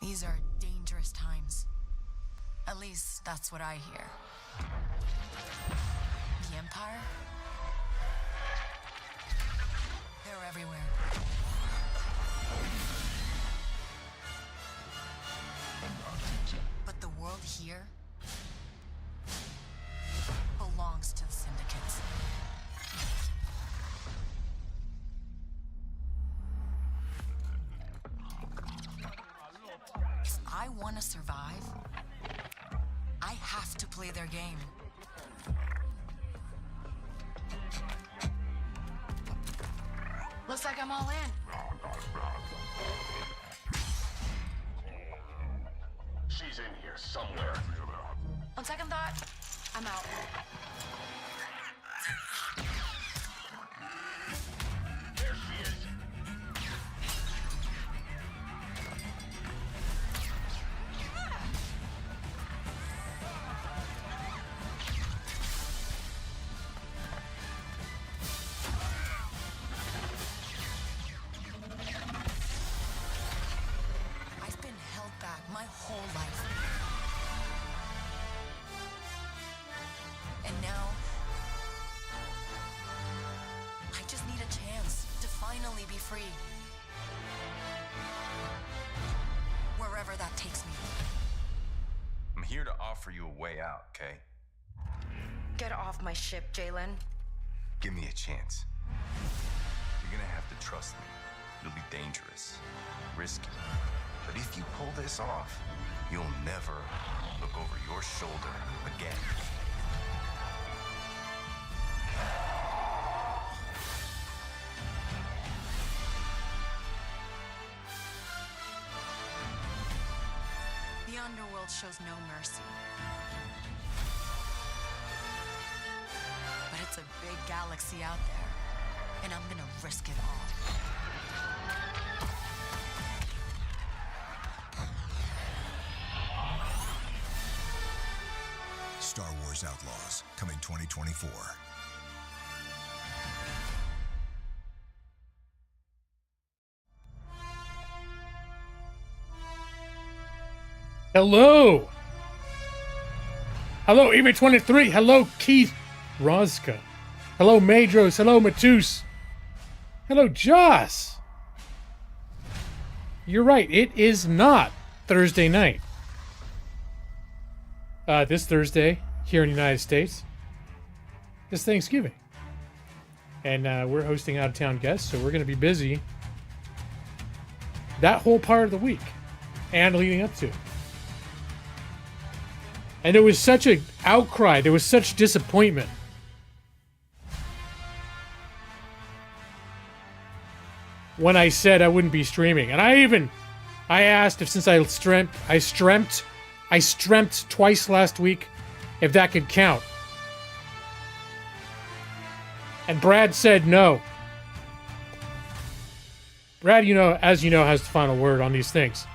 These are dangerous times. At least that's what I hear. The Empire? They're everywhere. But the world here belongs to the syndicates. If I want to survive, I have to play their game. Looks like I'm all in. She's in here somewhere. On second thought, I'm out. There she is. I've been held back my whole life. And now, I just need a chance to finally be free. Wherever that takes me. I'm here to offer you a way out, okay? Get off my ship, Jalen. Give me a chance. You're gonna have to trust me. It'll be dangerous, risky. But if you pull this off, you'll never look over your shoulder again. The underworld shows no mercy. But it's a big galaxy out there, and I'm gonna risk it all. Star Wars Outlaws, coming 2024. Hello! Hello, EV23. Hello, Keith Roska. Hello, Madros. Hello, Matus. Hello, Joss. You're right. It is not Thursday night. This Thursday, here in the United States, is Thanksgiving. And we're hosting out-of-town guests, so we're going to be busy that whole part of the week and leading up to it. And there was such an outcry. There was such disappointment. When I said I wouldn't be streaming. And I asked if since I streamt twice last week, if that could count. And Brad said no. Brad, as you know, has the final word on these things.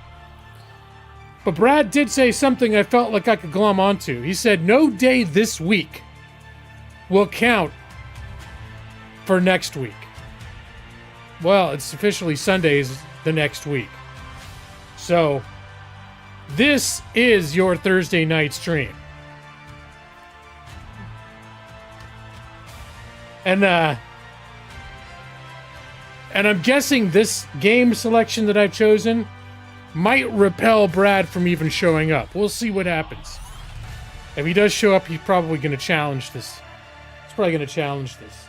But Brad did say something I felt like I could glom onto. He said, no day this week will count for next week. Well, it's officially Sundays the next week. So, this is your Thursday night stream. And I'm guessing this game selection that I've chosen might repel Brad from even showing up. We'll see what happens. If he does show up, he's probably going to challenge this. He's probably going to challenge this.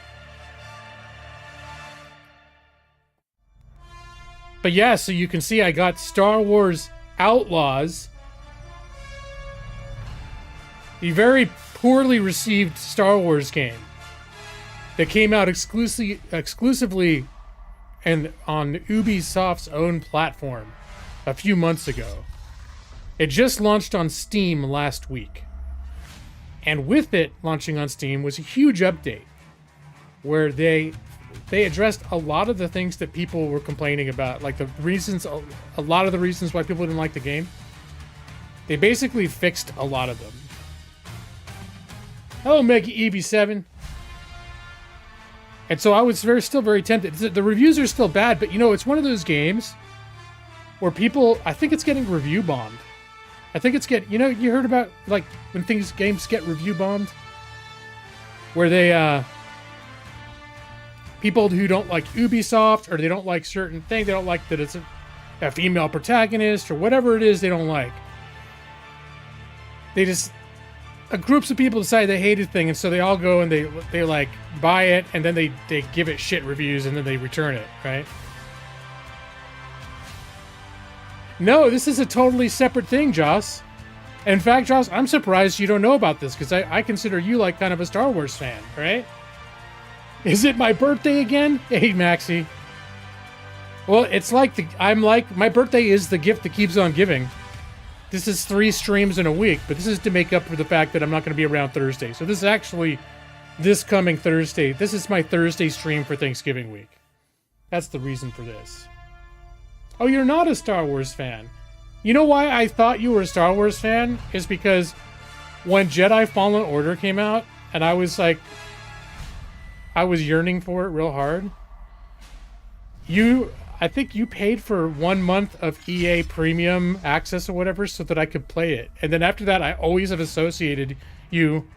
But yeah, so you can see I got Star Wars Outlaws. The very poorly received Star Wars game that came out exclusively and on Ubisoft's own platform a few months ago. It just launched on Steam last week. And with it launching on Steam was a huge update where they addressed a lot of the things that people were complaining about, like the reasons, a lot of the reasons why people didn't like the game. They basically fixed a lot of them. Hello, Mega EV7. And so I was still very tempted. The reviews are still bad, but it's one of those games where people, I think it's getting review bombed. I think it's you know, you heard about like when games get review bombed, where they people who don't like Ubisoft, or they don't like certain thing, they don't like that it's a female protagonist or whatever it is they don't like. They just groups of people decide they hate a thing, and so they all go and they like buy it, and then they give it shit reviews, and then they return it, right? No, this is a totally separate thing, Joss. In fact, Joss, I'm surprised you don't know about this, because I consider you like kind of a Star Wars fan, right? Is it my birthday again? Hey, Maxie. Well, it's like my birthday is the gift that keeps on giving. This is 3 streams in a week, but this is to make up for the fact that I'm not going to be around Thursday. So this is actually this coming Thursday. This is my Thursday stream for Thanksgiving week. That's the reason for this. Oh, you're not a Star Wars fan. You know why I thought you were a Star Wars fan? Is because when Jedi Fallen Order came out, and I was like, I was yearning for it real hard. I think you paid for 1 month of EA Premium access or whatever so that I could play it. And then after that, I always have associated you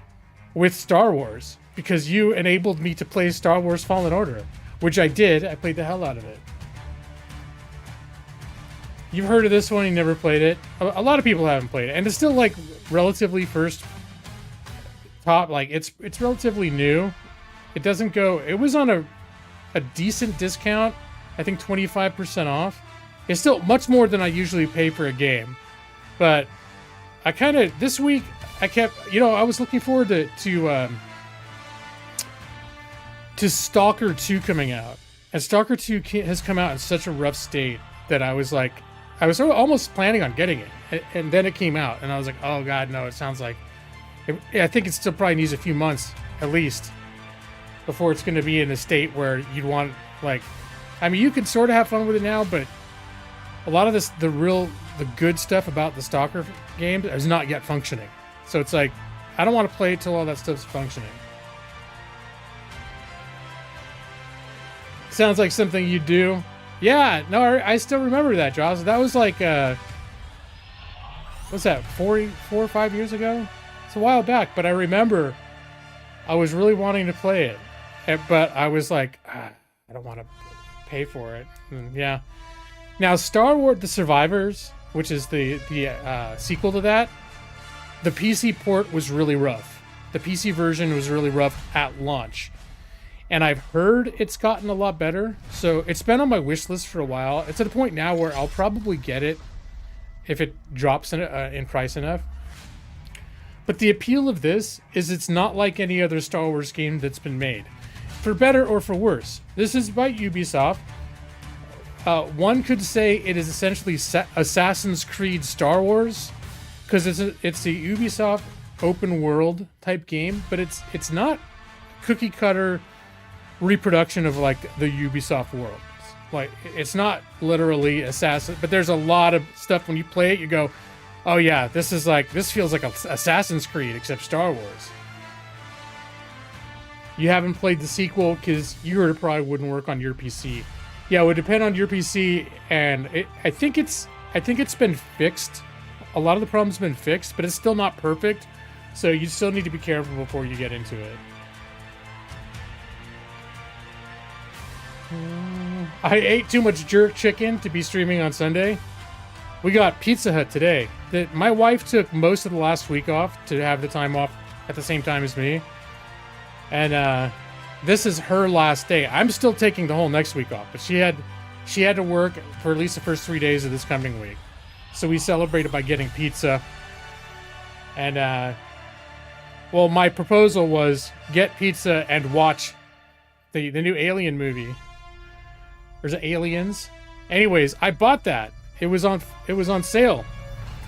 with Star Wars because you enabled me to play Star Wars Fallen Order, which I did. I played the hell out of it. You've heard of this one, you never played it. A lot of people haven't played it, and it's still like relatively first top, like it's relatively new. It doesn't go, it was on a decent discount, I think 25% off. It's still much more than I usually pay for a game. But I kind of, this week, I kept, you know, I was looking forward to Stalker 2 coming out. And Stalker 2 has come out in such a rough state that I was like, I was almost planning on getting it. And then it came out, and I was like, oh god, no, it sounds like, I think it still probably needs a few months, at least, before it's going to be in a state where you'd want, like, I mean, you can sort of have fun with it now, but a lot of this, the good stuff about the Stalker game is not yet functioning. So it's like, I don't want to play it till all that stuff's functioning. Sounds like something you do. Yeah, no, I still remember that, Josh. That was like, what's that, 4 or 5 years ago? It's a while back, but I remember I was really wanting to play it. But I was like, I don't want to pay for it. And yeah. Now, Star Wars The Survivors, which is the sequel to that, the PC port was really rough. The PC version was really rough at launch. And I've heard it's gotten a lot better. So it's been on my wish list for a while. It's at a point now where I'll probably get it if it drops in price enough. But the appeal of this is it's not like any other Star Wars game that's been made. For better or for worse. This is by Ubisoft. One could say it is essentially Assassin's Creed Star Wars, because it's the Ubisoft open world type game, but it's not cookie cutter reproduction of like the Ubisoft world. Like, it's not literally Assassin, but there's a lot of stuff when you play it, you go, oh yeah, this feels like Assassin's Creed except Star Wars. You haven't played the sequel because you heard it probably wouldn't work on your PC. Yeah, it would depend on your PC, and I think it's been fixed. A lot of the problems have been fixed, but it's still not perfect. So you still need to be careful before you get into it. I ate too much jerk chicken to be streaming on Sunday. We got Pizza Hut today. My wife took most of the last week off to have the time off at the same time as me. And this is her last day. I'm still taking the whole next week off, but she had to work for at least the first 3 days of this coming week. So we celebrated by getting pizza. And well, my proposal was get pizza and watch the new Alien movie. Or is it Aliens? Anyways, I bought that. It was on sale.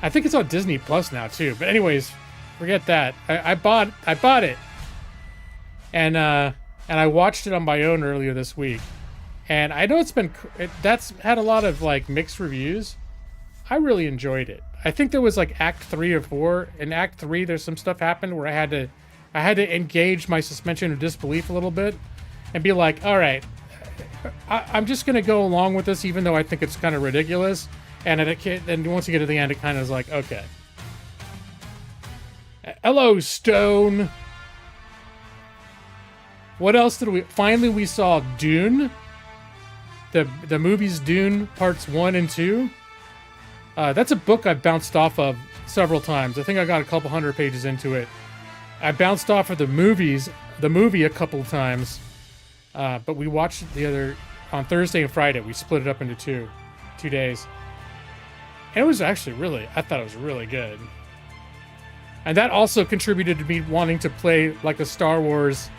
I think it's on Disney Plus now too. But anyways, forget that. I bought it. And I watched it on my own earlier this week. And I know that's had a lot of like mixed reviews. I really enjoyed it. I think there was like Act 3 or 4. In Act 3, there's some stuff happened where I had to engage my suspension of disbelief a little bit and be like, all right, I'm just going to go along with this even though I think it's kind of ridiculous. And then once you get to the end, it kind of is like, okay. Hello, Stone. What else did we... Finally, we saw Dune. The movies Dune Parts 1 and 2. That's a book I've bounced off of several times. I think I got a couple hundred pages into it. I bounced off of the movie a couple times. But we watched it on Thursday and Friday. We split it up into two days. And it was actually I thought it was really good. And that also contributed to me wanting to play like a Star Wars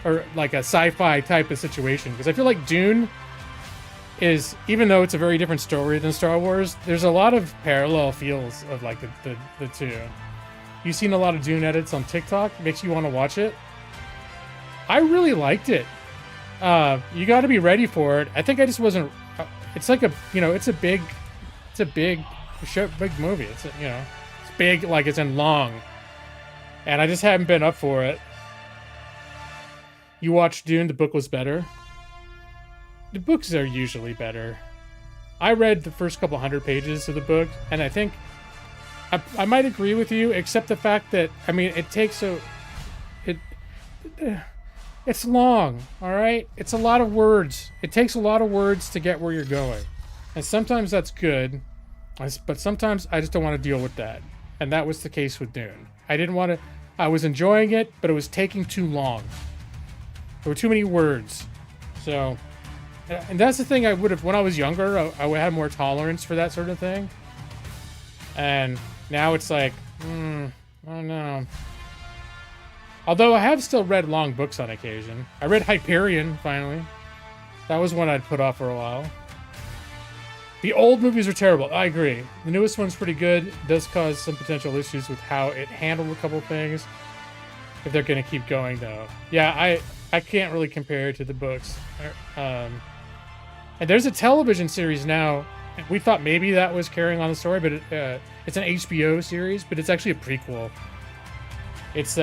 or like a sci-fi type of situation. Because I feel like Dune is, even though it's a very different story than Star Wars, there's a lot of parallel feels of like the two. You've seen a lot of Dune edits on TikTok. It makes you want to watch it. I really liked it. You got to be ready for it. I think I just wasn't. It's like it's a big movie. It's big, like it's in long, and I just haven't been up for it. You watched Dune. The book was better. The books are usually better. I read the first couple hundred pages of the book, and I think I might agree with you, except the fact that it takes it's long, all right? It's a lot of words. It takes a lot of words to get where you're going. And sometimes that's good, but sometimes I just don't want to deal with that. And that was the case with Dune. I was enjoying it, but it was taking too long. There were too many words. So, and that's the thing when I was younger, I would have more tolerance for that sort of thing. And now it's like, I don't know. Although I have still read long books on occasion. I read Hyperion, finally. That was one I'd put off for a while. The old movies are terrible. I agree. The newest one's pretty good. It does cause some potential issues with how it handled a couple things. If they're going to keep going, though. Yeah, I can't really compare it to the books. And there's a television series now. We thought maybe that was carrying on the story, but it's an HBO series, but it's actually a prequel. It's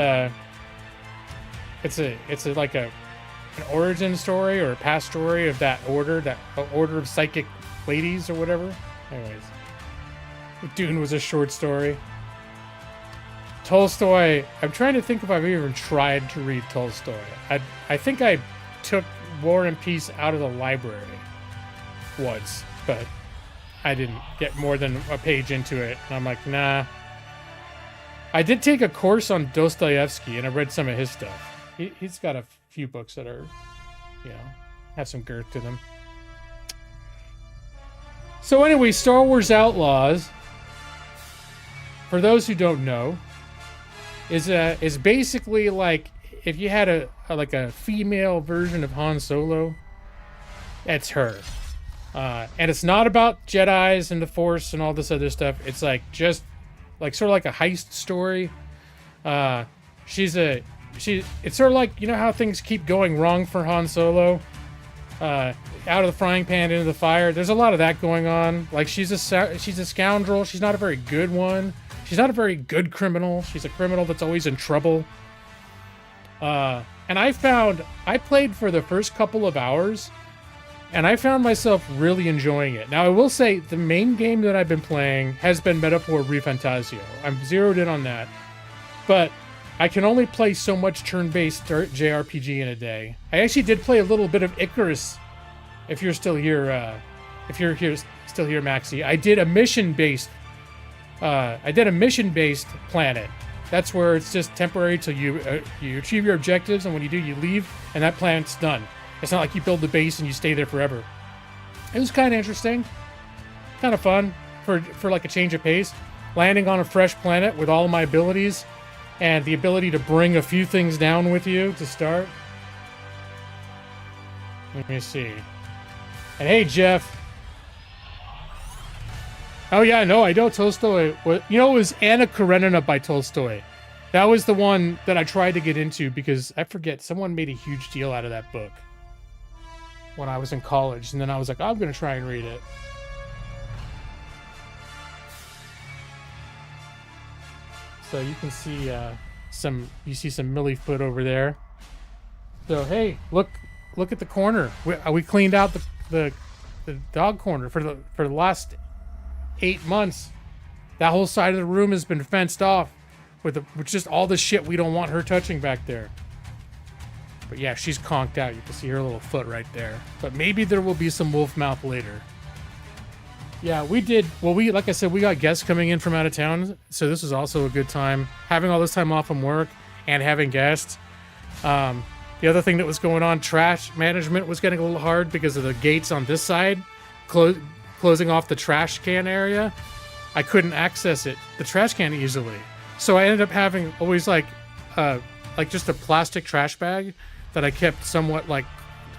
like an origin story or a past story of that order of psychic ladies or whatever. Anyways, Dune was a short story. Tolstoy, I'm trying to think if I've even tried to read Tolstoy. I think I took War and Peace out of the library once, but I didn't get more than a page into it. And I'm like, nah. I did take a course on Dostoevsky, and I read some of his stuff. He's got a few books that are, have some girth to them. So anyway, Star Wars Outlaws, for those who don't know, is basically like if you had a female version of Han Solo, it's her. And it's not about Jedis and the Force and all this other stuff. It's like just like sort of like a heist story. It's sort of like, how things keep going wrong for Han Solo, out of the frying pan into the fire. There's a lot of that going on. Like she's a scoundrel. She's not a very good one. She's not a very good criminal. She's a criminal that's always in trouble. And I played for the first couple of hours, and I found myself really enjoying it. Now I will say the main game that I've been playing has been Metaphor Refantasio. I'm zeroed in on that, but I can only play so much turn-based JRPG in a day. I actually did play a little bit of Icarus. If you're still here, Maxi, I did a mission-based planet. That's where it's just temporary till you achieve your objectives, and when you do, you leave, and that planet's done. It's not like you build the base and you stay there forever. It was kind of interesting, kind of fun for like a change of pace. Landing on a fresh planet with all of my abilities. And the ability to bring a few things down with you to start. Let me see. And hey, Jeff. Oh yeah, no, I know Tolstoy. It was Anna Karenina by Tolstoy. That was the one that I tried to get into because I forget, someone made a huge deal out of that book when I was in college. And then I was like, I'm going to try and read it. So you can see some Milliefoot over there. So hey, look at the corner. We cleaned out the dog corner for the last 8 months, that whole side of the room has been fenced off with just all the shit we don't want her touching back there. But yeah, she's conked out. You can see her little foot right there. But maybe there will be some wolf mouth later. Yeah, we did. Well, like I said, we got guests coming in from out of town, so this was also a good time. Having all this time off from work and having guests. The other thing that was going on, trash management was getting a little hard because of the gates on this side closing off the trash can area. I couldn't access the trash can easily, so I ended up having always like just a plastic trash bag that I kept somewhat like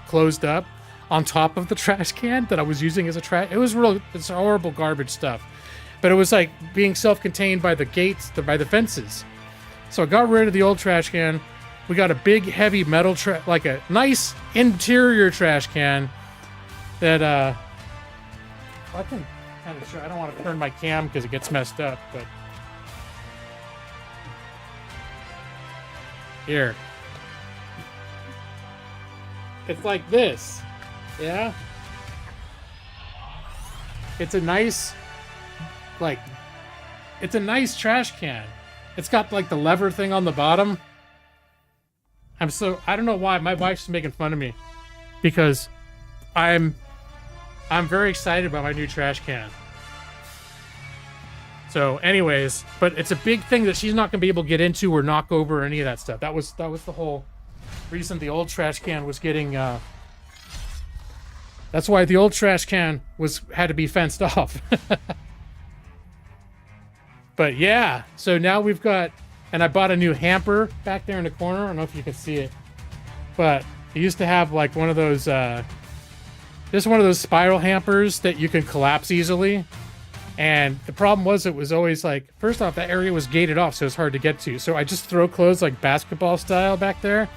closed up on top of the trash can that I was using as a trash. It's horrible garbage stuff, but it was like being self-contained by the gates, by the fences. So I got rid of the old trash can. We got a big heavy metal like a nice interior trash can that I can kind of show. I don't want to turn my cam because it gets messed up, but here. It's like this. Yeah? It's a nice trash can. It's got like the lever thing on the bottom. I don't know why my wife's making fun of me because I'm very excited about my new trash can. So anyways, but it's a big thing that she's not going to be able to get into or knock over or any of that stuff. That was the whole reason the old trash can was getting that's why the old trash can had to be fenced off. But yeah, so now we've got, and I bought a new hamper back there in the corner. I don't know if you can see it, but I used to have like one of those just one of those spiral hampers that you can collapse easily. And the problem was it was always like, first off, that area was gated off, so it's hard to get to. So I just throw clothes like basketball style back there,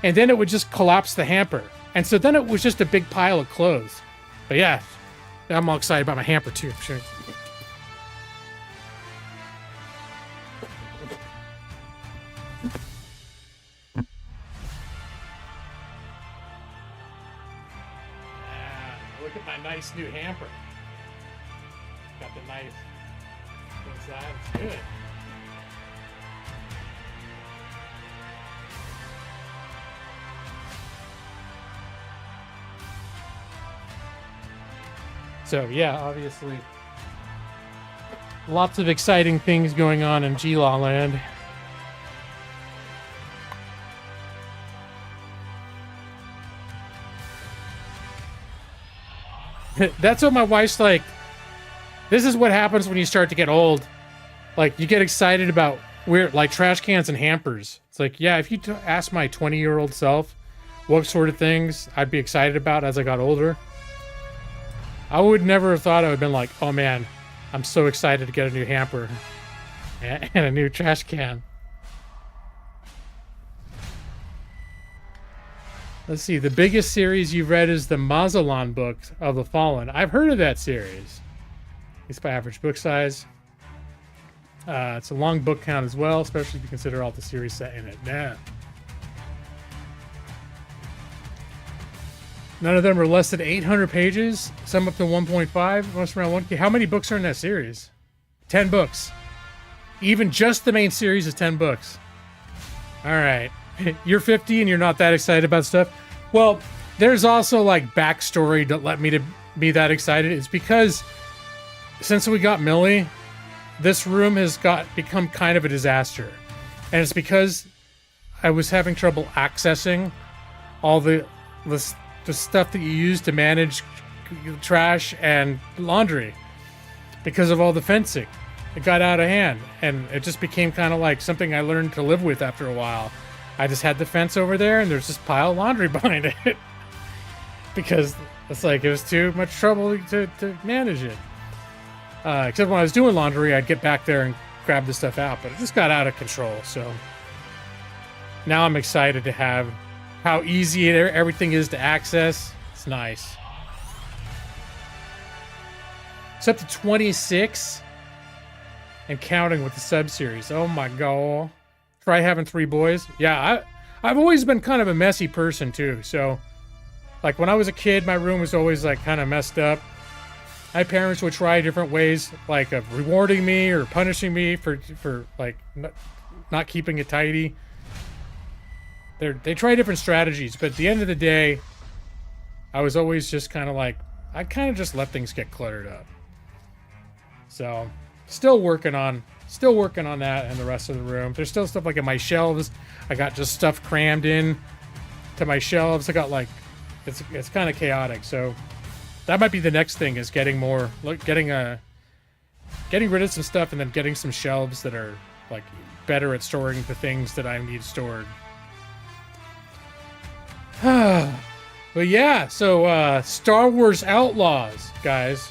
and then it would just collapse the hamper. And so then it was just a big pile of clothes. But yeah, I'm all excited about my hamper too, I'm sure. Look at my nice new hamper. Got the knife inside. It's good. So yeah, obviously lots of exciting things going on in G-Law land. That's what my wife's like. This is what happens when you start to get old. Like, you get excited about weird, like trash cans and hampers. It's like, yeah, if you ask my 20-year-old self what sort of things I'd be excited about as I got older, I would never have thought I would have been like, oh man, I'm so excited to get a new hamper and a new trash can. Let's see, the biggest series you've read is the Mazatlan book of the Fallen. I've heard of that series. It's by average book size. It's a long book count as well, especially if you consider all the series set in it. Yeah. None of them are less than 800 pages. Some up to 1.5. Most around 1K. How many books are in that series? 10 books. Even just the main series is 10 books. All right. You're 50 and you're not that excited about stuff? Well, there's also like backstory that led me to be that excited. It's because since we got Millie, this room has become kind of a disaster. And it's because I was having trouble accessing all the stuff that you use to manage trash and laundry because of all the fencing. It got out of hand, and it just became kind of like something I learned to live with after a while. I just had the fence over there, and there's this pile of laundry behind it because it's like it was too much trouble to manage it. Except when I was doing laundry, I'd get back there and grab the stuff out, but it just got out of control. So now I'm excited to have how easy everything is to access. It's nice. It's up to 26 and counting with the sub-series. Oh my god. Try having 3 boys. Yeah, I've always been kind of a messy person too. So, like when I was a kid, my room was always like kind of messed up. my parents would try different ways, like of rewarding me or punishing me for like not keeping it tidy. They try different strategies, but at the end of the day, I was always just kind of like, I kind of just let things get cluttered up. So, still working on that and the rest of the room. There's still stuff like in my shelves. I got just stuff crammed in to my shelves. I got like, it's kind of chaotic. So that might be the next thing, is getting rid of some stuff and then getting some shelves that are like better at storing the things that I need stored. But yeah, so Star Wars Outlaws, guys.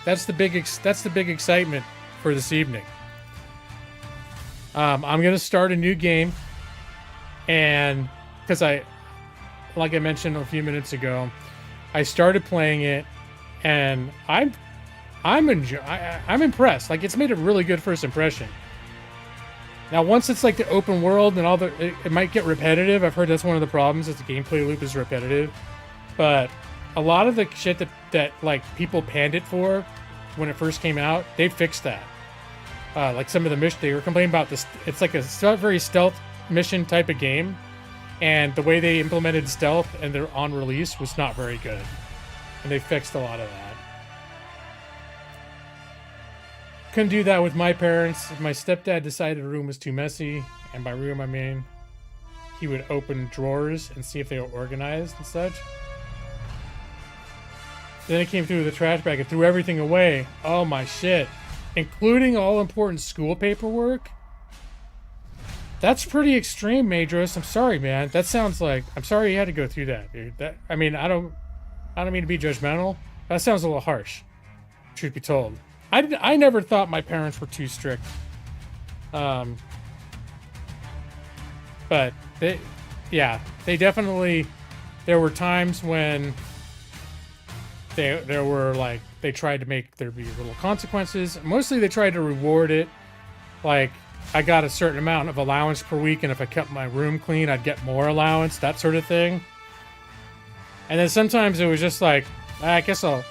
That's the big excitement for this evening. I'm gonna start a new game, and because like I mentioned a few minutes ago, I started playing it, and I'm impressed. Like, it's made a really good first impression. Now, once it's like the open world and all it might get repetitive. I've heard that's one of the problems, is the gameplay loop is repetitive. But a lot of the shit that like people panned it for when it first came out, they fixed that. Like some of the missions, they were complaining about this. It's like a very stealth mission type of game, and the way they implemented stealth and they're on release was not very good, and they fixed a lot of that. Couldn't do that with my parents. If my stepdad decided a room was too messy, and by room I mean he would open drawers and see if they were organized and such. Then it came through the trash bag and threw everything away. Oh my shit. Including all important school paperwork? That's pretty extreme, Madros. I'm sorry, man. That sounds like... I'm sorry you had to go through that, dude. I mean, I don't mean to be judgmental. That sounds a little harsh, truth be told. I never thought my parents were too strict. But they definitely... There were times when there were like... They tried to make there be little consequences. Mostly they tried to reward it. Like, I got a certain amount of allowance per week, and if I kept my room clean, I'd get more allowance, that sort of thing. And then sometimes it was just like, I guess I'll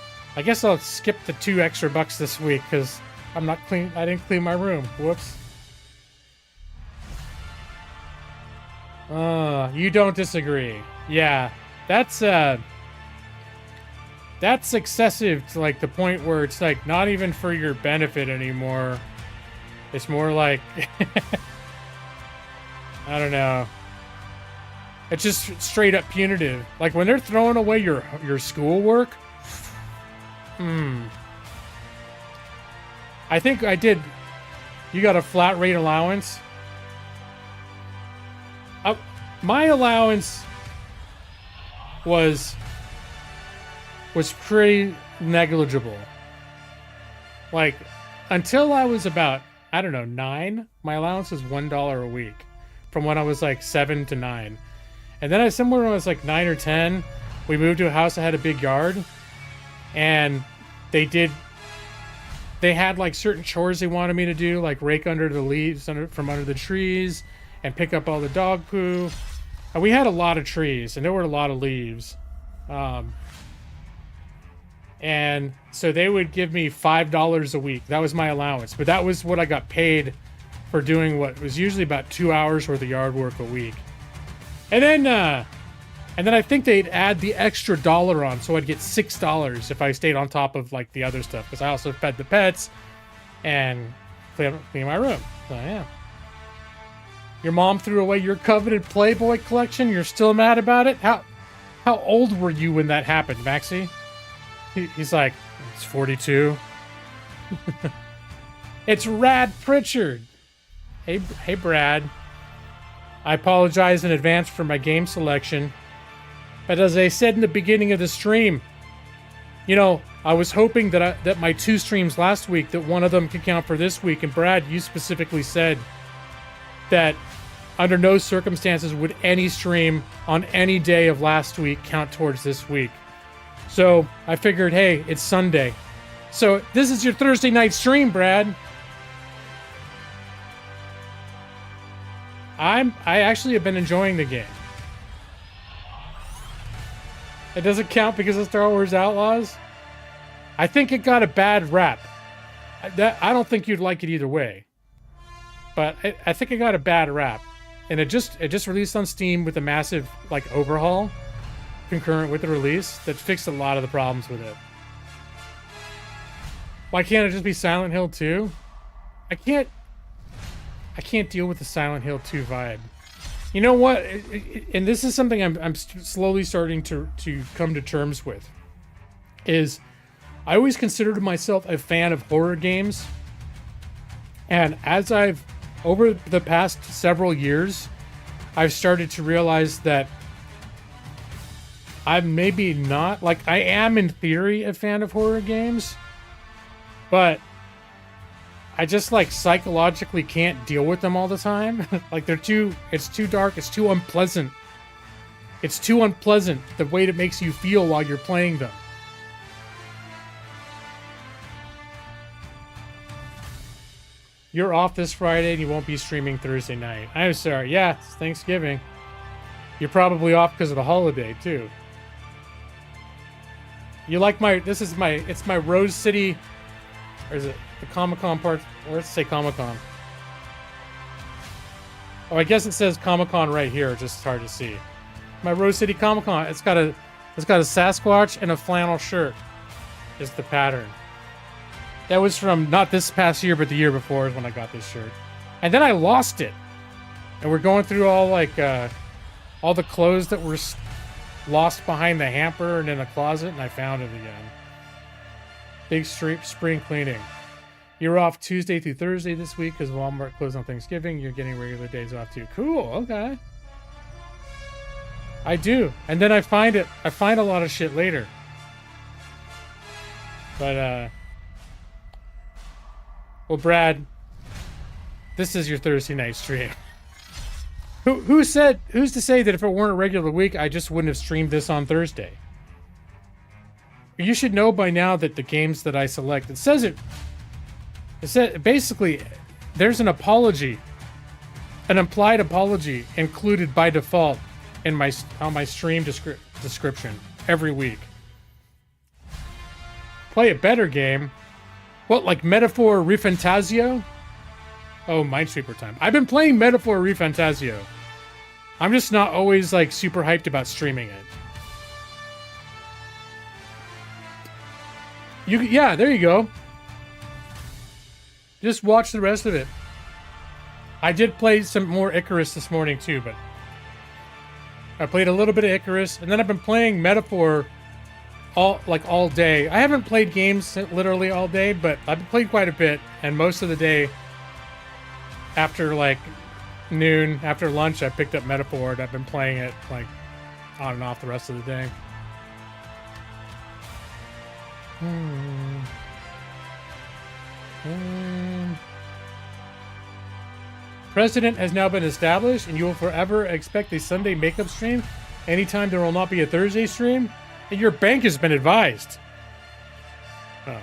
skip the $2 extra this week because I'm not clean. I didn't clean my room. Whoops. You don't disagree. Yeah, that's excessive to like the point where it's like not even for your benefit anymore. It's more like I don't know. It's just straight up punitive. Like when they're throwing away your schoolwork. I think I did. You got a flat rate allowance. My allowance was pretty negligible. Like, until I was about, I don't know, 9, my allowance was $1 a week. From when I was like 7 to 9. And then somewhere when I was like 9 or 10, we moved to a house that had a big yard. And they had like certain chores they wanted me to do, like rake under the leaves from under the trees and pick up all the dog poo. And we had a lot of trees and there were a lot of leaves. And so they would give me $5 a week. That was my allowance. But that was what I got paid for doing what was usually about 2 hours worth of yard work a week. And then I think they'd add the extra $1 on, so I'd get $6 if I stayed on top of like the other stuff, because I also fed the pets and clean my room. So yeah. Your mom threw away your coveted Playboy collection. You're still mad about it? How old were you when that happened, Maxie? He's like, it's 42. It's Rad Pritchard. Hey, Brad. I apologize in advance for my game selection. But as I said in the beginning of the stream, you know, I was hoping that my 2 streams last week, that one of them could count for this week. And Brad, you specifically said that under no circumstances would any stream on any day of last week count towards this week. So I figured, hey, it's Sunday. So this is your Thursday night stream, Brad. I actually have been enjoying the game. It doesn't count because of Star Wars Outlaws. I think it got a bad rap. I don't think you'd like it either way. But I think it got a bad rap. And it just released on Steam with a massive like overhaul concurrent with the release that fixed a lot of the problems with it. Why can't it just be Silent Hill 2? I can't deal with the Silent Hill 2 vibe. You know what? And this is something I'm slowly starting to come to terms with. Is I always considered myself a fan of horror games. And as I've, over the past several years, I've started to realize that I'm maybe not, like, I am in theory a fan of horror games, but I just, like, psychologically can't deal with them all the time. Like, it's too dark, it's too unpleasant. It's too unpleasant, the way it makes you feel while you're playing them. You're off this Friday and you won't be streaming Thursday night. I'm sorry. Yeah, it's Thanksgiving. You're probably off because of the holiday, too. You like my... It's my Rose City... Or is it the Comic-Con part? Or let's say Comic-Con. Oh, I guess it says Comic-Con right here. It's just hard to see. My Rose City Comic-Con. It's got a Sasquatch and a flannel shirt. Is the pattern. That was from not this past year, but the year before is when I got this shirt. And then I lost it. And we're going through all all the clothes that were lost behind the hamper and in a closet, and I found it again. Big spring cleaning. You're off Tuesday through Thursday this week because Walmart closed on Thanksgiving. You're getting regular days off too. Cool. Okay. I do. And then I find a lot of shit later. But, well, Brad, this is your Thursday night stream. Who's to say that if it weren't a regular week, I just wouldn't have streamed this on Thursday? You should know by now that the games that I select, it says basically, there's an apology, an implied apology included by default in my stream description every week. Play a better game. What, like Metaphor ReFantazio? Oh, Minesweeper time. I've been playing Metaphor ReFantazio. I'm just not always, like, super hyped about streaming it. Yeah, there you go. Just watch the rest of it. I did play some more Icarus this morning, too, but... I played a little bit of Icarus, and then I've been playing Metaphor all day. I haven't played games literally all day, but I've played quite a bit, and most of the day after like noon, after lunch, I picked up Metaphor, and I've been playing it like on and off the rest of the day. Precedent has now been established, and you will forever expect a Sunday makeup stream anytime there will not be a Thursday stream. And your bank has been advised. Oh.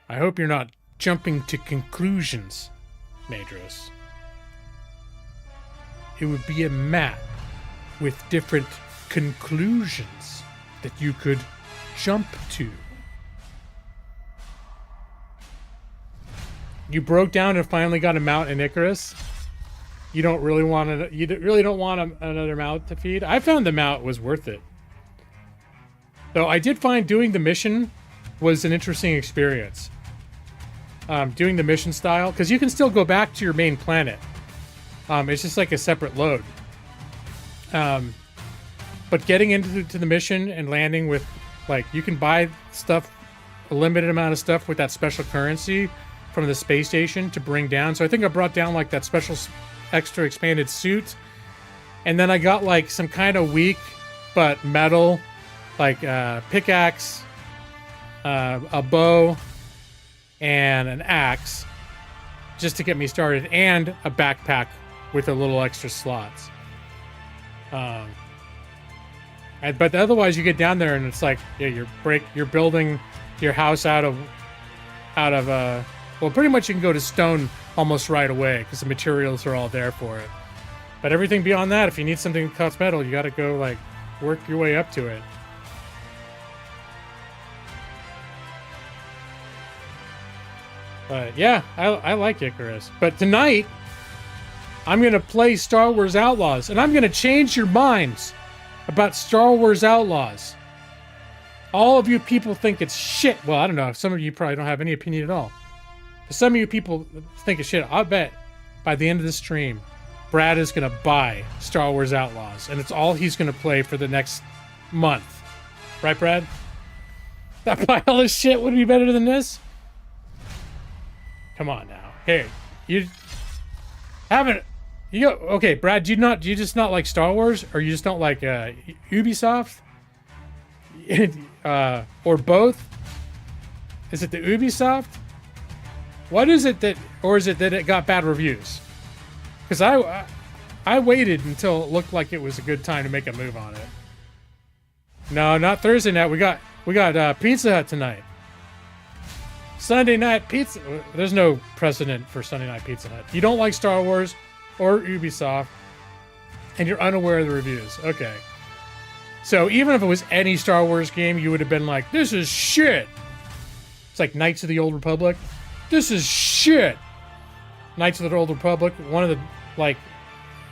I hope you're not jumping to conclusions, Madros. It would be a map with different conclusions that you could jump to. You broke down and finally got a mount in Icarus. You don't really want you really don't want another mount to feed. I found the mount was worth it. Though I did find doing the mission was an interesting experience. Doing the mission style, because you can still go back to your main planet. It's just like a separate load. But getting into the mission and landing with, like, you can buy stuff, a limited amount of stuff with that special currency from the space station to bring down. So I think I brought down, like, that special extra expanded suit. And then I got, like, some kind of weak but metal, like, pickaxe, a bow, and an axe, just to get me started, and a backpack with a little extra slots. But otherwise, you get down there and it's like, yeah, you're building your house out of well, pretty much you can go to stone almost right away because the materials are all there for it. But everything beyond that, if you need something that cuts metal, you got to go, like, work your way up to it. But yeah, I like Icarus. But tonight, I'm going to play Star Wars Outlaws. And I'm going to change your minds about Star Wars Outlaws. All of you people think it's shit. Well, I don't know. Some of you probably don't have any opinion at all. But some of you people think it's shit. I'll bet by the end of the stream, Brad is going to buy Star Wars Outlaws. And it's all he's going to play for the next month. Right, Brad? That pile of shit would be better than this? Come on now. Hey, you haven't... You go, okay, Brad, do you just not like Star Wars? Or you just don't like Ubisoft? Or both? Is it the Ubisoft? What is it that... Or is it that it got bad reviews? Because I waited until it looked like it was a good time to make a move on it. No, not Thursday night. We got Pizza Hut tonight. Sunday night pizza. There's no precedent for Sunday night Pizza Hut. You don't like Star Wars or Ubisoft, and you're unaware of the reviews. Okay. So even if it was any Star Wars game, you would have been like, this is shit. It's like Knights of the Old Republic. This is shit. Knights of the Old Republic, one of the, like,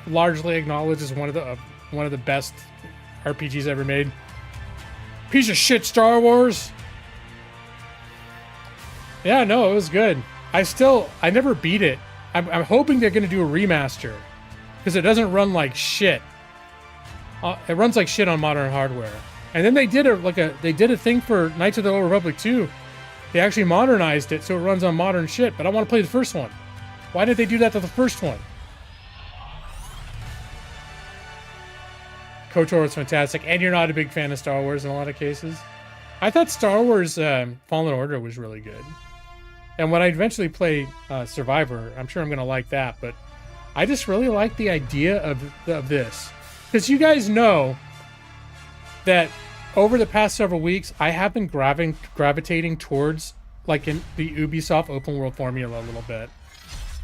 largely acknowledged as one of the best RPGs ever made. Piece of shit Star Wars. Yeah, no, it was good. I never beat it. I'm hoping they're going to do a remaster because it doesn't run like shit. It runs like shit on modern hardware. And then they did a thing for Knights of the Old Republic 2. They actually modernized it so it runs on modern shit, but I want to play the first one. Why did they do that to the first one? KOTOR was fantastic, and you're not a big fan of Star Wars in a lot of cases. I thought Star Wars Fallen Order was really good. And when I eventually play Survivor, I'm sure I'm going to like that, but I just really like the idea of this. Because you guys know that over the past several weeks, I have been gravitating towards, like, in the Ubisoft open world formula a little bit.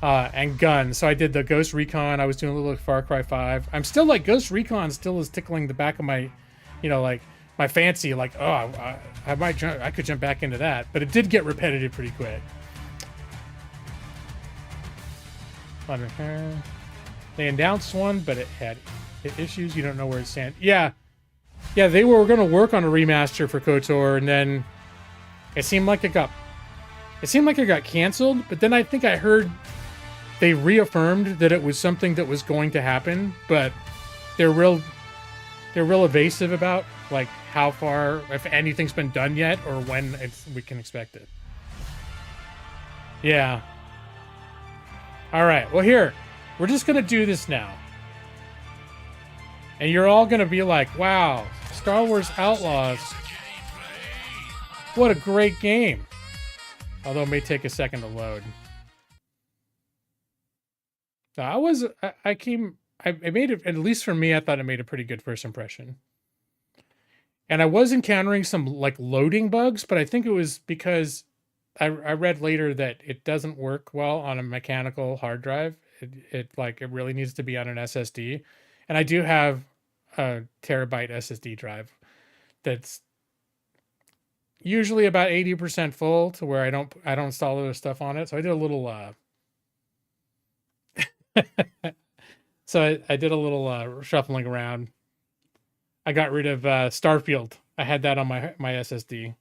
And guns. So I did the Ghost Recon. I was doing a little Far Cry 5. I'm still like, Ghost Recon still is tickling the back of my, like, my fancy. Like, oh, I could jump back into that. But it did get repetitive pretty quick. They announced one, but it had issues. You don't know where it stands. Yeah, they were going to work on a remaster for KOTOR, and then it seemed like it got canceled. But then I think I heard they reaffirmed that it was something that was going to happen, but they're real evasive about, like, how far, if anything's been done yet, or when we can expect it. Yeah. All right. Well, here, we're just gonna do this now, and you're all gonna be like, "Wow, Star Wars Outlaws! What a great game!" Although it may take a second to load. I made it, at least for me, I thought it made a pretty good first impression. And I was encountering some, like, loading bugs, but I think it was because I read later that it doesn't work well on a mechanical hard drive. It really needs to be on an SSD. And I do have a terabyte SSD drive that's usually about 80% full, to where I don't install other stuff on it. So I did a little I did a little shuffling around. I got rid of Starfield. I had that on my SSD.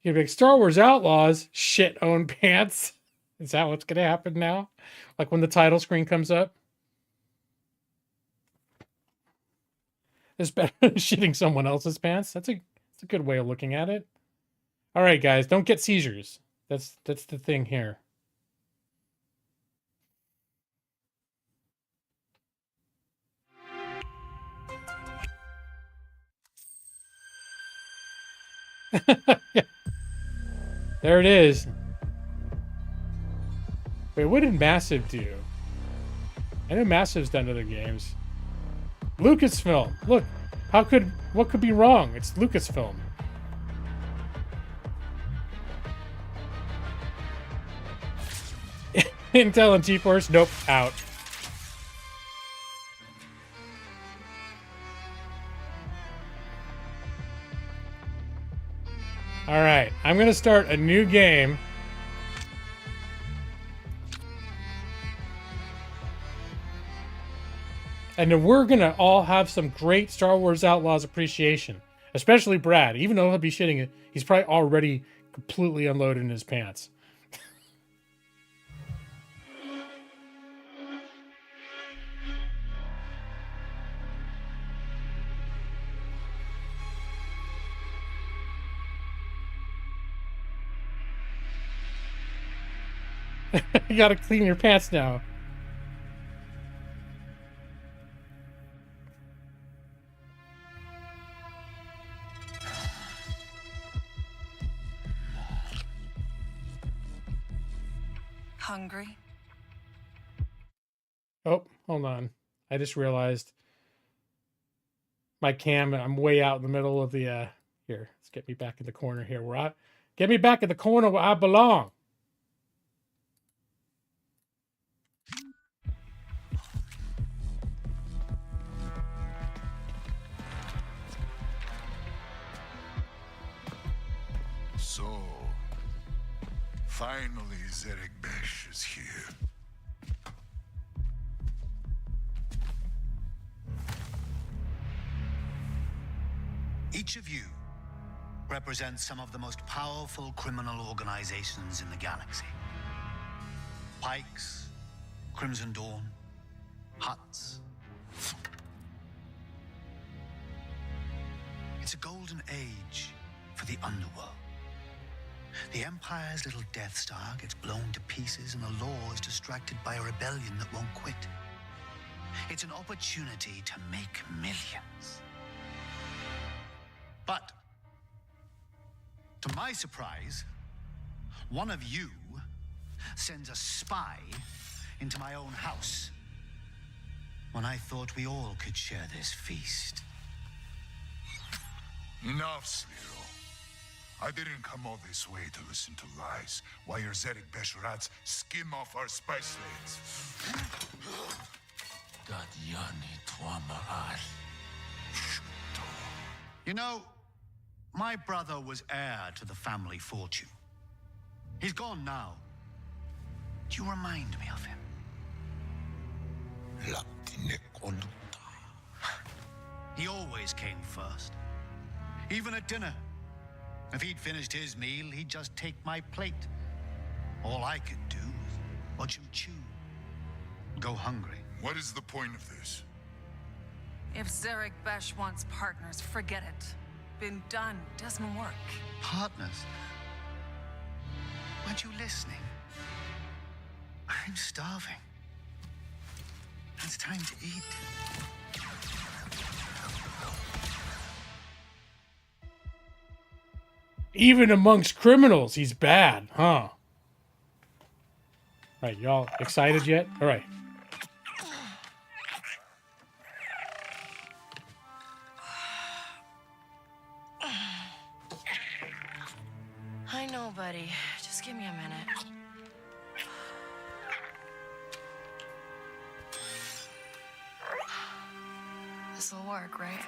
You'd be like, Star Wars Outlaws, shit own pants. Is that what's gonna happen now? Like when the title screen comes up? It's better than shitting someone else's pants. That's a good way of looking at it. All right, guys, don't get seizures. That's the thing here. There it is. Wait, what did Massive do? I know Massive's done other games. Lucasfilm. Look, what could be wrong? It's Lucasfilm. Intel and GeForce? Nope, out. All right, I'm gonna start a new game And then we're gonna all have some great Star Wars Outlaws appreciation. Especially Brad. Even though he'll be shitting it, he's probably already completely unloaded in his pants. You gotta clean your pants now. Hungry? Oh, hold on. I just realized my cam, I'm way out in the middle of the, here, let's get me back in the corner here get me back in the corner where I belong. So, finally Zerek Besh is here. Each of you represents some of the most powerful criminal organizations in the galaxy. Pikes, Crimson Dawn, Huts. It's a golden age for the underworld. The Empire's little Death Star gets blown to pieces and the law is distracted by a rebellion that won't quit. It's an opportunity to make millions. But, to my surprise, one of you sends a spy into my own house when I thought we all could share this feast. Enough, Sliro. I didn't come all this way to listen to lies while your Zerek Besh rats skim off our spice lanes. You know, my brother was heir to the family fortune. He's gone now. Do you remind me of him? He always came first. Even at dinner. If he'd finished his meal, he'd just take my plate. All I could do was watch him chew. Go hungry. What is the point of this? If Zerek Besh wants partners, forget it. Been done. Doesn't work. Partners? Weren't you listening? I'm starving. It's time to eat. Even amongst criminals, he's bad, huh? All right, y'all excited yet? All right. I know, buddy. Just give me a minute. This'll work, right?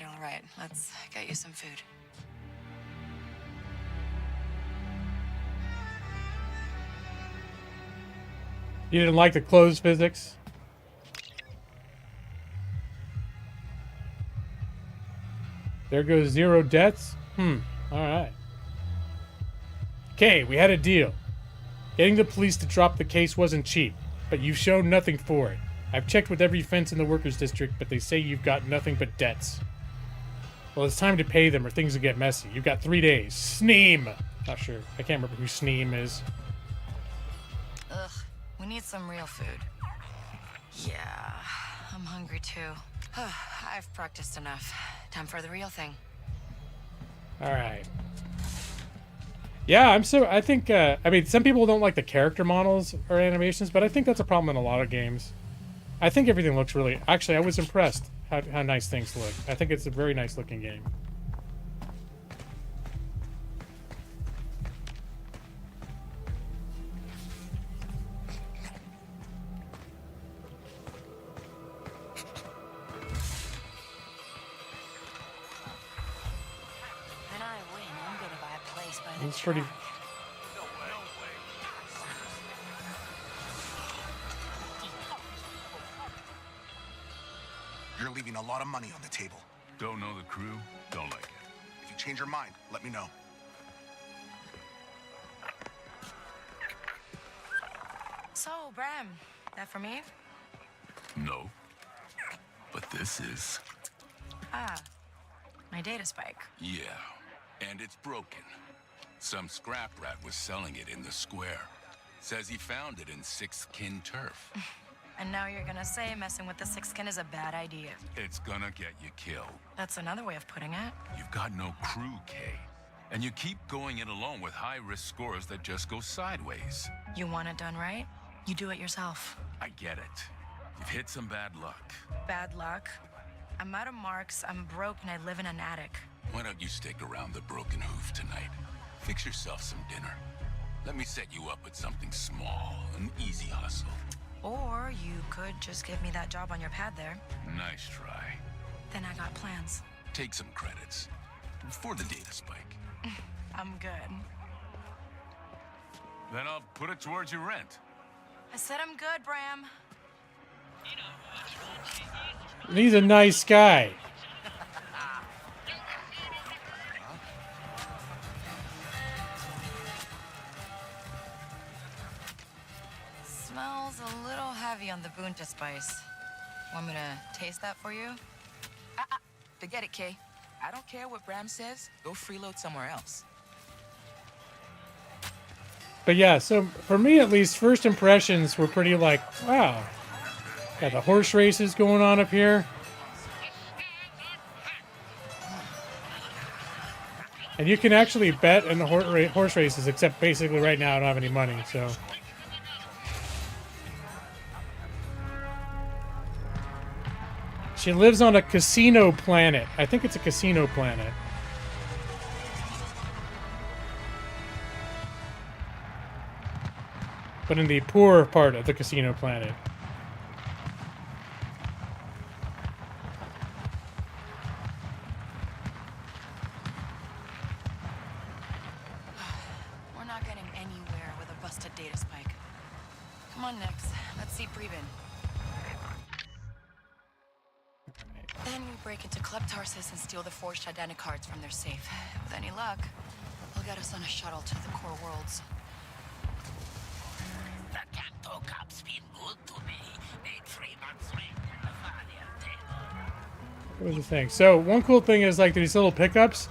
All right. Let's get you some food. You didn't like the closed physics? There goes 0 deaths? Alright. Okay, we had a deal. Getting the police to drop the case wasn't cheap, but you've shown nothing for it. I've checked with every fence in the workers' district, but they say you've got nothing but debts. Well, it's time to pay them or things will get messy. You've got 3 days. Sneem! Not sure. I can't remember who Sneem is. Ugh, we need some real food. Yeah, I'm hungry too. I've practiced enough. Time for the real thing. Alright. Yeah, I think, I mean, some people don't like the character models or animations, but I think that's a problem in a lot of games. I think everything looks really... Actually, I was impressed how nice things look. I think it's a very nice looking game. It's pretty. You're leaving a lot of money on the table. Don't know the crew, don't like it. If you change your mind, let me know. So, Bram, that for me? No. But this is... Ah, my data spike. Yeah, and it's broken. Some scrap rat was selling it in the square. Says he found it in sixth-kin turf. And now you're gonna say messing with the sixth-kin is a bad idea. It's gonna get you killed. That's another way of putting it. You've got no crew, Kay. And you keep going it alone with high-risk scores that just go sideways. You want it done right? You do it yourself. I get it. You've hit some bad luck. Bad luck. I'm out of marks, I'm broke, and I live in an attic. Why don't you stick around the Broken Hoof tonight? Fix yourself some dinner. Let me set you up with something small, an easy hustle. Or you could just give me that job on your pad there. Nice try. Then I got plans. Take some credits. For the data spike. I'm good. Then I'll put it towards your rent. I said I'm good, Bram. He's a nice guy. Smells a little heavy on the bunta spice. Want me to taste that for you? Forget it, Kay. I don't care what Bram says. Go freeload somewhere else. But yeah, so for me at least, first impressions were pretty like, wow. Got the horse races going on up here. And you can actually bet in the horse races, except basically right now I don't have any money, so. She lives on a casino planet. I think it's a casino planet. But in the poor part of the casino planet. We're not getting anywhere with a busted data spike. Come on, Nix. Let's see Preben. Then we break into Club Tarsus and steal the forged identity cards from their safe. With any luck, they'll get us on a shuttle to the core worlds. The Canto Cup's been good to me. Made 3 months rent in the Valiant table. What was the thing? So one cool thing is like these little pickups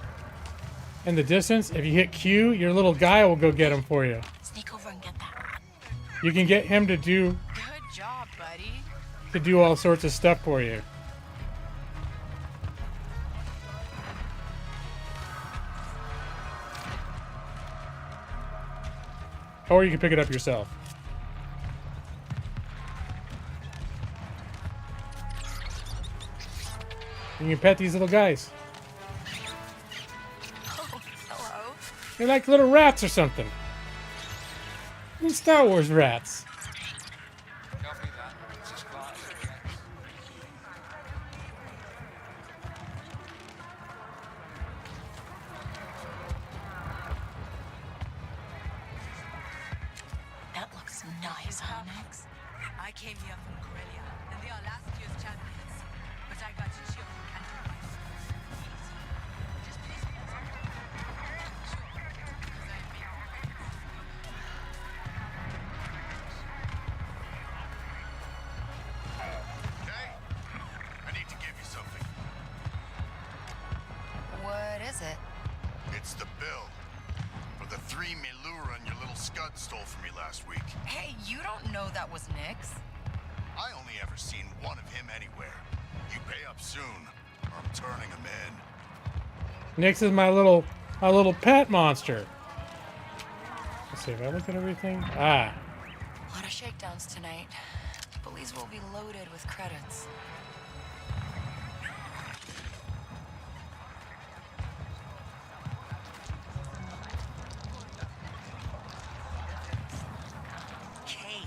in the distance. If you hit Q, your little guy will go get them for you. Sneak over and get that. You can get him to do Good job, buddy. all sorts of stuff for you. Or you can pick it up yourself. You can pet these little guys. Oh, hello. They're like little rats or something. These Star Wars rats. That looks nice, Onyx. I came here from Corellia, and they are last year's champions. But I got to cheer for Canton twice. Just please be sure, because I am being Okay? I need to give you something. What is it? It's the bill for the 3 Milura your little scud stole from me last week. Hey, you don't know that was Nix. I only ever seen one of him anywhere. You pay up soon, or I'm turning him in. Nix is my little pet monster. Let's see if I look at everything. Ah. A lot of shakedowns tonight. Police will be loaded with credits. Kay,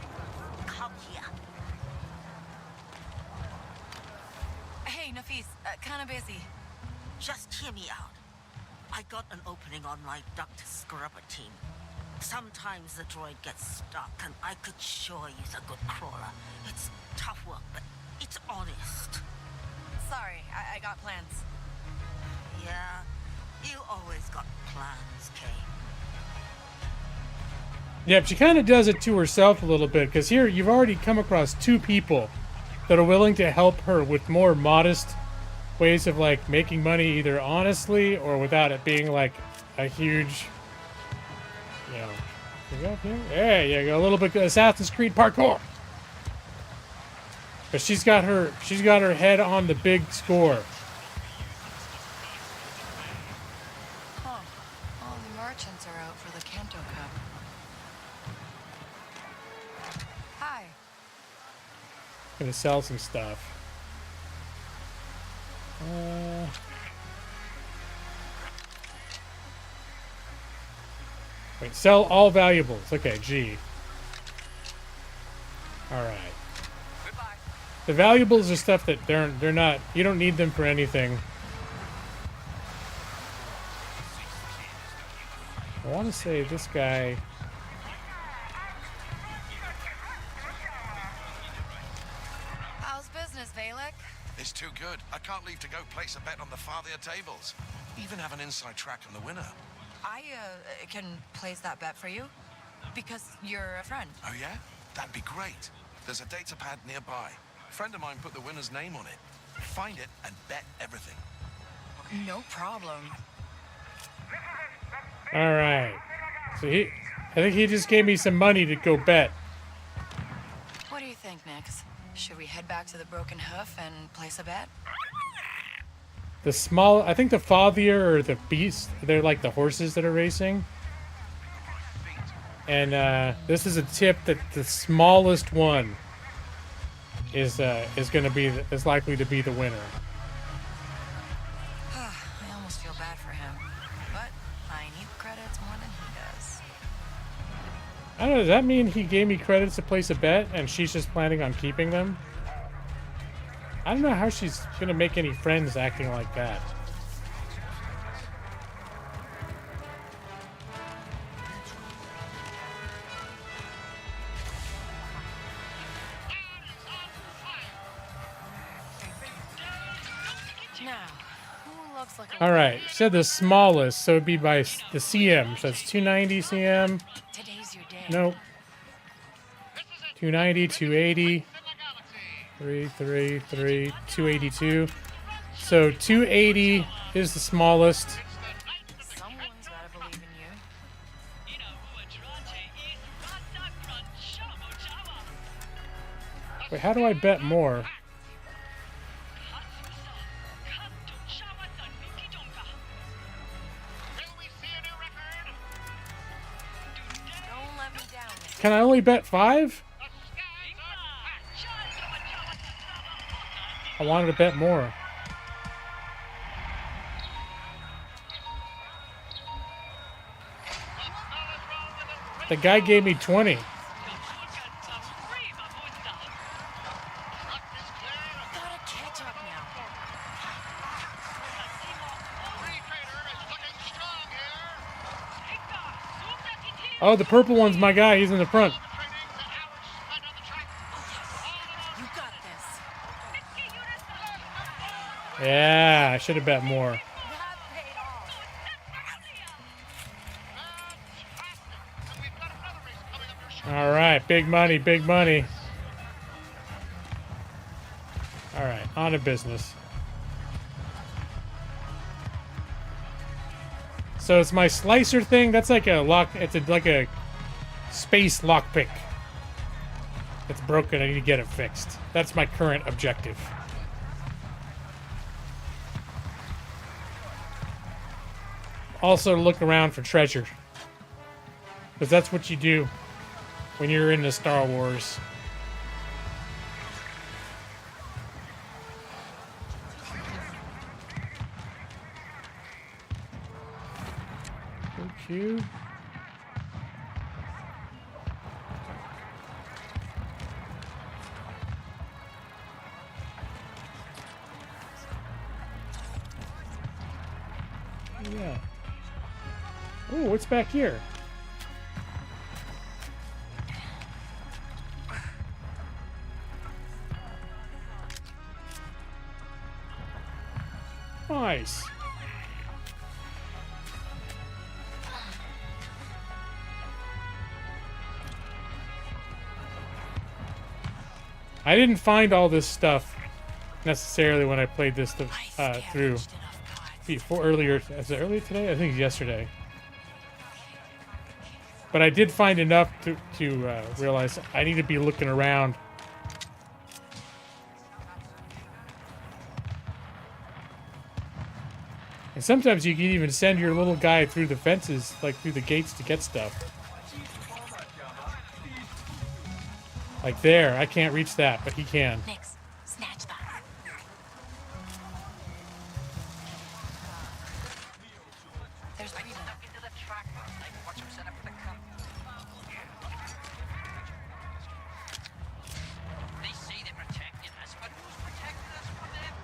come here. Hey, Nafis, kinda busy. Just hear me out. I got an opening on my duct scrubber team. Sometimes the droid gets stuck, and I could sure use a good crawler. It's tough work, but it's honest. Sorry, I got plans. Yeah, you always got plans, Kay. Yep, she kind of does it to herself a little bit, because here you've already come across two people that are willing to help her with more modest ways of like making money, either honestly or without it being like a huge, you know. You go up here? There you go, a little bit of Assassin's Creed parkour. But she's got her head on the big score. Huh. All the merchants are out for the Kanto Cup. Hi. Gonna sell some stuff. Wait, sell all valuables. Okay, G. Alright. The valuables are stuff that they're not, you don't need them for anything. I want to say this guy. How's business, Valek? It's too good. I can't leave to go place a bet on the farthier tables. Even have an inside track on the winner. I can place that bet for you because you're a friend. Oh yeah? That'd be great. There's a data pad nearby. A friend of mine put the winner's name on it. Find it and bet everything. No problem. All right. So I think he just gave me some money to go bet. What do you think, Nix? Should we head back to the Broken Hoof and place a bet? The small, I think the fathier or the beast, they're like the horses that are racing. And this is a tip that the smallest one is likely to be the winner. I almost feel bad for him, but I need credits more than he does. I don't know, does that mean he gave me credits to place a bet and she's just planning on keeping them? I don't know how she's gonna make any friends acting like that. Now, who looks like a All right, she said the smallest, so it'd be by the CM. So that's 290 CM. Today's your day. Nope. 290, 280, 333, 282. So 280 is the smallest. Someone's gotta believe in you. Wait, how do I bet more? Don't let me down. Can I only bet 5? I wanted to bet more. The guy gave me 20. Gotta catch up now. Oh, the purple one's my guy. He's in the front. You got this. Yeah, I should have bet more. That paid off. All right, big money, big money. All right, on to business. So it's my slicer thing. That's like a lock. It's like a space lockpick. It's broken. I need to get it fixed. That's my current objective. Also look around for treasure, because that's what you do when you're into Star Wars. Thank you. Yeah. Oh, what's back here? Nice. I didn't find all this stuff necessarily when I played this through before earlier. Is it earlier today? I think it's yesterday. But I did find enough to realize I need to be looking around. And sometimes you can even send your little guy through the fences, like through the gates, to get stuff. Like there, I can't reach that, but he can. Nix, snatch that. There's Preben. Into the tracker. Like, watch him set up the cup. They say they're protecting us, but who's protecting us from them?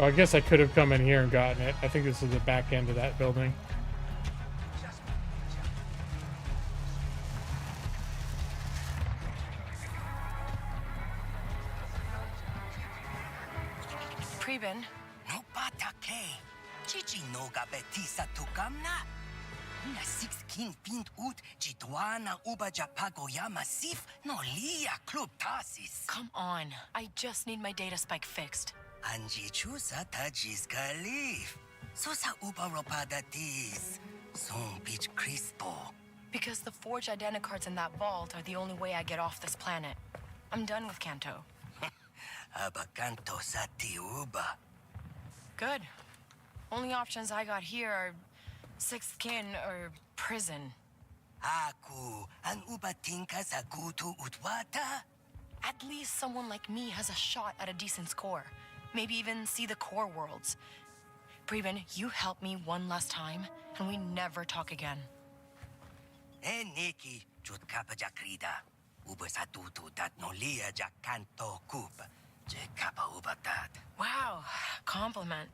Oh, I guess I could have come in here and gotten it. I think this is the back end of that building. Preben. No patake. Chichi no gabetisa tukamna. Na 6 king pint ut jituana uba japagoya masif no lia club tasis. Come on. I just need my data spike fixed. Anji chusa tajis kalif. Susa uba ropada tis. Son pitch crispo. Because the forged identicards in that vault are the only way I get off this planet. I'm done with Kanto. Abakanto sati uba. Good. Only options I got here are sixth kin or prison. Aku an uba tinka sagutu utwata. At least someone like me has a shot at a decent score. Maybe even see the core worlds. Preben, you help me one last time, and we never talk again. Nikki, jut kapa jakrida. Uba satutu dat no lia jakanto kupa. Je kapa uba dat. Wow, compliment.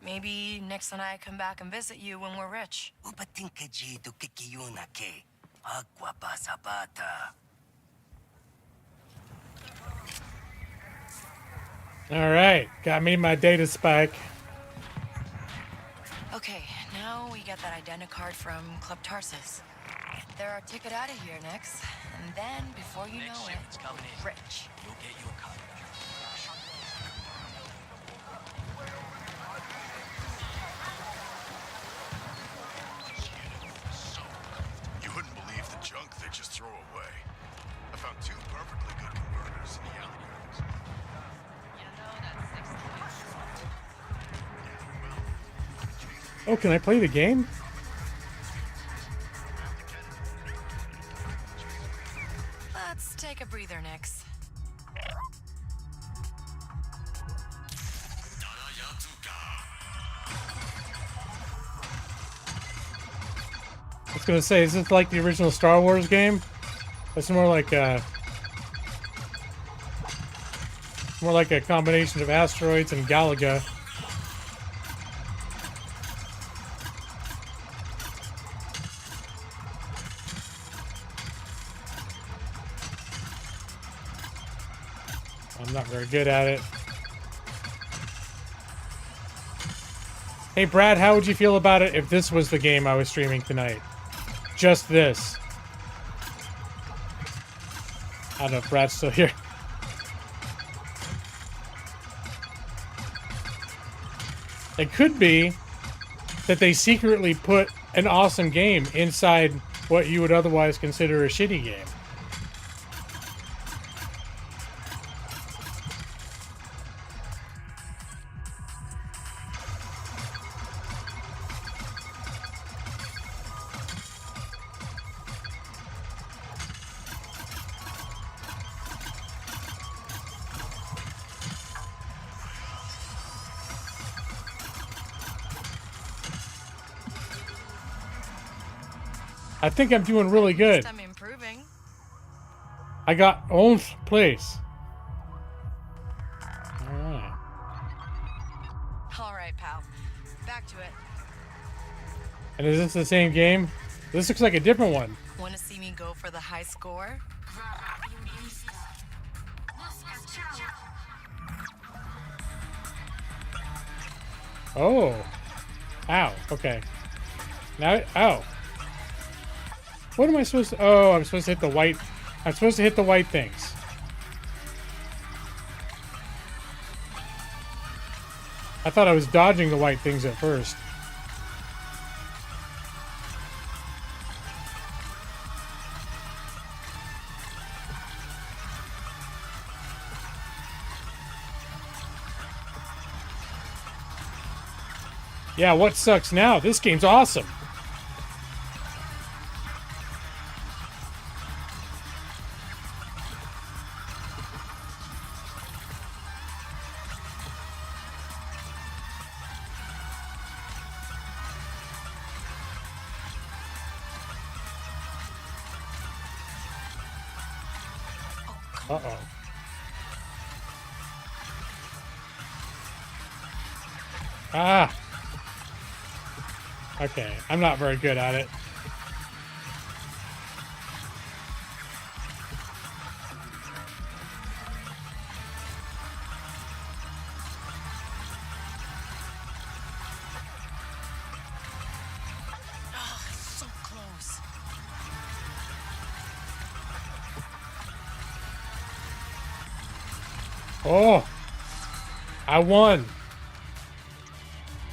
Maybe next time I come back and visit you when we're rich. Uba tinka ji tu kikiyuna ke. Agua pasabata. All right, got me my data spike. Okay, now we get that identicard from Club Tarsus. They're our ticket out of here next, and then before you know it, we're rich. You'll get your cut. You wouldn't believe the junk they just throw away. I found 2 perfectly good converters in the alley yards. Oh, can I play the game? Let's take a breather, Nix. I was gonna say, is this like the original Star Wars game? It's more like a combination of asteroids and Galaga. I'm not very good at it. Hey Brad, how would you feel about it if this was the game I was streaming tonight? Just this. I don't know if Brad's still here. It could be that they secretly put an awesome game inside what you would otherwise consider a shitty game. I think I'm doing really good. I'm improving. I got 11th place. Back to it. And is this the same game? This looks like a different one. Want to see me go for the high score? Oh. Ow. Okay. Now, ow. What am I supposed to... Oh, I'm supposed to hit the white... I'm supposed to hit the white things. I thought I was dodging the white things at first. Yeah, what sucks now? This game's awesome. Uh-oh. Ah! Okay, I'm not very good at it. Oh, so close. Oh! I won!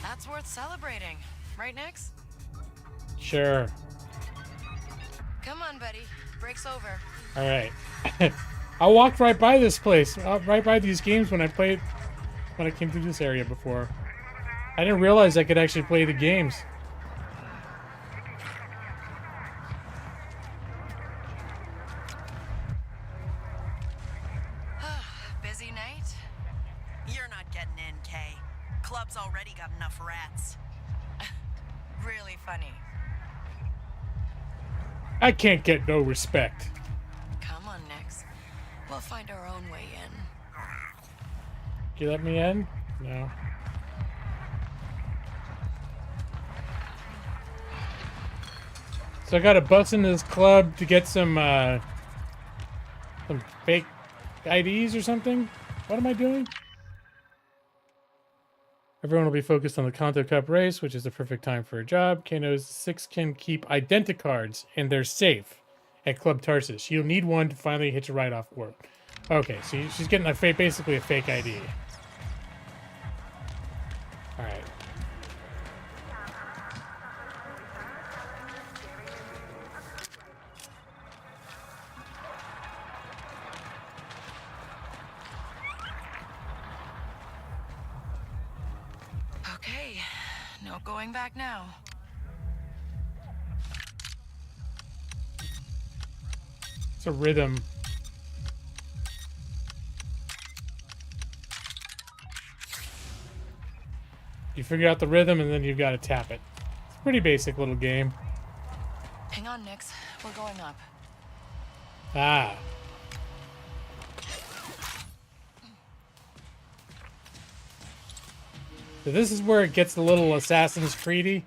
That's worth celebrating. Right, Nix? Sure. Come on, buddy. Break's over. Alright. I walked right by this place, right by these games when I came through this area before. I didn't realize I could actually play the games. Busy night? You're not getting in, Kay. Club's already got enough rats. Really funny. I can't get no respect. Come on, Nix. We'll find our own way in. Can you let me in? No. So I gotta bust into this club to get some fake IDs or something? What am I doing? Everyone will be focused on the Kanto Cup race, which is the perfect time for a job. Kano's 6 can keep identicards, and they're safe at Club Tarsus. You'll need one to finally hitch a ride off work. Okay, so she's getting basically a fake ID. All right. Okay, no going back now. It's a rhythm. You figure out the rhythm and then you've got to tap it. It's a pretty basic little game. Hang on, Nix. We're going up. Ah. So this is where it gets a little Assassin's Creedy.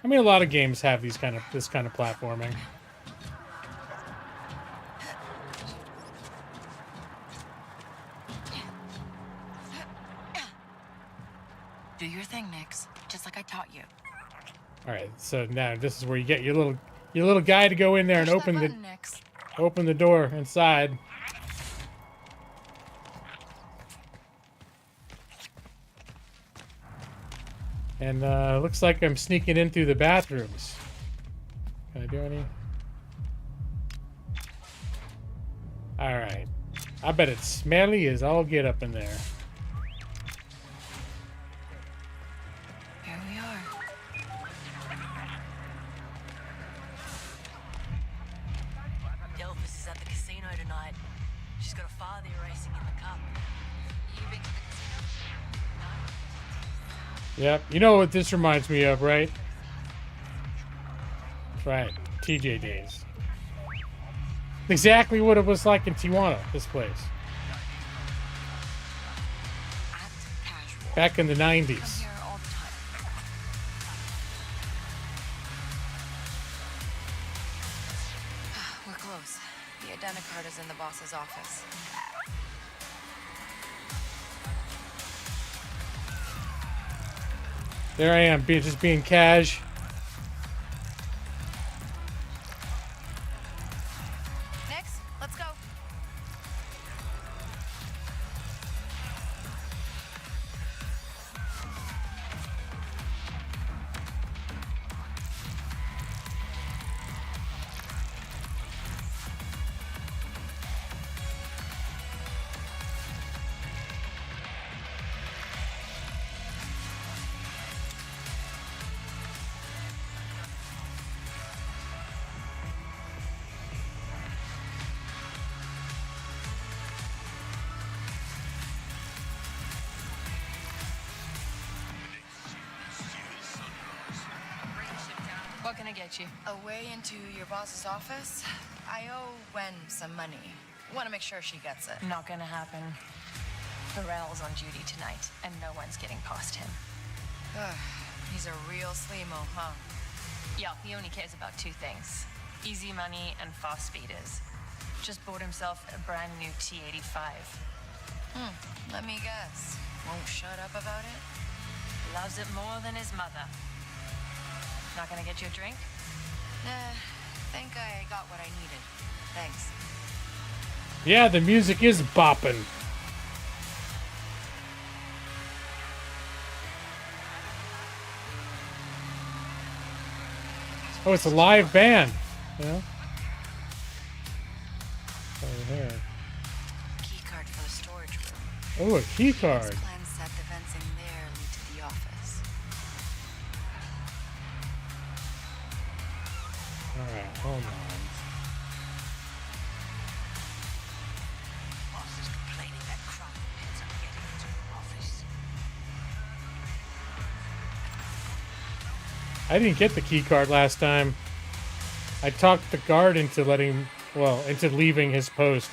I mean, a lot of games have this kind of platforming. Do your thing, Nix. Just like I taught you. All right, so now this is where you get your little guy to go in there and Push open that button, Nix. open the door inside. And looks like I'm sneaking in through the bathrooms. Can I do any? All right. I bet it's smelly as all get up in there. Here we are. Delphus is at the casino tonight. She's got a father racing in the cup. You been to the casino? Yep. You know what this reminds me of, right? That's right. TJ days. Exactly what it was like in Tijuana, this place. Act casual. Back in the Come 90s. here all the time. Outlaws. The identicard is in the boss's office. There I am, just being cash. Nix, let's go. What can I get you? A way into your boss's office? I owe Gwen some money. Want to make sure she gets it. Not gonna happen. Pharrell's on duty tonight, and no one's getting past him. He's a real sleemo, huh? Yeah, he only cares about two things. Easy money and fast speeders. Just bought himself a brand new T-85. Let me guess. Won't shut up about it? Loves it more than his mother. Not gonna get you a drink? Nah, think I got what I needed. Thanks. Yeah, the music is bopping. Oh, it's a live band. Yeah. Over here. Key card for the storage room. Oh, a key card. His plan said the vents in there lead to the office. Alright, hold on. Boss is complaining that crumb heads up getting into the office. I didn't get the key card last time. I talked the guard into into leaving his post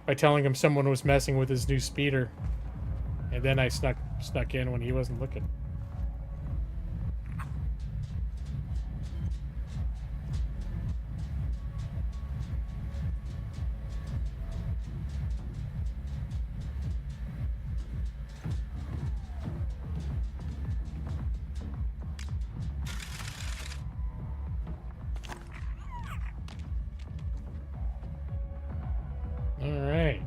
by telling him someone was messing with his new speeder. And then I snuck in when he wasn't looking. Alright.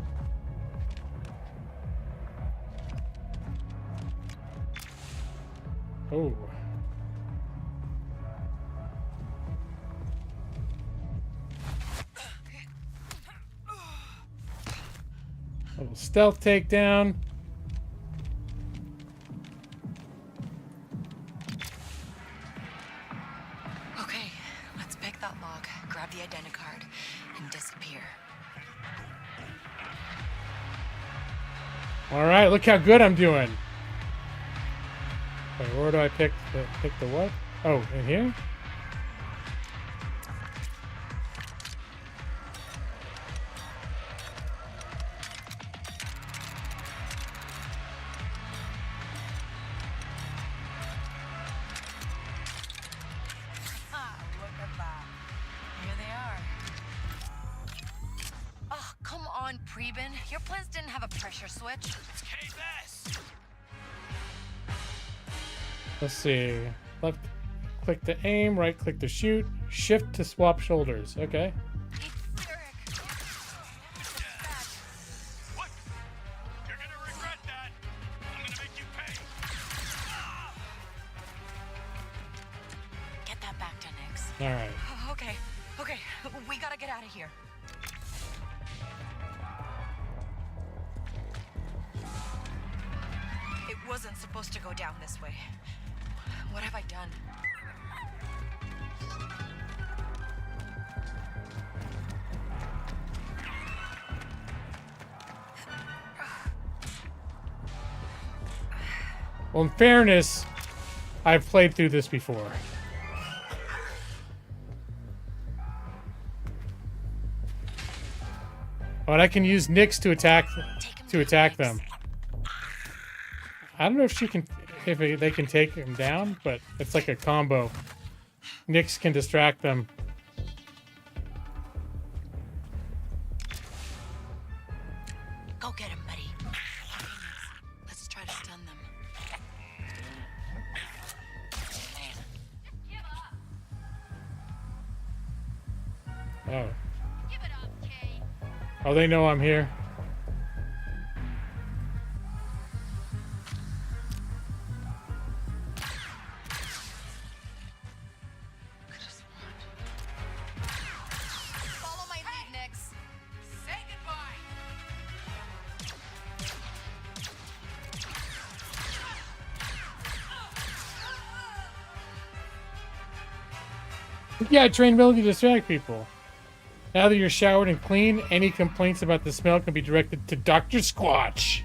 Oh. A little stealth takedown. Okay, let's pick that lock, grab the identicard, and disappear. Alright, look how good I'm doing. Wait, where do I pick the what? Oh, in here? Look at that. Here they are. Oh, come on, Preben. Your plans didn't have a pressure switch. Let's see. Left click to aim, right click to shoot, shift to swap shoulders. Okay. What? You're gonna regret that. I'm gonna make you pay. Get that back to Nix. Alright. Okay. We gotta get out of here. It wasn't supposed to go down this way. What have I done? Well, in fairness, I've played through this before. But I can use Nyx to attack them. I don't know if she can, they can take him down, but it's like a combo. Nyx can distract them. Oh. Oh, they know I'm here. Follow my lead, Nix. Say goodbye. Yeah, I trained Billy to distract people. Now that you're showered and clean, any complaints about the smell can be directed to Dr. Squatch.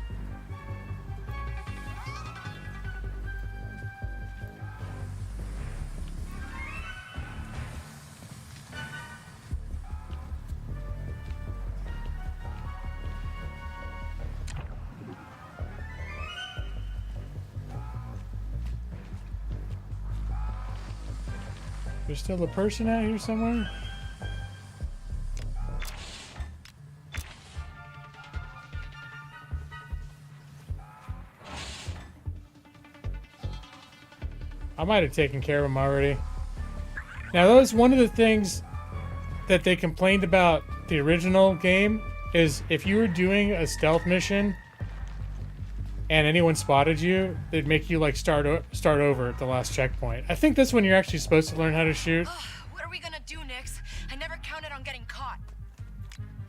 There's still a person out here somewhere? I might have taken care of him already. Now, that was one of the things that they complained about the original game, is if you were doing a stealth mission and anyone spotted you, they'd make you like start over at the last checkpoint. I think that's when you're actually supposed to learn how to shoot. What are we gonna do, Nix? I never counted on getting caught.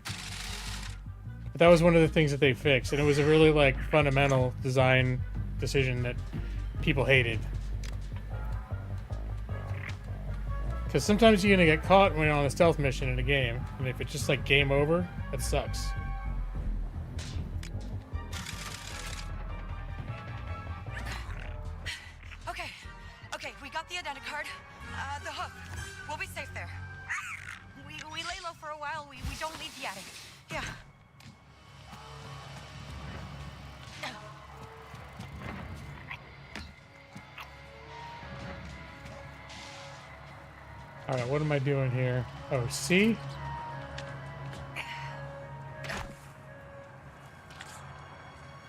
But that was one of the things that they fixed, and it was a really like fundamental design decision that people hated. Because sometimes you're gonna get caught when you're on a stealth mission in a game, and if it's just like game over, that sucks. Okay, we got the identity card. The hook. We'll be safe there. We lay low for a while. We don't leave the attic. Yeah. Alright, what am I doing here? Oh, C?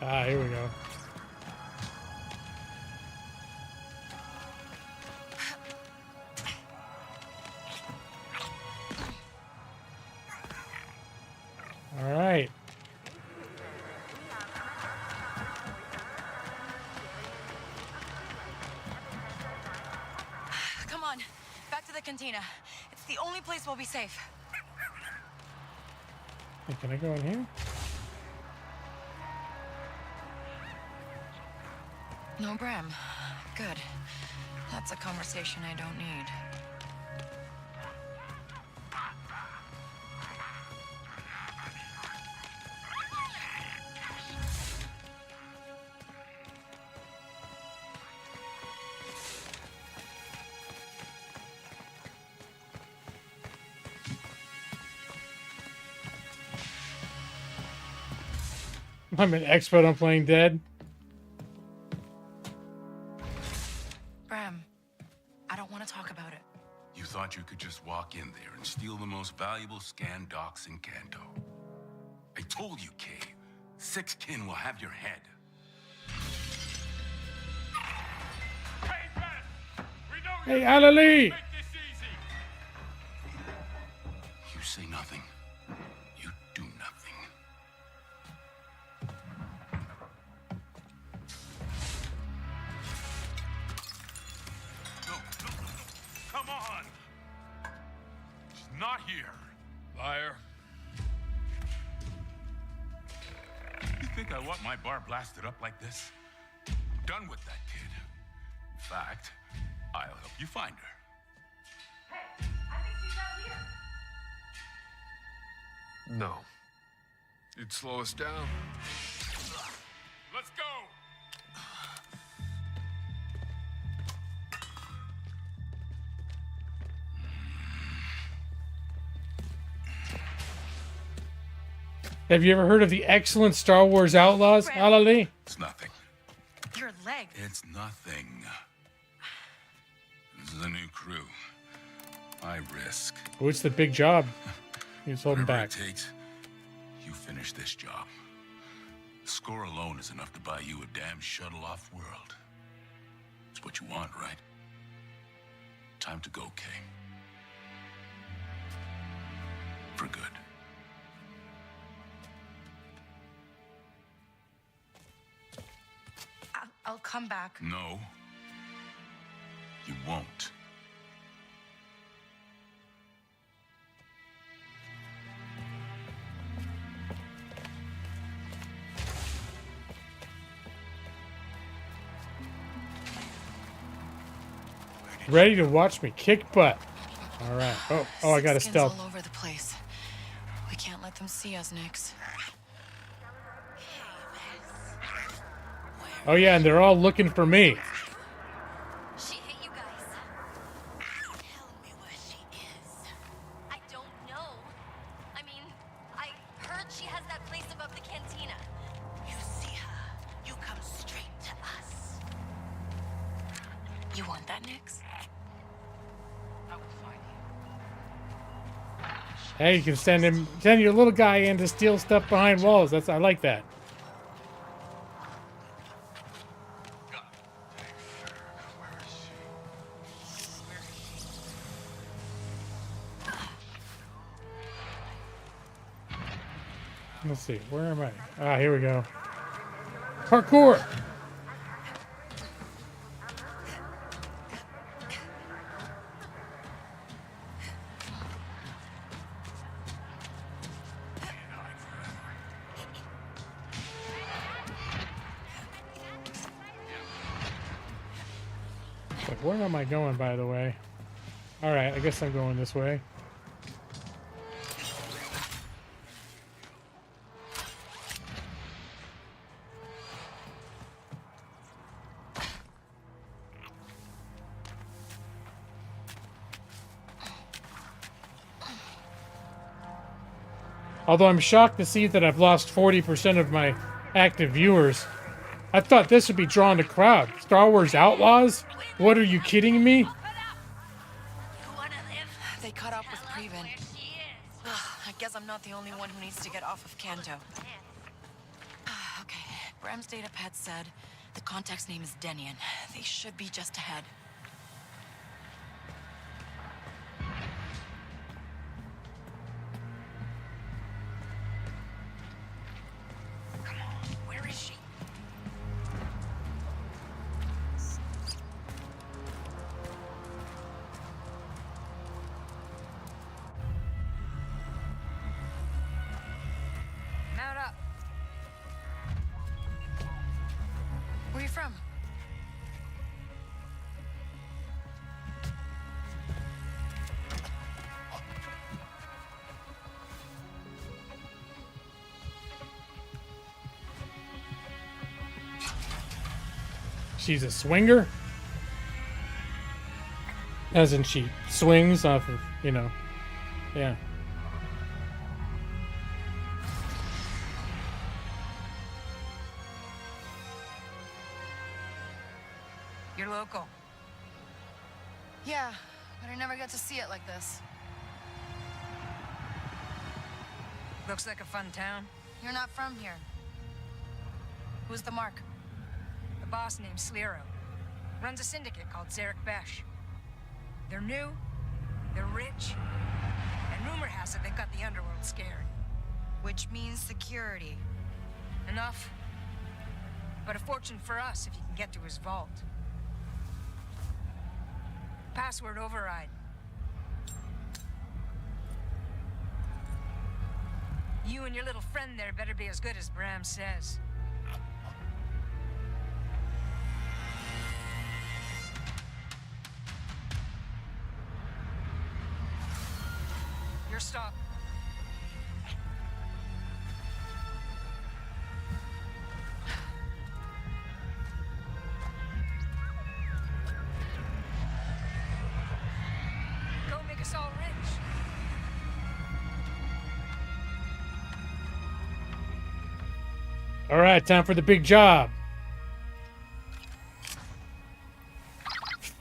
Ah, here we go. Alright. Come on, back to the cantina. It's the only place we'll be safe. Hey, can I go in here? No, Bram. Good. That's a conversation I don't need. I'm an expert on playing dead. Bram, I don't want to talk about it. You thought you could just walk in there and steal the most valuable scan docs in Kanto. I told you, Kay. 6 kin will have your head. Hey, Alali! You say nothing. You do nothing. No. Come on! She's not here. Liar. You think I want my bar blasted up like this? I'm done with that kid. In fact, I'll help you find her. Hey, I think she's out here. No. You'd slow us down. Let's go! Have you ever heard of the excellent Star Wars Outlaws, Alali? It's nothing. Your leg. It's nothing. This is a new crew. I risk. What's the big job? He's holding Whatever back. it takes, you finish this job. The score alone is enough to buy you a damn shuttle-off world. It's what you want, right? Time to go, Kay. For good. I'll come back. No. You won't. Ready to watch me kick butt. All right. Oh, I got a Skins stealth. all over the place. We can't let them see us, Nix. Oh yeah, and they're all looking for me. She hit you guys. Tell me where she is. I don't know. I mean, I heard she has that place above the cantina. You see her, you come straight to us. You want that, Nix? I will find you. Hey, you can send your little guy in to steal stuff behind walls. I like that. Let's see, where am I? Ah, here we go. Parkour! Like, where am I going, by the way? Alright, I guess I'm going this way. Although I'm shocked to see that I've lost 40% of my active viewers. I thought this would be drawn to crowd. Star Wars Outlaws? What, are you kidding me? They caught up with Previn. I guess I'm not the only one who needs to get off of Kanto. Okay, Bram's data pad said the contact's name is Denian. They should be just ahead. Come on, where is she? Mount up. Where are you from? She's a swinger? As in she swings off of, you know, yeah. You're local. Yeah, but I never get to see it like this. Looks like a fun town. You're not from here. Who's the Mark? The boss named Slero. Runs a syndicate called Zarek Besh. They're new, they're rich, and rumor has it they've got the underworld scared. Which means security. Enough. But a fortune for us if you can get to his vault. Password override. You and your little friend there better be as good as Bram says. Your stop. Go make us all rich. All right, time for the big job.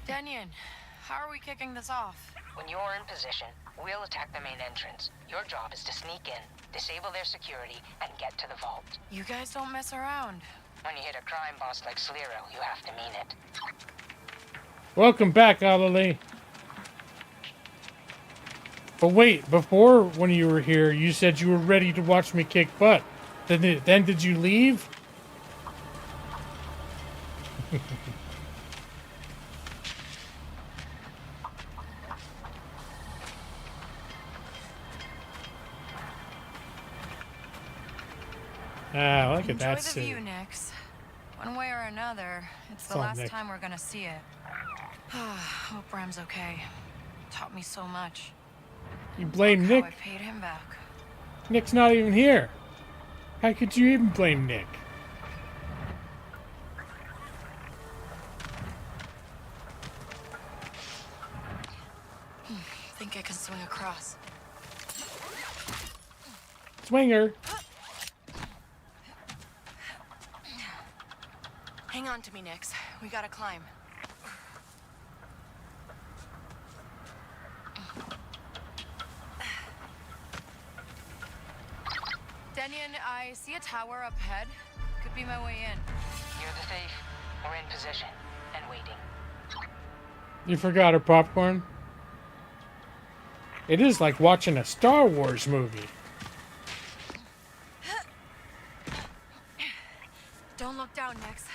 Denian, how are we kicking this off? When you're in position, we'll attack the main entrance. Your job is to sneak in, disable their security, and get to the vault. You guys don't mess around. When you hit a crime boss like Slero, you have to mean it. Welcome back, Alali. But wait, before when you were here, you said you were ready to watch me kick butt. Then did you leave? Ah, look at that Enjoy the city. view, Nix. One way or another, it's the It's all last Nick. time we're gonna see it. Hope Bram's okay. Taught me so much. You blame Look Nick? how I paid him back. Nick's not even here. How could you even blame Nick? Think I can swing across. Swinger. Hang on to me, Nix. We gotta climb. Denyon, I see a tower up ahead. Could be my way in. You're the thief. We're in position and waiting. You forgot her popcorn? It is like watching a Star Wars movie. Don't look down, Nix.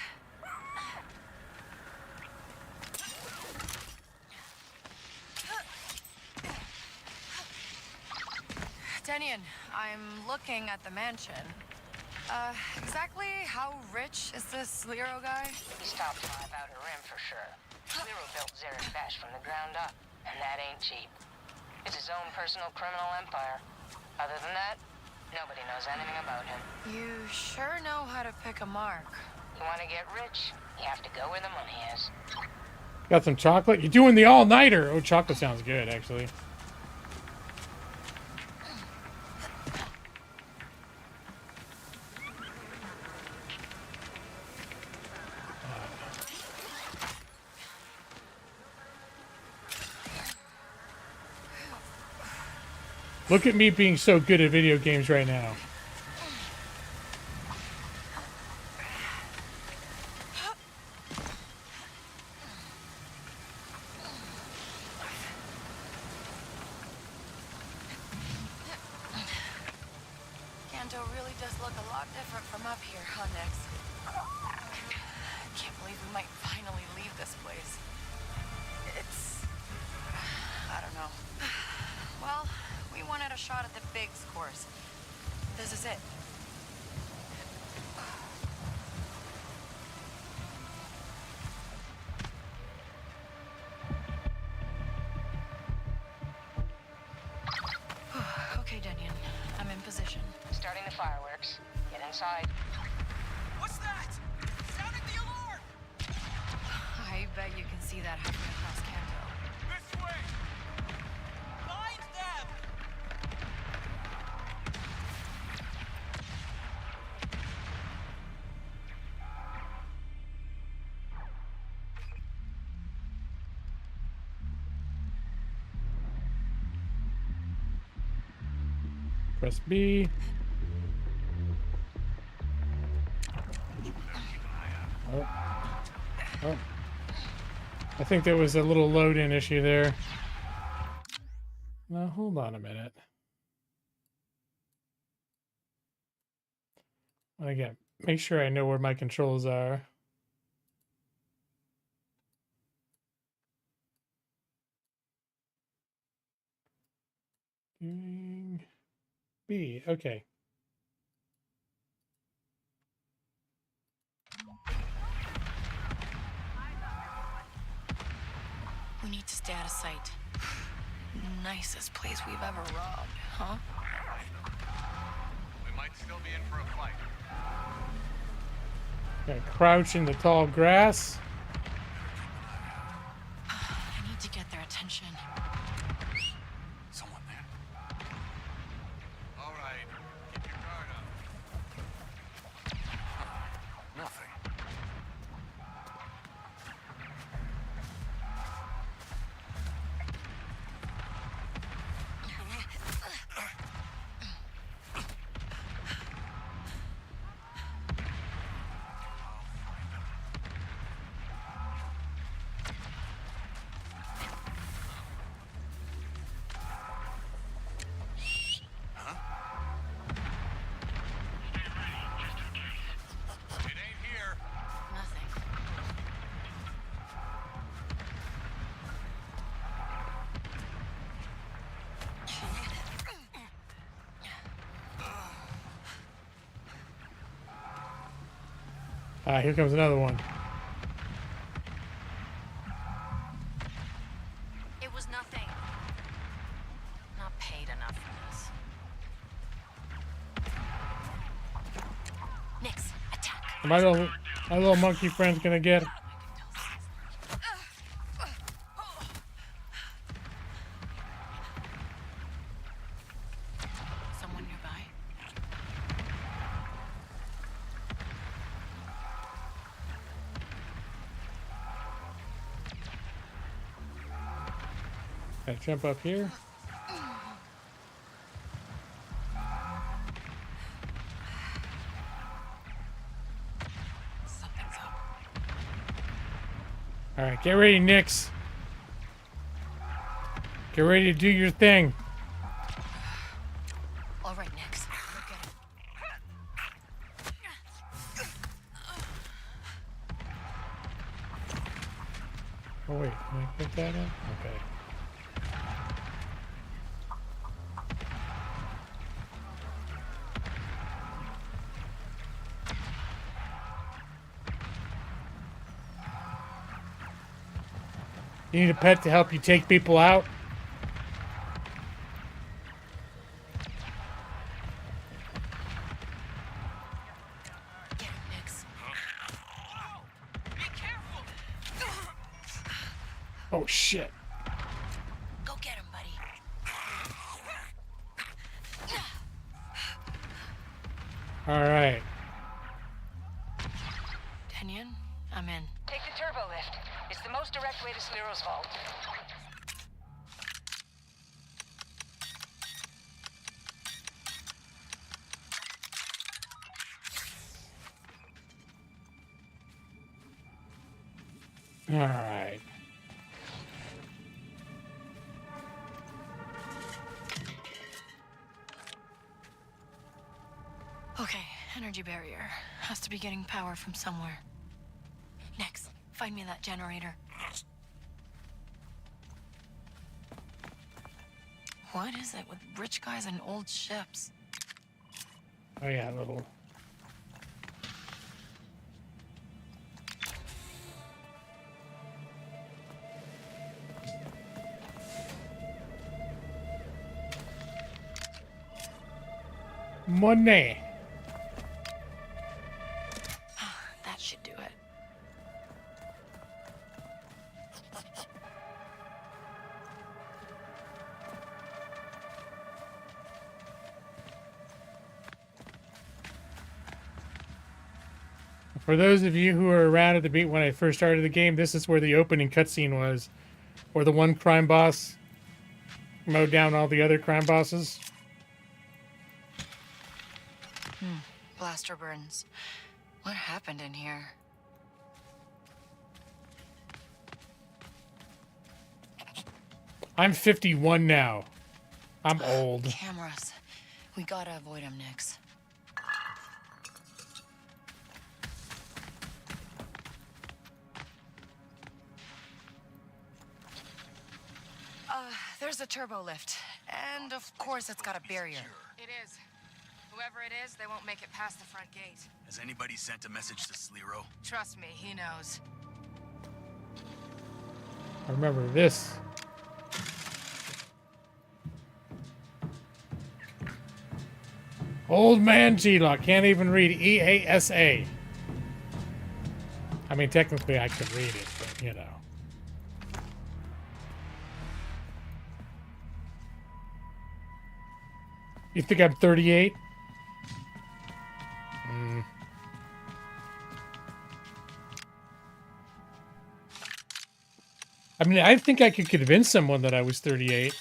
Denyon, I'm looking at the mansion. Exactly how rich is this Lero guy? He's top 5 outer rim for sure. Lero built Zarek Bash from the ground up, and that ain't cheap. It's his own personal criminal empire. Other than that, nobody knows anything about him. You sure know how to pick a mark. You want to get rich, you have to go where the money is. Got some chocolate? You're doing the all-nighter. Oh, chocolate sounds good, actually. Look at me being so good at video games right now. Kanto really does look a lot different from up here, huh, Nix? Can't believe we might finally leave this place. It's... I don't know. Well, we wanted a shot at the Biggs course. This is it. Okay, Denyon. I'm in position. Starting the fireworks. Get inside. What's that? Sounded the alarm! I bet you can see that halfway across Kanto. This way! Find them! Press B. Oh. Oh. I think there was a little load-in issue there. Now, hold on a minute. Again, make sure I know where my controls are. Doing B, okay. We need to stay out of sight. Nicest place we've ever robbed, huh? We might still be in for a fight. Gotta crouch in the tall grass. I need to get their attention. Someone there. All right. Keep your guard up. Nothing. Here comes another one. It was nothing. Not paid enough for this. Nix, attack. My little monkey friend's gonna get. Someone nearby? Gotta jump up here. Something's up. All right, get ready, Nix. Get ready to do your thing. All right, Nix. Look at it. Oh wait, can I pick that up? Okay. You need a pet to help you take people out? Get him, Nix. Oh shit. Go get him, buddy. All right. Kenyon, I'm in. Take the turbo lift. It's the most direct way to Sliro's vault. All right. Okay, energy barrier. Has to be getting power from somewhere. Next, find me that generator. What is it with rich guys and old ships? Oh yeah, little. Money. That should do it. For those of you who were around at the beat when I first started the game, this is where the opening cutscene was, where the one crime boss mowed down all the other crime bosses. Blaster burns. What happened in here? I'm 51 now. I'm old. Cameras. We gotta avoid them, Nix. There's a turbo lift. And of course it's got a barrier. It is. Whoever it is, they won't make it past the front gate. Has anybody sent a message to Sliro? Trust me, he knows. I remember this. Old man G-Lock can't even read EASA. I mean, technically I can read it, but you know. You think I'm 38? I mean, I think I could convince someone that I was 38.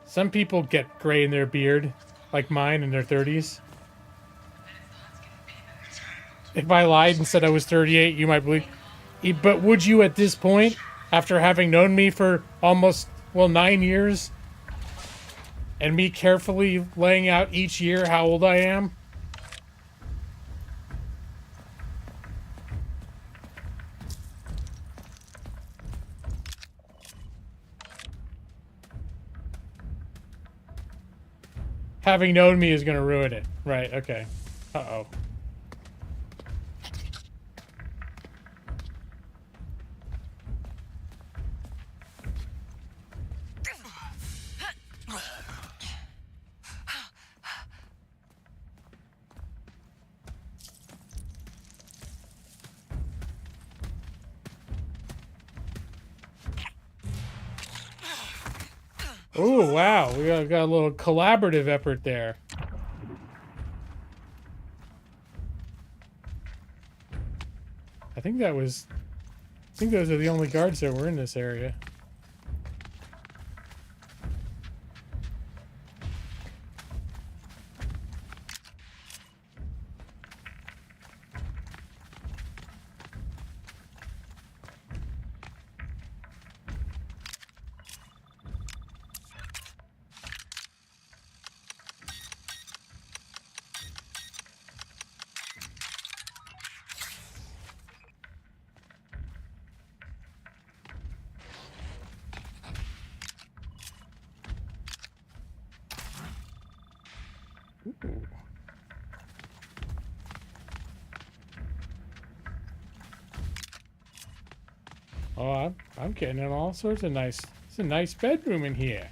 Some people get gray in their beard, like mine in their 30s. If I lied and said I was 38, you might believe. But would you at this point, after having known me for almost, well, 9 years, and me carefully laying out each year how old I am? having known me is gonna ruin it. Right, okay. Uh-oh. Oh, wow. We got a little collaborative effort there. I think those are the only guards that were in this area. Ooh. Oh, I'm getting in all sorts of nice. It's a nice bedroom in here.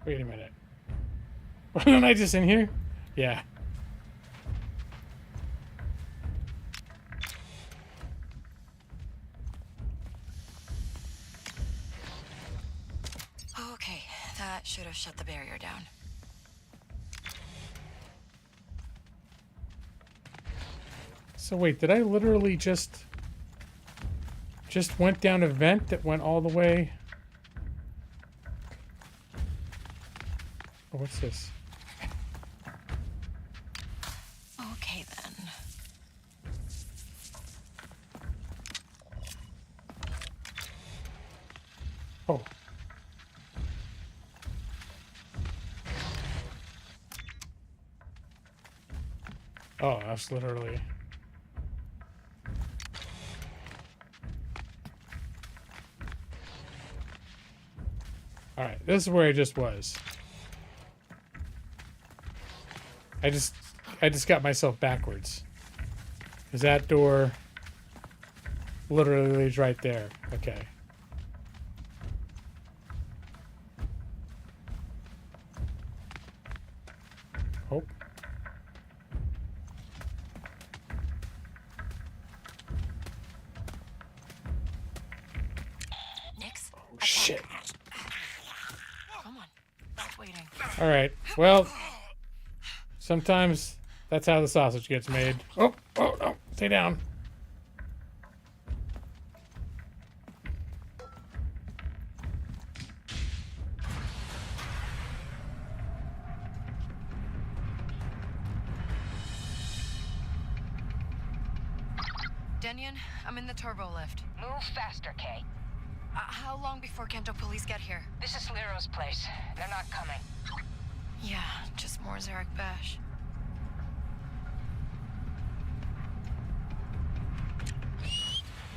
Wait a minute. Wasn't I just in here? Yeah. Okay, that should have shut the barrier down. So wait, did I literally just went down a vent that went all the way? Oh, what's this? Okay then. Oh. Oh, that's literally... Alright, this is where I just was. I just got myself backwards. Because that door literally is right there. Okay. Oh. Nix. Oh, shit. Come on. Stop waiting. Alright, well, sometimes that's how the sausage gets made. Oh, no, stay down. Denyon, I'm in the turbo lift. Move faster, Kay. How long before Kanto police get here? This is Lero's place. They're not coming. Yeah, just more Zarek Bash.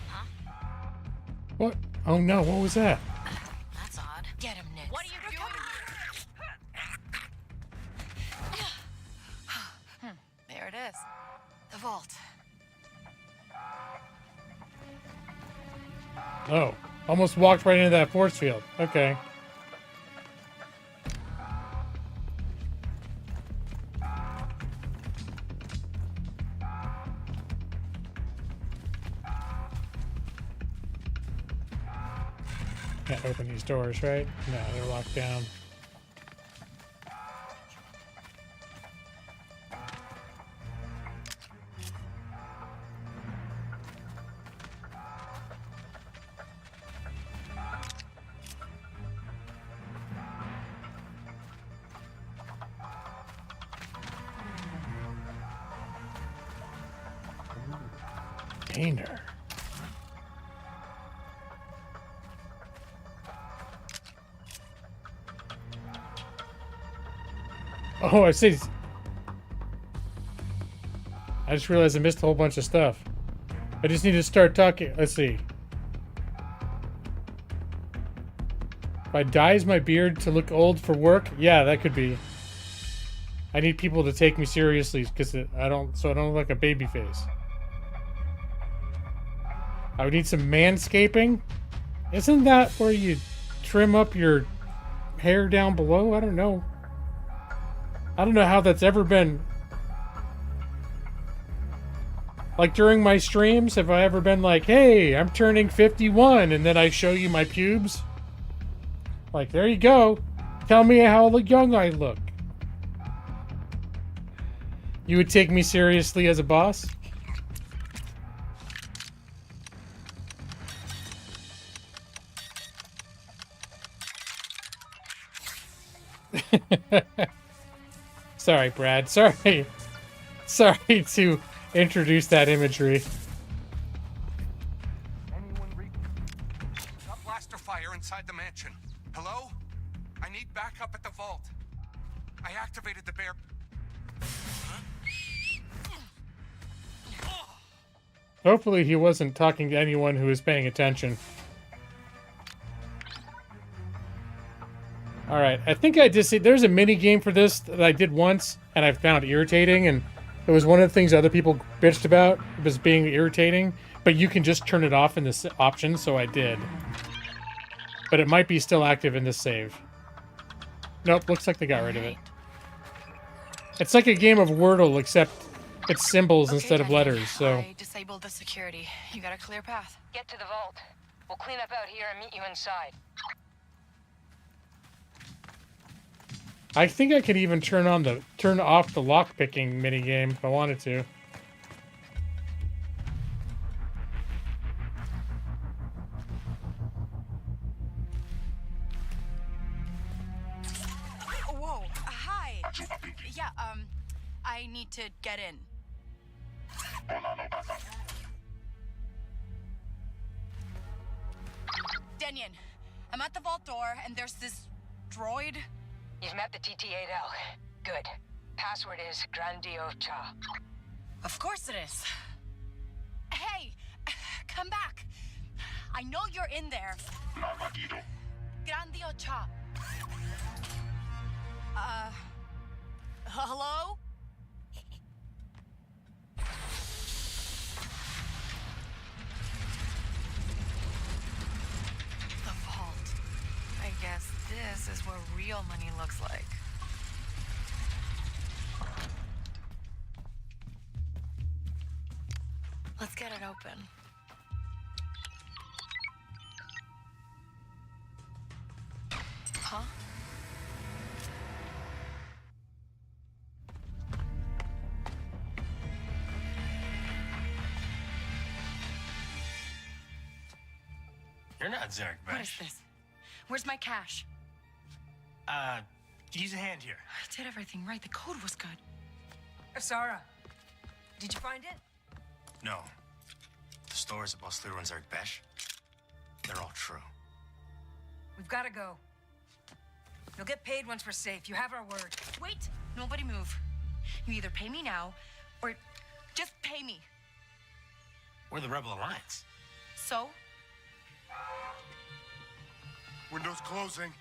Huh? What? Oh no, what was that? That's odd. Get him, Nix. What are you doing here? There it is. The vault. Oh, almost walked right into that force field. Okay. Can't open these doors, right? No, they're locked down. Painter. Oh, I see. I just realized I missed a whole bunch of stuff. I just need to start talking. Let's see. If I dyes my beard to look old for work, yeah, that could be. I need people to take me seriously because I don't look like a baby face. I would need some manscaping. Isn't that where you trim up your hair down below? I don't know. I don't know how that's ever been. Like during my streams, have I ever been like, hey, I'm turning 51, and then I show you my pubes? Like, there you go. Tell me how young I look. You would take me seriously as a boss? Sorry, Brad. Sorry. Sorry to introduce that imagery. Got blaster fire inside the mansion. Hello? I need backup at the vault. I activated the bear. Hopefully he wasn't talking to anyone who was paying attention. Alright, I think I just see there's a mini game for this that I did once and I found irritating, and it was one of the things other people bitched about was being irritating, but you can just turn it off in this option, so I did. But it might be still active in this save. Nope, looks like they got rid of it. It's like a game of Wordle, except it's symbols instead of letters, so... I disabled the security. You got a clear path. Get to the vault. We'll clean up out here and meet you inside. I think I could even turn off the lockpicking minigame if I wanted to. Whoa, hi. Yeah, I need to get in. Denyon, I'm at the vault door and there's this droid. You've met the TT-8L. Good. Password is Grandiocha. Of course it is. Hey, come back. I know you're in there. Grandiocha. Hello? The vault. I guess this is what real money looks like. Let's get it open. Huh? You're not Zarek Besh. What is this? Where's my cash? Use a hand here. I did everything right. The code was good. Sarah, did you find it? No. The stories about Slither and Zarek Besh, they're all true. We've got to go. You'll get paid once we're safe. You have our word. Wait! Nobody move. You either pay me now, or just pay me. We're the Rebel Alliance. So? Windows closing.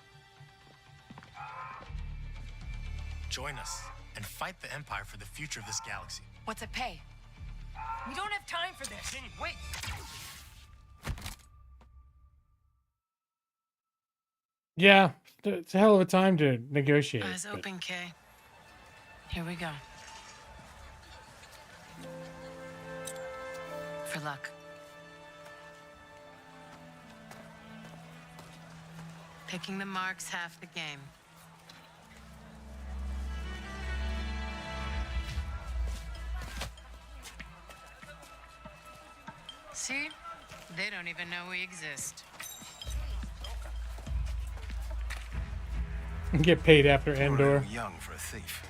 Join us and fight the Empire for the future of this galaxy. What's it pay? We don't have time for this. Wait! Yeah, it's a hell of a time to negotiate. Eyes open, Kay. Here we go. For luck. Picking the mark's half the game. See? They don't even know we exist. Get paid after Endor. Young for a thief.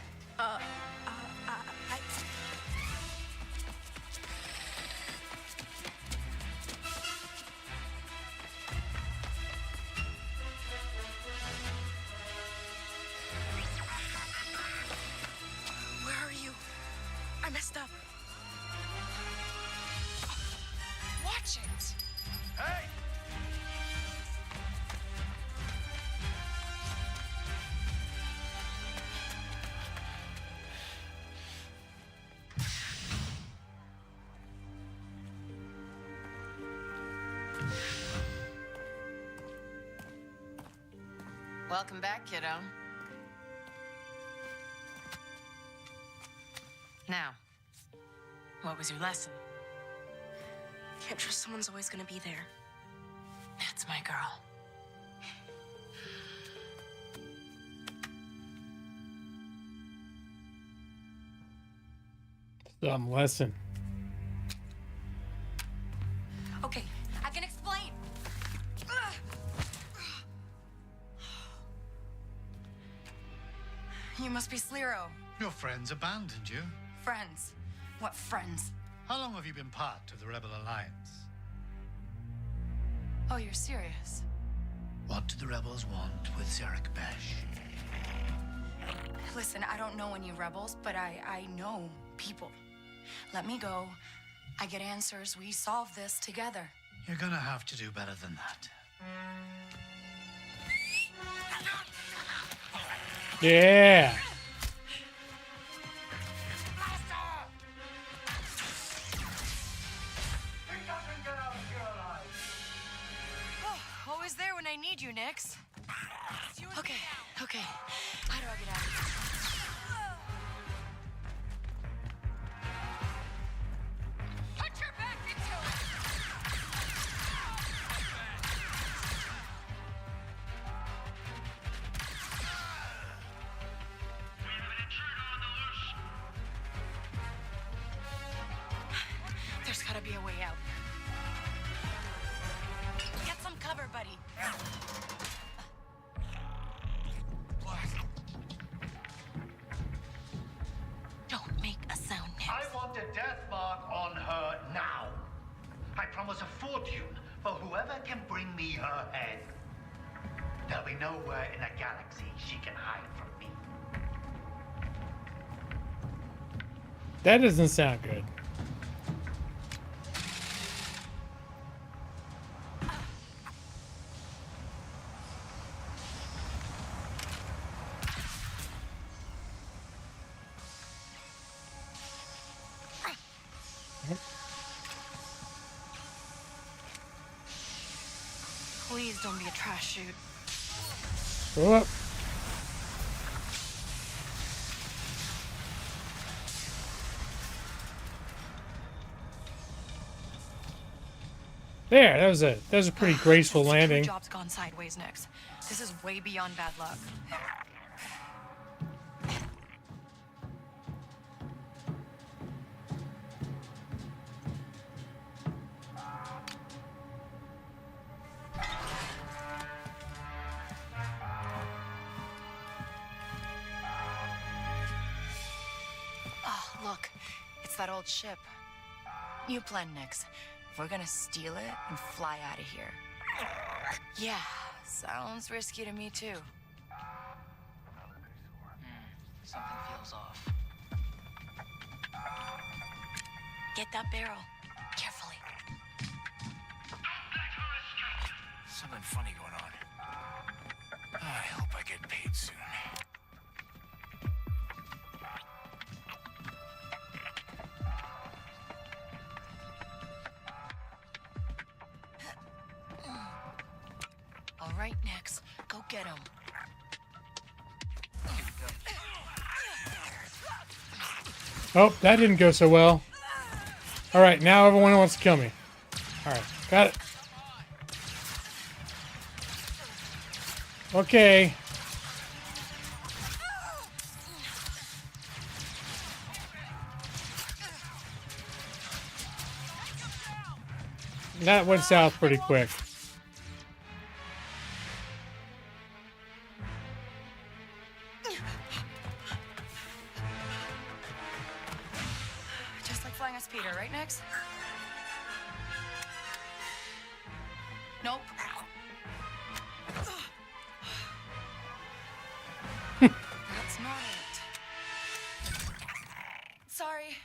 messed up. Watch it. Hey! Welcome back, kiddo. Now, what was your lesson? Can't trust someone's always gonna be there. That's my girl. Some lesson. Okay, I can explain. You must be Slero. Your friends abandoned you. Friends. What friends? How long have you been part of the Rebel Alliance? Oh, you're serious? What do the rebels want with Zarek Besh? Listen, I don't know any rebels, but I know people. Let me go. I get answers. We solve this together. You're gonna have to do better than that. Yeah. Oh, always there when I need you, Nix. Okay. How do I get out of here? Put your back into it! There's gotta be a way out. Get some cover, buddy. Don't make a sound, Nix. I want a death mark on her now. I promise a fortune for whoever can bring me her head. There'll be nowhere in the galaxy she can hide from me. That doesn't sound good. Please don't be a trash chute. Go up. There, that was a pretty graceful landing. Job's gone sideways, Nix. This is way beyond bad luck. Oh, look. It's that old ship. New plan, Nix. We're gonna steal it and fly out of here. Yeah, sounds risky to me, too. Something feels off. Get that barrel. Carefully. Something funny going on. I hope I get paid soon. All right, Nix. Go get him. Oh, that didn't go so well. All right, now everyone wants to kill me. All right, got it. Okay. That went south pretty quick. Just like flying a speeder, right, Nix? Nope. That's not it. Sorry.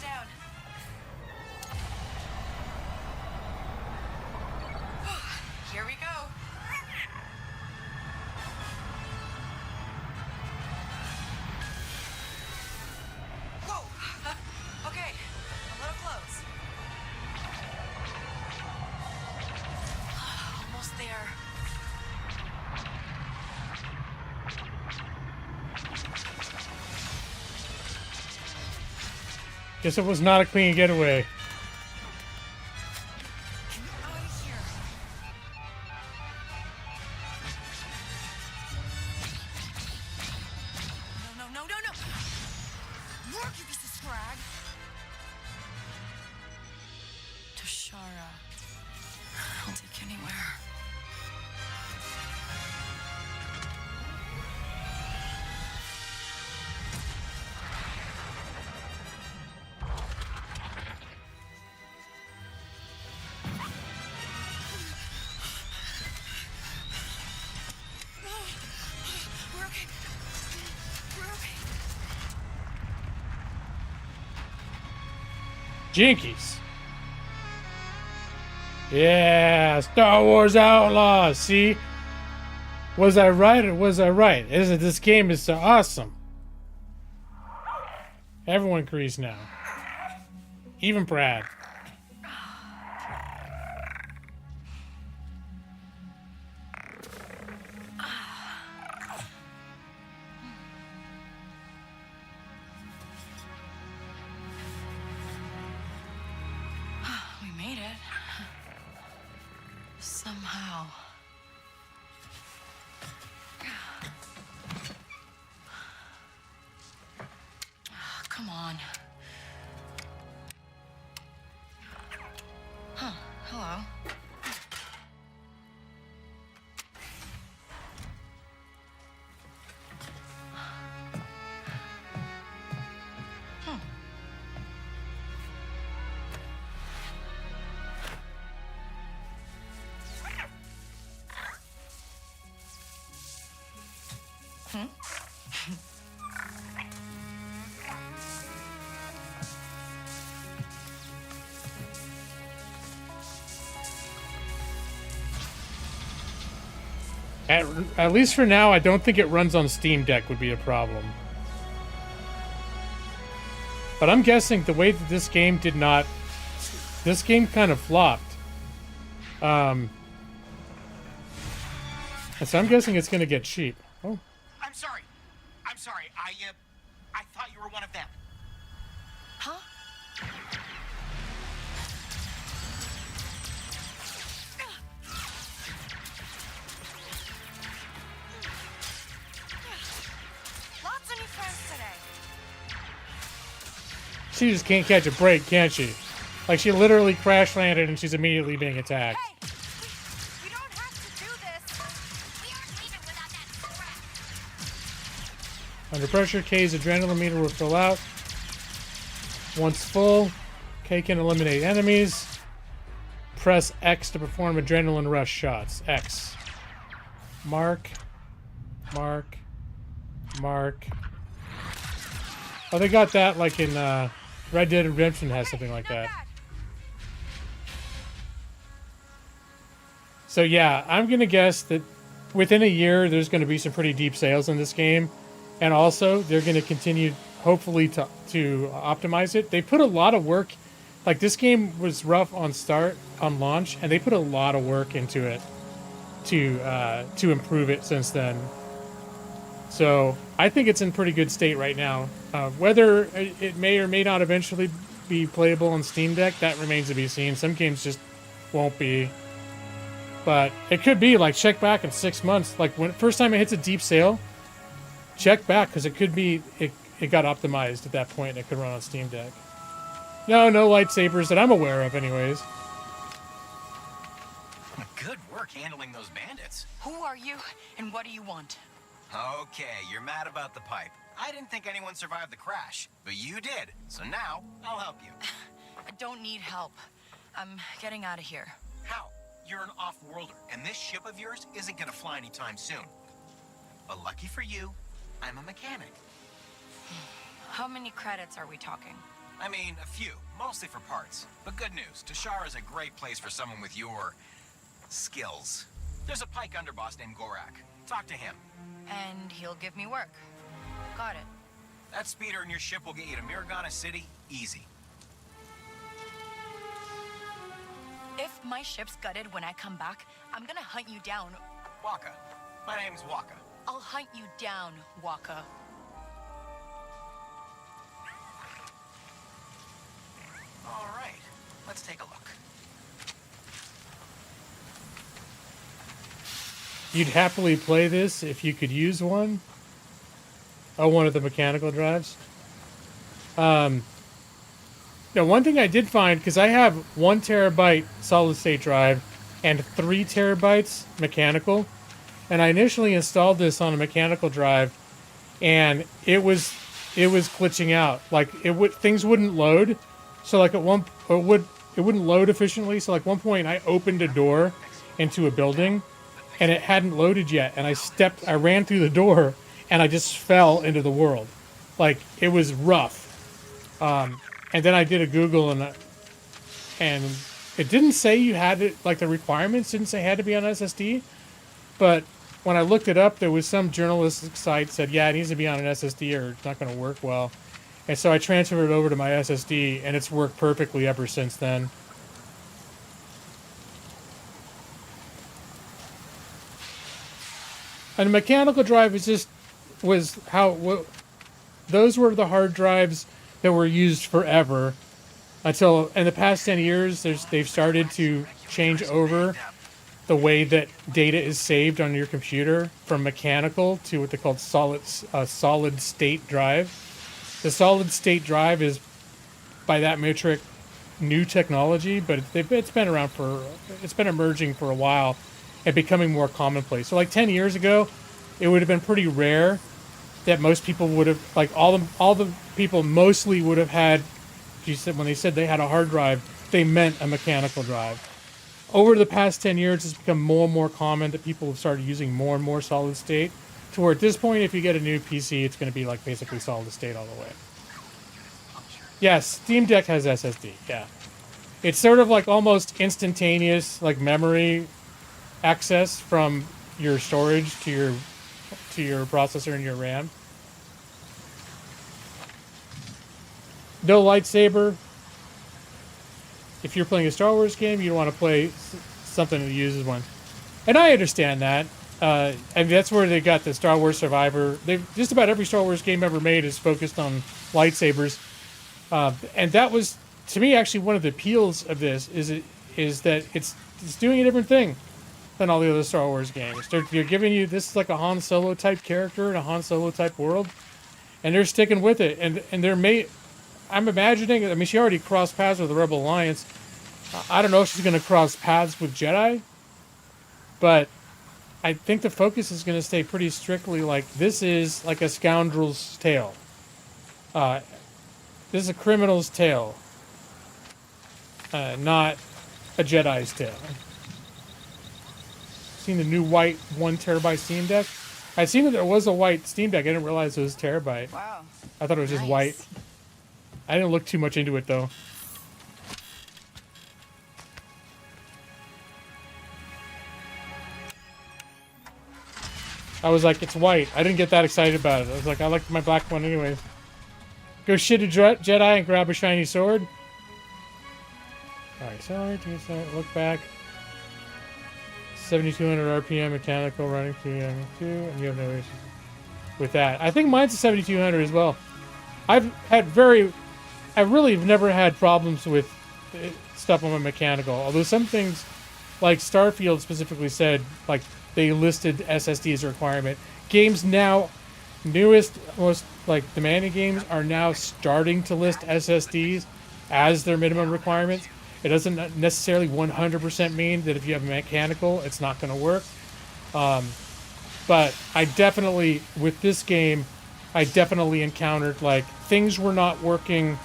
touchdown. Here we go. Whoa. Okay, a little close. Almost there. Guess it was not a clean getaway. I'll take anywhere. We're okay. We're okay. Jinkies. Yeah, Star Wars Outlaws. See? Was I right or was I right? Isn't this game is so awesome? Everyone agrees now. Even Brad. We made it. Somehow. Come on. Huh, hello. At least for now, I don't think it runs on Steam Deck would be a problem. But I'm guessing the way that this game did not... This game kind of flopped. And so I'm guessing it's going to get cheap. Oh. I'm sorry. I'm sorry. I thought you were one of them. Huh? Lots of new friends today. She just can't catch a break, can she? Like, she literally crash landed and she's immediately being attacked. We don't have to do this. We aren't leaving without that scrap. Under pressure, K's adrenaline meter will fill out. Once full, K can eliminate enemies. Press X to perform adrenaline rush shots. X. Mark. Mark. Mark. Oh, they got that like in Red Dead Redemption has something like that. So yeah, I'm going to guess that within a year, there's going to be some pretty deep sales in this game. And also, they're going to continue, hopefully, to optimize it. They put a lot of work. Like, this game was rough on launch, and they put a lot of work into it to improve it since then. So, I think it's in pretty good state right now. Whether it may or may not eventually be playable on Steam Deck, that remains to be seen. Some games just won't be. But it could be, like, check back in 6 months. Like, when first time it hits a deep sale, check back, because it could be it got optimized at that point and it could run on Steam Deck. No lightsabers that I'm aware of anyways. Good work handling those bandits. Who are you, and what do you want? Okay, you're mad about the pipe. I didn't think anyone survived the crash, but you did. So now, I'll help you. I don't need help. I'm getting out of here. How? You're an off-worlder, and this ship of yours isn't gonna fly anytime soon. But lucky for you, I'm a mechanic. How many credits are we talking? I mean, a few, mostly for parts. But good news, Tashara is a great place for someone with your skills. There's a Pike underboss named Gorak. Talk to him. And he'll give me work. Got it. That speeder in your ship will get you to Miragana City easy. If my ship's gutted when I come back, I'm gonna hunt you down. Waka. My name's Waka. I'll hunt you down, Waka. All right, let's take a look. You'd happily play this if you could use one? Oh, one of the mechanical drives? Now, one thing I did find, because I have 1 terabyte solid state drive and 3 terabytes mechanical, and I initially installed this on a mechanical drive, and it was glitching out. Like things wouldn't load. So like it wouldn't load efficiently. So like one point I opened a door into a building, and it hadn't loaded yet, and I ran through the door, and I just fell into the world. Like it was rough. And then I did a Google, and it didn't say you had it, like the requirements didn't say it had to be on SSD, but when I looked it up, there was some journalistic site said, yeah, it needs to be on an SSD or it's not going to work well. And so I transferred it over to my SSD, and it's worked perfectly ever since then. And a mechanical drive those were the hard drives that were used forever until in the past 10 years they've started to change over the way that data is saved on your computer from mechanical to what they call solid state drive. The solid state drive is, by that metric, new technology, but it's been emerging for a while and becoming more commonplace. So like 10 years ago, it would have been pretty rare that most people would have, like all the people mostly would have had, when they said they had a hard drive, they meant a mechanical drive. Over the past 10 years, it's become more and more common that people have started using more and more solid state, to where at this point, if you get a new PC, it's going to be like basically solid state all the way. Yes, Steam Deck has SSD, yeah. It's sort of like almost instantaneous, like memory access from your storage to your processor and your RAM. No lightsaber. If you're playing a Star Wars game, you don't want to play something that uses one. And I understand that. And that's where they got the Star Wars Survivor. Just about every Star Wars game ever made is focused on lightsabers. And that was, to me, actually one of the appeals of this is that it's doing a different thing than all the other Star Wars games. They're giving you, this is like a Han Solo type character in a Han Solo type world, and they're sticking with it. And I'm imagining, I mean, she already crossed paths with the Rebel Alliance. I don't know if she's going to cross paths with Jedi, but I think the focus is going to stay pretty strictly like, this is like a scoundrel's tale. This is a criminal's tale, not a Jedi's tale. Seen the new white 1 terabyte Steam Deck? I'd seen that there was a white Steam Deck. I didn't realize it was terabyte. Wow. I thought it was just white. I didn't look too much into it though. I was like, it's white. I didn't get that excited about it. I was like, I like my black one anyways. Go shit a Jedi and grab a shiny sword. Alright, sorry, look back. 7,200 RPM mechanical running through M2, and you have no issues with that. I think mine's a 7,200 as well. I really have never had problems with stuff on my mechanical. Although some things, like Starfield specifically said, like they listed SSD as a requirement. Games now, newest, most like demanding games are now starting to list SSDs as their minimum requirements. It doesn't necessarily 100% mean that if you have mechanical, it's not going to work. But I definitely, with this game, I definitely encountered like things were not working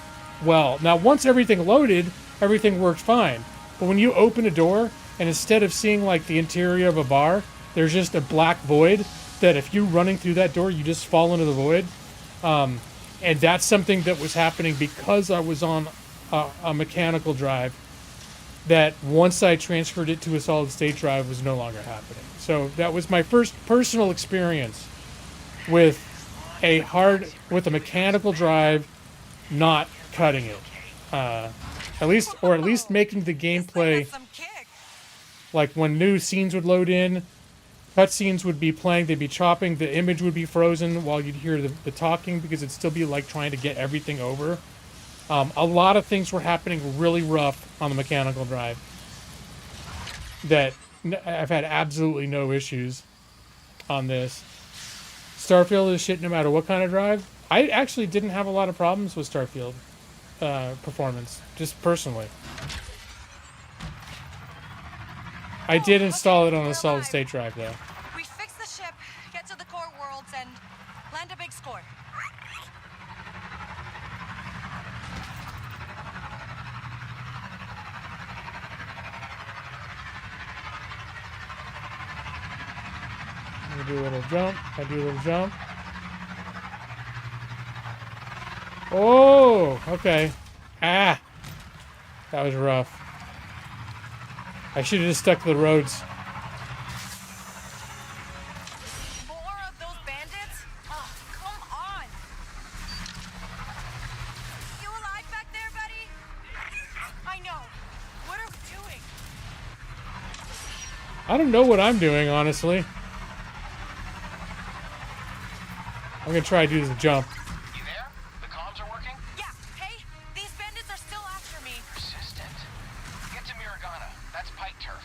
well. Now, once everything loaded, everything worked fine. But when you open a door and instead of seeing like the interior of a bar, there's just a black void that if you're running through that door, you just fall into the void. And that's something that was happening because I was on a mechanical drive, that once I transferred it to a solid state drive was no longer happening. So that was my first personal experience with a mechanical drive not cutting it. At least making the gameplay, like when new scenes would load in, cutscenes would be playing, they'd be chopping, the image would be frozen while you'd hear the talking, because it'd still be like trying to get everything over. A lot of things were happening really rough on the mechanical drive that I've had absolutely no issues on this. Starfield is shit no matter what kind of drive. I actually didn't have a lot of problems with Starfield performance, just personally. I did install it on a solid state drive though. We fix the ship, get to the core worlds, and land a big score. I do a little jump. I do a little jump. Oh, okay. Ah, that was rough. I should have just stuck to the roads. More of those bandits? Oh, come on! You alive back there, buddy? I know. What are we doing? I don't know what I'm doing, honestly. I'm gonna try to do the jump. You there? The comms are working? Yeah, hey, these bandits are still after me. Persistent. Get to Miragana. That's pike turf.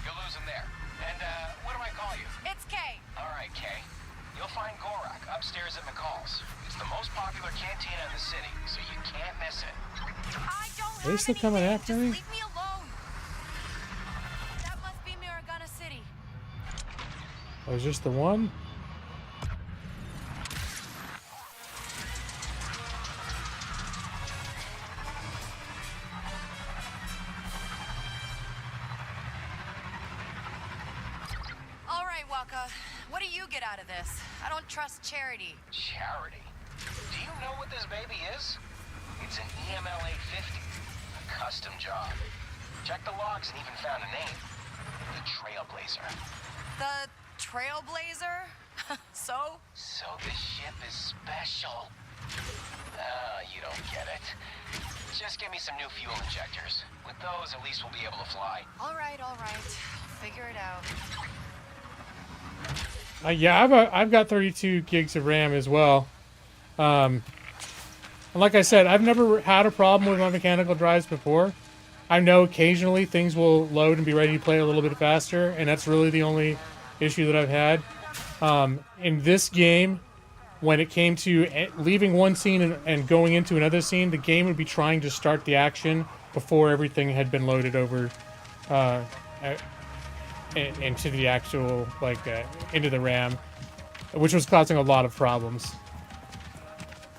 You're losing there. And, what do I call you? It's Kay. Alright, Kay. You'll find Gorak upstairs at McCall's. It's the most popular cantina in the city, so you can't miss it. I don't Are they still coming after me? leave me alone. That must be Miragana City. Oh, is this the one? All right, Waka. What do you get out of this? I don't trust Charity. Charity? Do you know what this baby is? It's an EML 850. A custom job. Checked the logs and even found a name. The Trailblazer. The Trailblazer? So? So this ship is special. You don't get it. Just give me some new fuel injectors. With those, at least we'll be able to fly. All right. I'll figure it out. Yeah, I've got 32 gigs of RAM as well. And like I said, I've never had a problem with my mechanical drives before. I know occasionally things will load and be ready to play a little bit faster, and that's really the only issue that I've had. In this game, when it came to leaving one scene and going into another scene, the game would be trying to start the action before everything had been loaded over into the actual, into the RAM, which was causing a lot of problems.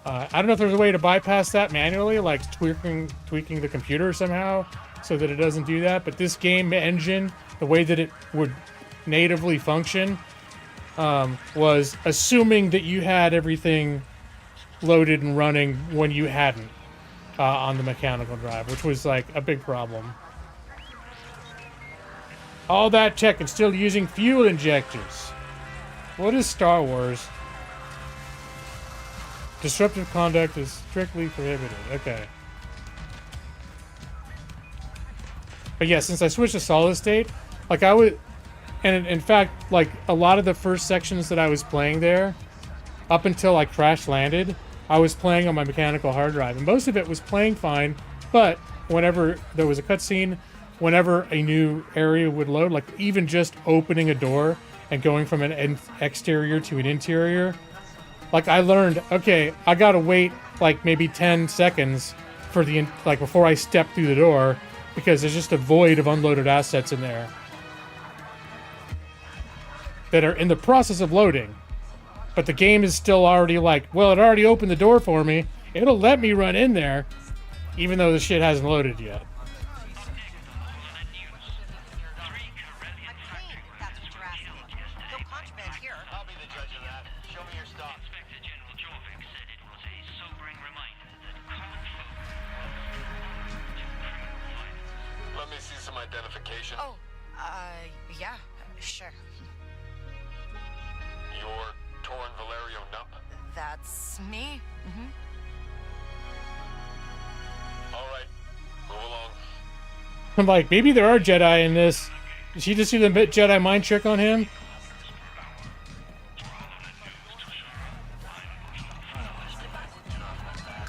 I don't know if there's a way to bypass that manually, like tweaking the computer somehow so that it doesn't do that, but this game engine, the way that it would natively function, was assuming that you had everything loaded and running when you hadn't on the mechanical drive, which was like a big problem. All that tech and still using fuel injectors. What is Star Wars? Disruptive conduct is strictly prohibited. Okay. But yeah, since I switched to solid state, like I would, and in fact, like a lot of the first sections that I was playing there, up until I crash landed, I was playing on my mechanical hard drive, and most of it was playing fine. But whenever there was a cutscene, whenever a new area would load, like even just opening a door and going from an exterior to an interior, like I learned, okay, I gotta wait like maybe 10 seconds for before I step through the door, because there's just a void of unloaded assets in there that are in the process of loading. But the game is still already like, well, it already opened the door for me. It'll let me run in there, even though the shit hasn't loaded yet. Yeah, sure. You're Torn Valerio Nup? That's me. All right, move along. I'm like, maybe there are Jedi in this. Did she just do the Jedi mind trick on him?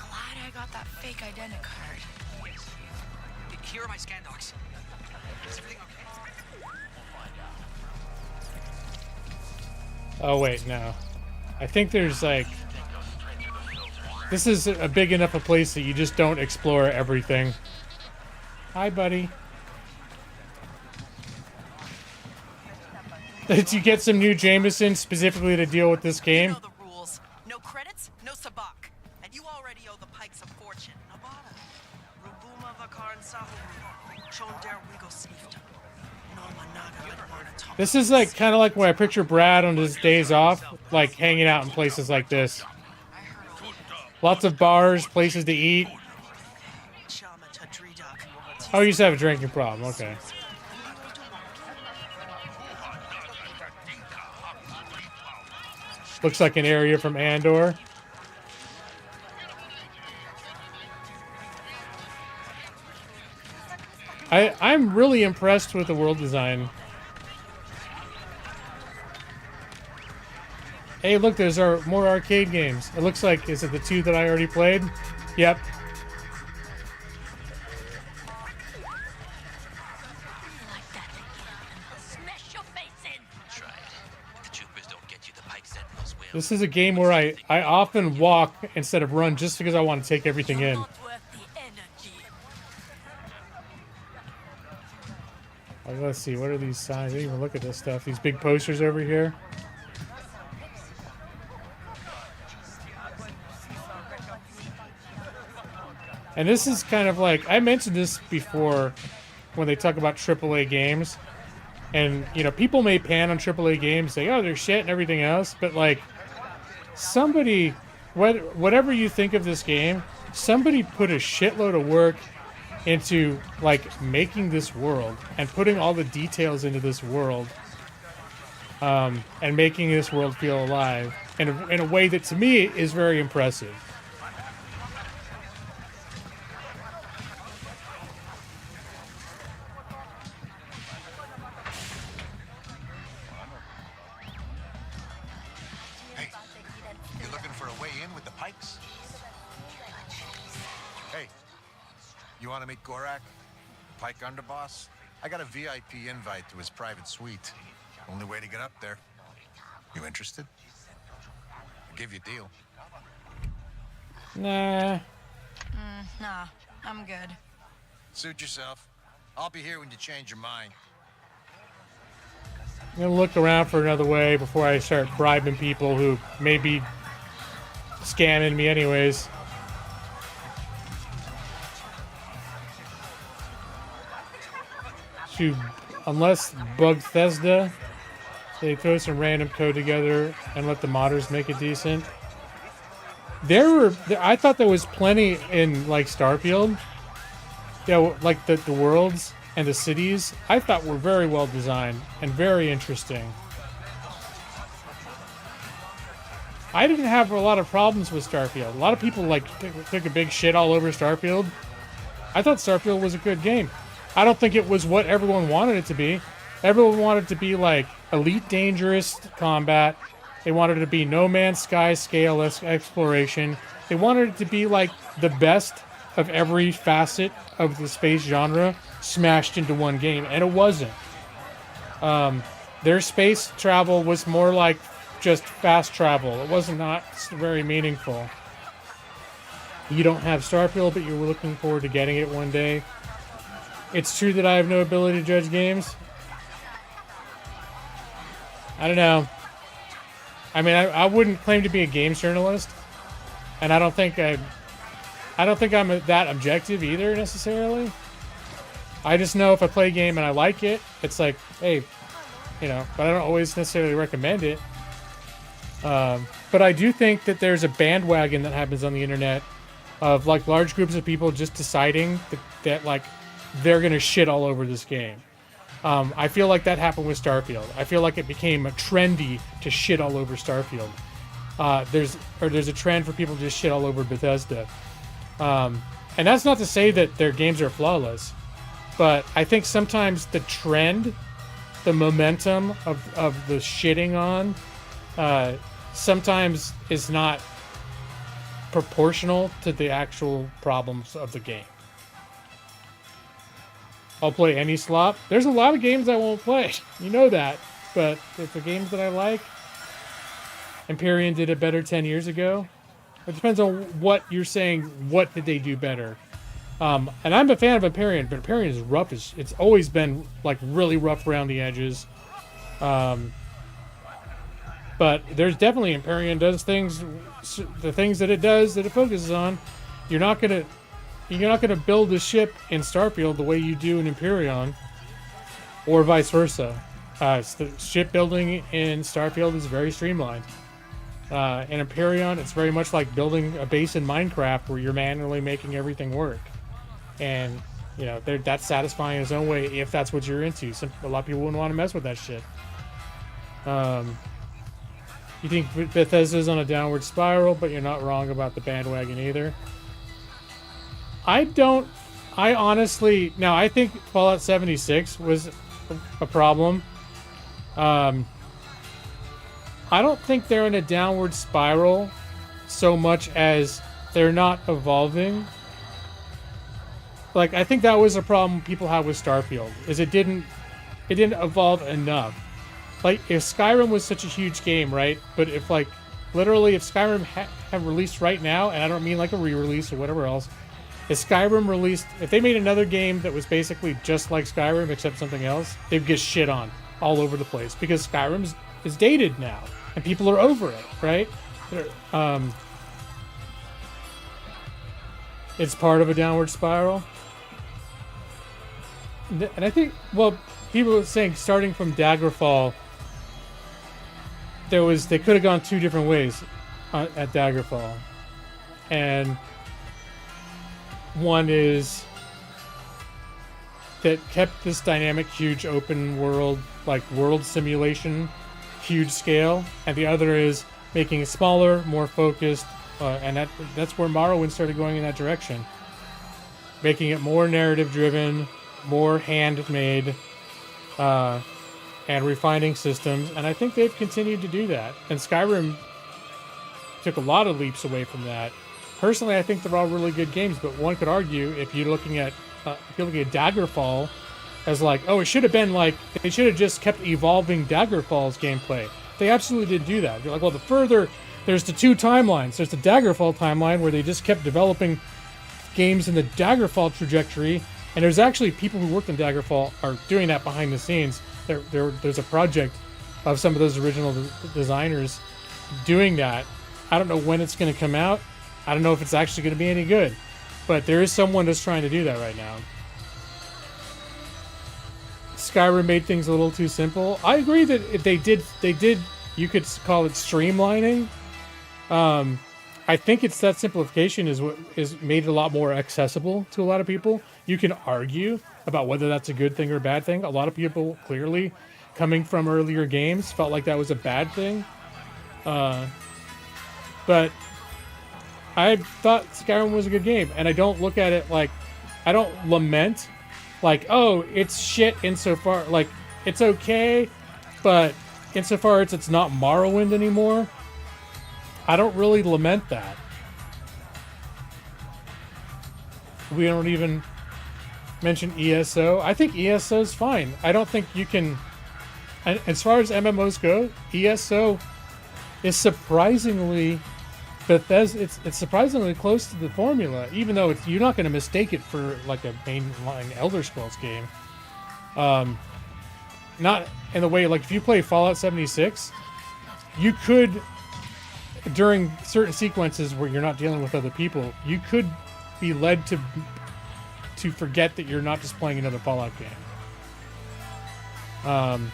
Glad I got that fake identi card. Here are my scan docs. Is everything okay? Oh wait, no. I think there's like... This is a big enough a place that you just don't explore everything. Hi, buddy. Did you get some new Jameson specifically to deal with this game? You know the rules. No credits, no sabak. And you already owe the Pikes a fortune. Nabada. Rubuma Vakar and Sahu. Chonder Wigo Sifta. No Managa Ledwana Top. This is like kind of like when I picture Brad on his days off, like hanging out in places like this. Lots of bars, places to eat. Oh, you used to have a drinking problem. Okay. Looks like an area from Andor. I'm really impressed with the world design. Hey, look, there's more arcade games. It looks like, is it the 2 that I already played? Yep. This is a game where I often walk instead of run just because I want to take everything in. Like, let's see, what are these signs? I didn't even look at this stuff. These big posters over here. And this is kind of like, I mentioned this before when they talk about AAA games. And, you know, people may pan on AAA games, say, oh, they're shit and everything else. But, like, somebody, whatever you think of this game, somebody put a shitload of work into, like, making this world and putting all the details into this world. And making this world feel alive in a way that, to me, is very impressive. Want to meet Gorak, Pike Underboss? I got a VIP invite to his private suite. Only way to get up there. You interested? I'll give you a deal. Nah. Nah, I'm good. Suit yourself. I'll be here when you change your mind. I'm gonna look around for another way before I start bribing people who may be scamming me anyways. Unless Bugthesda, they throw some random code together and let the modders make it decent. I thought there was plenty in like Starfield. Yeah, like the worlds and the cities I thought were very well designed and very interesting. I didn't have a lot of problems with Starfield. A lot of people like took a big shit all over Starfield. I thought Starfield was a good game. I don't think it was what everyone wanted it to be. Everyone wanted it to be like Elite Dangerous combat. They wanted it to be No Man's Sky scale exploration. They wanted it to be like the best of every facet of the space genre smashed into one game, and it wasn't. Their space travel was more like just fast travel. It was not very meaningful. You don't have Starfield, but you're looking forward to getting it one day. It's true that I have no ability to judge games. I don't know. I mean, I wouldn't claim to be a games journalist, and I don't think I'm that objective either necessarily. I just know if I play a game and I like it, it's like, hey, you know. But I don't always necessarily recommend it. But I do think that there's a bandwagon that happens on the internet of like large groups of people just deciding that like they're gonna shit all over this game. I feel like that happened with Starfield. I feel like it became trendy to shit all over Starfield. There's a trend for people to just shit all over Bethesda. And that's not to say that their games are flawless, but I think sometimes the trend, the momentum of the shitting on, sometimes is not proportional to the actual problems of the game. I'll play any slop. There's a lot of games I won't play. You know that. But if the games that I like, Empyrean did it better 10 years ago. It depends on what you're saying. What did they do better? And I'm a fan of Empyrean, but Empyrean is rough. It's always been like really rough around the edges. But there's definitely Empyrean does things, the things that it does that it focuses on. You're not gonna build a ship in Starfield the way you do in Empyrean, or vice versa. The ship building in Starfield is very streamlined. In Empyrean, it's very much like building a base in Minecraft where you're manually making everything work. And, you know, that's satisfying in its own way if that's what you're into. A lot of people wouldn't want to mess with that shit. You think Bethesda's on a downward spiral, but you're not wrong about the bandwagon either. I think Fallout 76 was a problem. I don't think they're in a downward spiral so much as they're not evolving. Like, I think that was a problem people had with Starfield, is it didn't evolve enough. Like, if Skyrim was such a huge game, right? But if, like, literally if Skyrim had released right now, and I don't mean like a re-release or whatever else, if they made another game that was basically just like Skyrim except something else, they'd get shit on all over the place because Skyrim is dated now and people are over it, right? It's part of a downward spiral. And I think, well, people were saying starting from Daggerfall, they could have gone two different ways at Daggerfall. And one is that kept this dynamic, huge open world, like world simulation, huge scale, and the other is making it smaller, more focused, and that's where Morrowind started going in that direction, making it more narrative driven, more handmade, and refining systems, and I think they've continued to do that. And Skyrim took a lot of leaps away from that. Personally, I think they're all really good games, but one could argue if you're looking at Daggerfall as like, oh, it should have been like, they should have just kept evolving Daggerfall's gameplay. They absolutely did do that. You're like, well, there's the two timelines. There's the Daggerfall timeline where they just kept developing games in the Daggerfall trajectory, and there's actually people who worked on Daggerfall are doing that behind the scenes. There's a project of some of those original designers doing that. I don't know when it's going to come out. I don't know if it's actually going to be any good, but there is someone that's trying to do that right now. Skyrim made things a little too simple. I agree that they did, you could call it streamlining. I think it's that simplification is what is made it a lot more accessible to a lot of people. You can argue about whether that's a good thing or a bad thing. A lot of people clearly coming from earlier games felt like that was a bad thing. But I thought Skyrim was a good game, and I don't look at it like, I don't lament like, oh, it's shit insofar, like, it's okay, but insofar as it's not Morrowind anymore, I don't really lament that. We don't even mention ESO. I think ESO is fine. I don't think you can, as far as MMOs go, ESO is surprisingly Bethesda, it's surprisingly close to the formula, even though you're not going to mistake it for like a mainline Elder Scrolls game. Not in the way, like if you play Fallout 76, you could, during certain sequences where you're not dealing with other people, you could be led to forget that you're not just playing another Fallout game.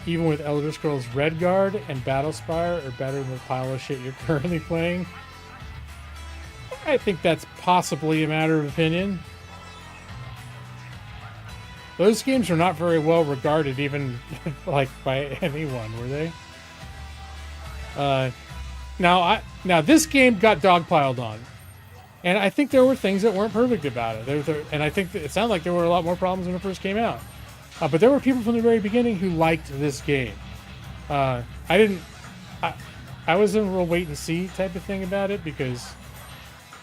Even with Elder Scrolls Redguard and Battlespire are better than the pile of shit you're currently playing. I think that's possibly a matter of opinion. Those games were not very well regarded, even like by anyone, were they? Now this game got dogpiled on, and I think there were things that weren't perfect about it. And I think that it sounded like there were a lot more problems when it first came out. But there were people from the very beginning who liked this game. I was in a real wait and see type of thing about it because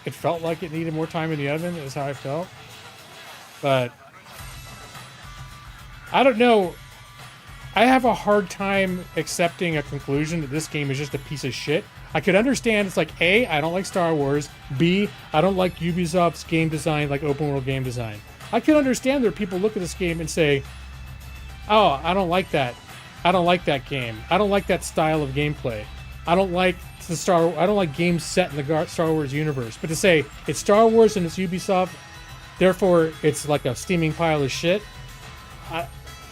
it felt like it needed more time in the oven, is how I felt. But I don't know. I have a hard time accepting a conclusion that this game is just a piece of shit. I could understand it's like, A, I don't like Star Wars. B, I don't like Ubisoft's game design, like open world game design. I could understand there are people look at this game and say, oh, I don't like that. I don't like that game. I don't like that style of gameplay. I don't like games set in the Star Wars universe. But to say it's Star Wars and it's Ubisoft, therefore it's like a steaming pile of shit,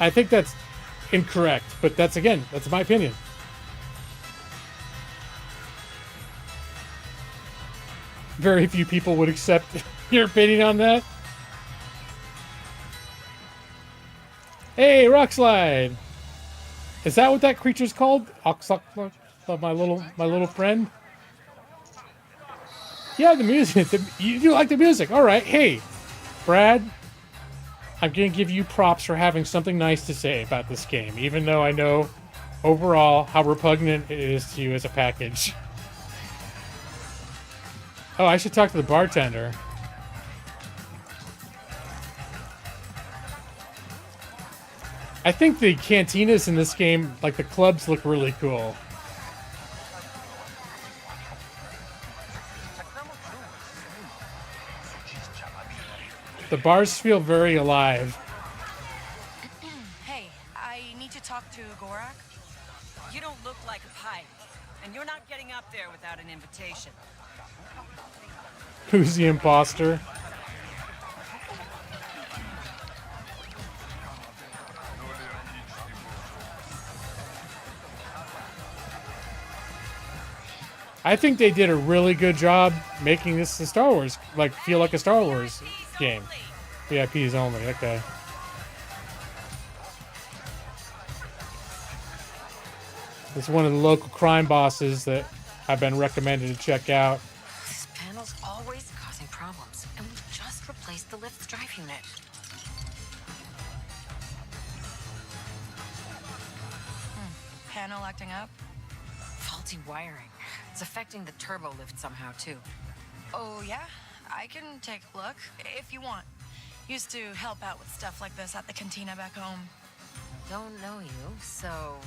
I think that's incorrect. But that's my opinion. Very few people would accept your opinion on that. Hey, rock slide. Is that what that creature's called? My little friend. Yeah, the music. You do like the music. All right. Hey, Brad. I'm going to give you props for having something nice to say about this game, even though I know overall how repugnant it is to you as a package. Oh, I should talk to the bartender. I think the cantinas in this game, like the clubs, look really cool. The bars feel very alive. Hey, I need to talk to Gorak. You don't look like a pipe, and you're not getting up there without an invitation. Who's the imposter? I think they did a really good job making this a Star Wars, feel like a Star Wars game. VIPs only, okay. This is one of the local crime bosses that I've been recommended to check out. This panel's always causing problems, and we just replaced the lift's drive unit. Panel acting up? Faulty wiring. It's affecting the turbo lift somehow, too. Oh, yeah? I can take a look, if you want. Used to help out with stuff like this at the cantina back home. Don't know you, so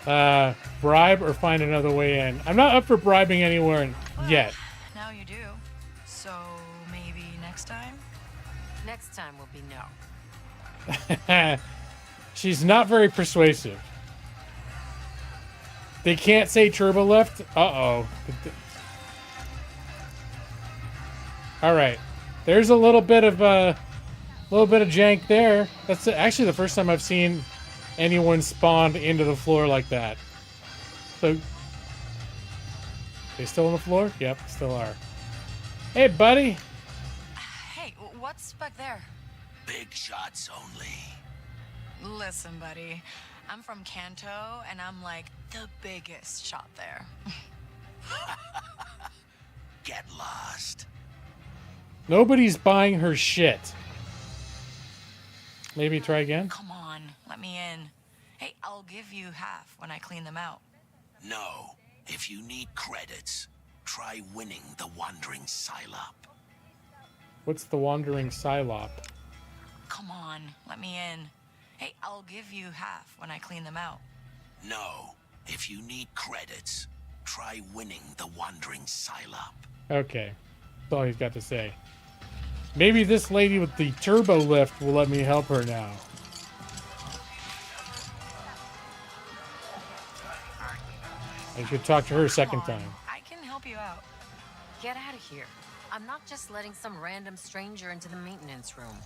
no. Bribe or find another way in. I'm not up for bribing anywhere yet. Now you do. So maybe next time? Next time will be no. She's not very persuasive. They can't say turbo lift? Uh-oh. All right. There's a little bit of jank there. That's actually the first time I've seen anyone spawned into the floor like that. So, they still on the floor? Yep, still are. Hey, buddy. Hey, what's back there? Big shots only. Listen, buddy. I'm from Kanto, and I'm like the biggest shot there. Get lost. Nobody's buying her shit. Maybe try again? Come on, let me in. Hey, I'll give you half when I clean them out. No. If you need credits, try winning the Wandering Psylop. What's the Wandering Psylop? Come on, let me in. Hey, I'll give you half when I clean them out. No. If you need credits, try winning the Wandering Psylop. Okay. That's all he's got to say. Maybe this lady with the turbo lift will let me help her now. I should talk to her a second time. I can help you out. Get out of here. I'm not just letting some random stranger into the maintenance room.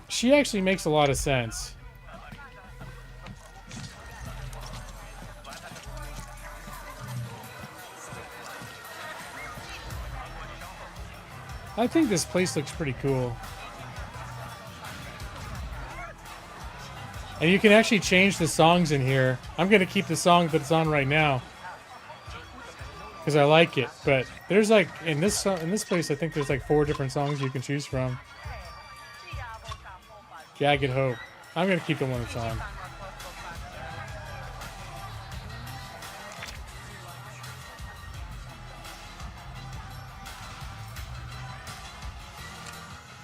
She actually makes a lot of sense. I think this place looks pretty cool. And you can actually change the songs in here. I'm going to keep the song that's on right now because I like it. But there's like in this place, I think there's like 4 different songs you can choose from. Jagged Hope. I'm going to keep the one that's on.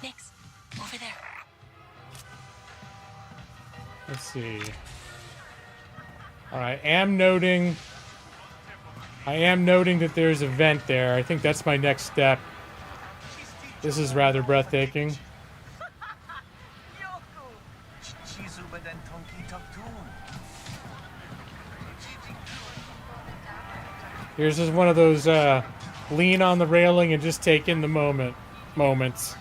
Nix, over there. Let's see. All right, I am noting that there's a vent there. I think that's my next step. This is rather breathtaking. Here's just one of those lean on the railing and just take in the moments.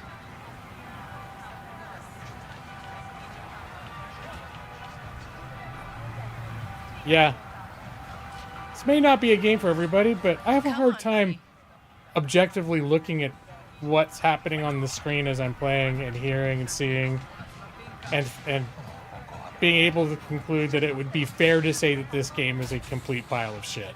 Yeah. This may not be a game for everybody, but I have a hard time objectively looking at what's happening on the screen as I'm playing and hearing and seeing and being able to conclude that it would be fair to say that this game is a complete pile of shit.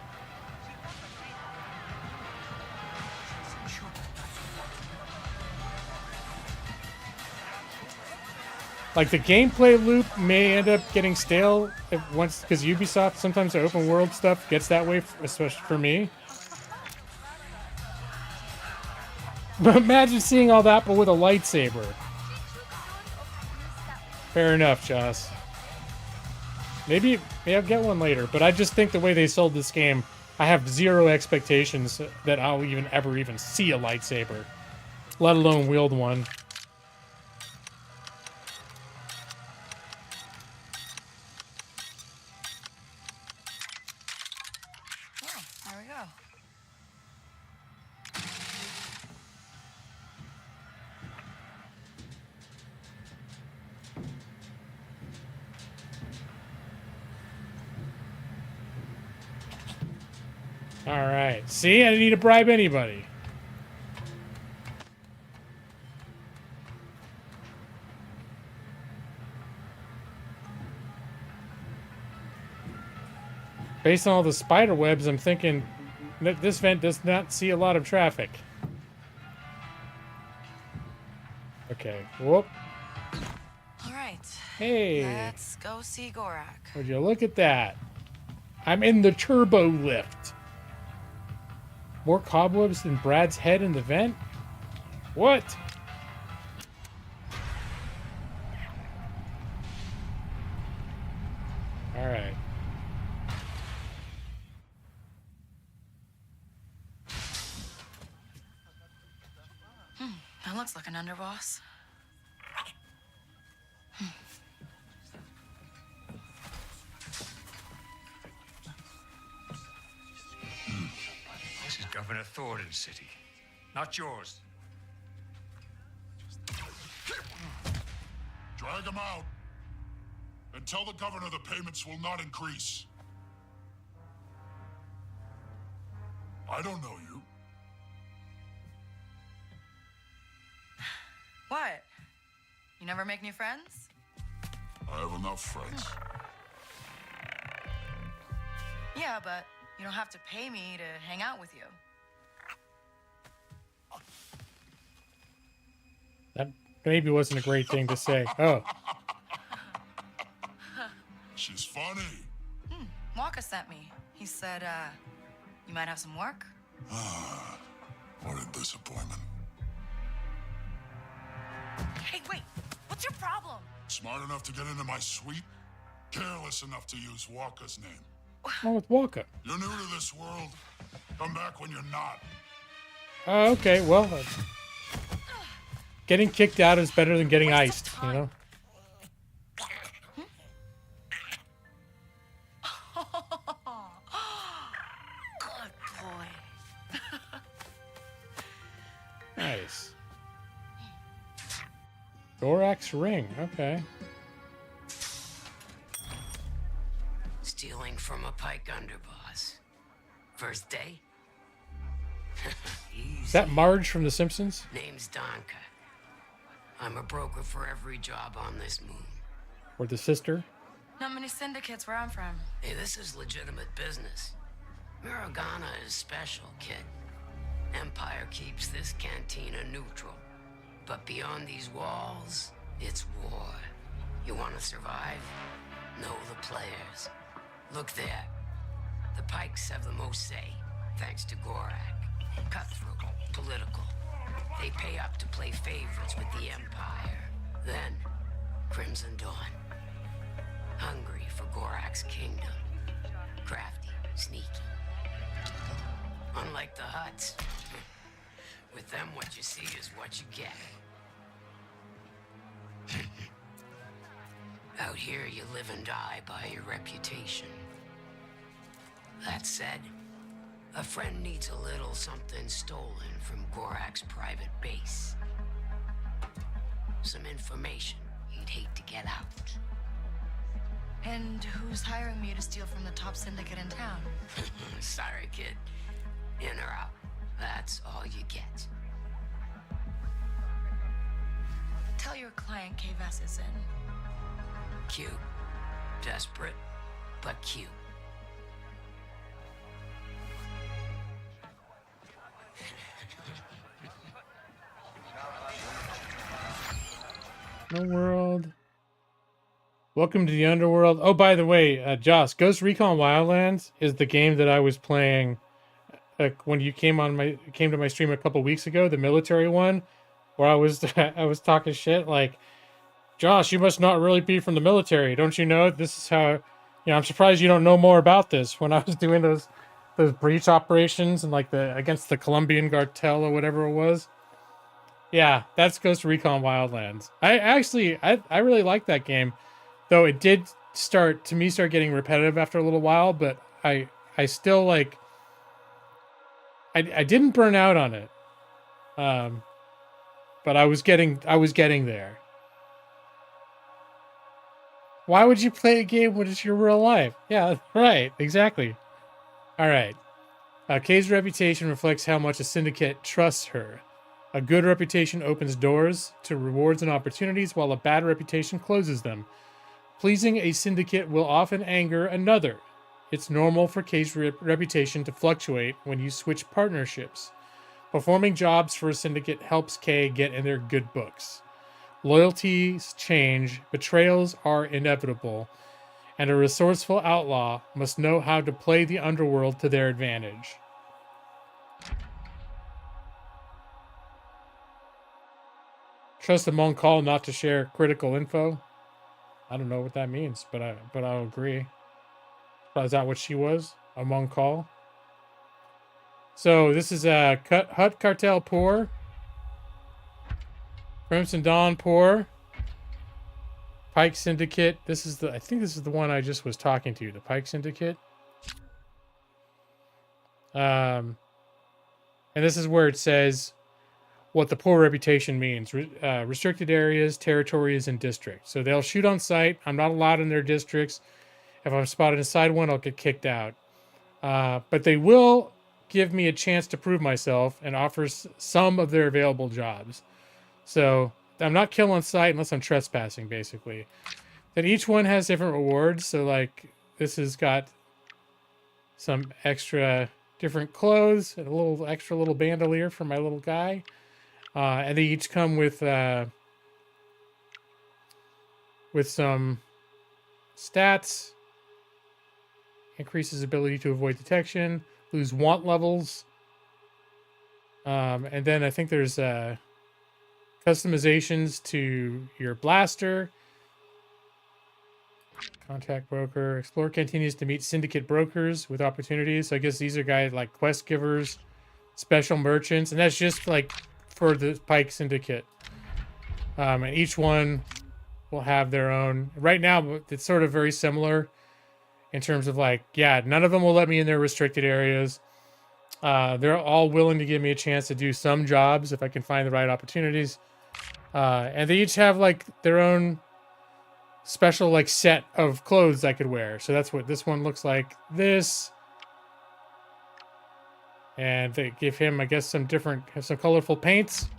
Like, the gameplay loop may end up getting stale once, because Ubisoft, sometimes the open world stuff gets that way, especially for me. But imagine seeing all that, but with a lightsaber. Fair enough, Joss. Maybe I'll get one later, but I just think the way they sold this game, I have zero expectations that I'll ever see a lightsaber, let alone wield one. Alright, see? I didn't need to bribe anybody. Based on all the spider webs, I'm thinking that this vent does not see a lot of traffic. Okay, whoop. Alright. Hey. Let's go see Gorak. Would you look at that? I'm in the turbo lift. More cobwebs than Brad's head in the vent? What? Alright. That looks like an underboss. This is Governor Thornton's city, not yours. Drag him out. And tell the governor the payments will not increase. I don't know you. What? You never make new friends? I have enough friends. Yeah, but you don't have to pay me to hang out with you. That maybe wasn't a great thing to say. Oh. She's funny. Waka sent me. He said, you might have some work? What a disappointment. Hey, wait! What's your problem? Smart enough to get into my suite, careless enough to use Walker's name. Oh, with Walker. You're new to this world. Come back when you're not. Okay, well, getting kicked out is better than getting iced, you know? Good boy. Nice. Gorak's ring, okay. Stealing from a pike underboss. First day? Is that Marge from The Simpsons? Name's Donka. I'm a broker for every job on this moon. Or the sister? Not many syndicates where I'm from. Hey, this is legitimate business. Miragana is special, kid. Empire keeps this cantina neutral. But beyond these walls, it's war. You want to survive? Know the players. Look there. The Pikes have the most say, thanks to Gorak. Cutthroat, political. They pay up to play favorites with the Empire. Then, Crimson Dawn. Hungry for Gorak's kingdom. Crafty, sneaky. Unlike the Hutts, with them what you see is what you get. Out here you live and die by your reputation. That said, a friend needs a little something stolen from Gorak's private base. Some information he'd hate to get out. And who's hiring me to steal from the top syndicate in town? Sorry, kid. In or out, that's all you get. Tell your client K-Vess is in. Cute. Desperate, but cute. Underworld. Welcome to the Underworld. Oh, by the way, Joss, Ghost Recon Wildlands is the game that I was playing when you came to my stream a couple weeks ago, the military one, where I was I was talking shit like, Josh, you must not really be from the military. Don't you know this is how, you know, I'm surprised you don't know more about this, when I was doing those breach operations and like against the Colombian cartel or whatever it was. Yeah, that's Ghost Recon Wildlands. I really like that game, though it did start getting repetitive after a little while, but I still like, I didn't burn out on it. But I was getting there. Why would you play a game when it's your real life? Yeah, right, exactly. All right. Kay's reputation reflects how much a syndicate trusts her. A good reputation opens doors to rewards and opportunities, while a bad reputation closes them. Pleasing a syndicate will often anger another. It's normal for Kay's reputation to fluctuate when you switch partnerships. Performing jobs for a syndicate helps Kay get in their good books. Loyalties change, betrayals are inevitable, and a resourceful outlaw must know how to play the underworld to their advantage. Trust the Mon Call not to share critical info. I don't know what that means, but I'll agree. Is that what she was? A Mon Call? So this is a Hut Cartel Poor. Crimson Dawn Poor. Pike Syndicate. I think this is the one I just was talking to, the Pike Syndicate. And this is where it says what the poor reputation means. Restricted areas, territories, and districts. So they'll shoot on sight. I'm not allowed in their districts. If I'm spotted inside one, I'll get kicked out. But they will give me a chance to prove myself and offer some of their available jobs. So I'm not kill on sight unless I'm trespassing, basically. Then each one has different rewards. So like this has got some extra different clothes and a little extra little bandolier for my little guy. And they each come with some stats. Increases ability to avoid detection. Lose want levels. And then I think there's customizations to your blaster. Contact broker. Explorer continues to meet syndicate brokers with opportunities. So I guess these are guys like quest givers, special merchants, and that's just like for the Pike Syndicate. And each one will have their own. Right now, it's sort of very similar in terms of like, yeah, none of them will let me in their restricted areas. They're all willing to give me a chance to do some jobs if I can find the right opportunities. And they each have like their own special like set of clothes I could wear. So that's what this one looks like. This. And they give him, I guess, some colorful paints.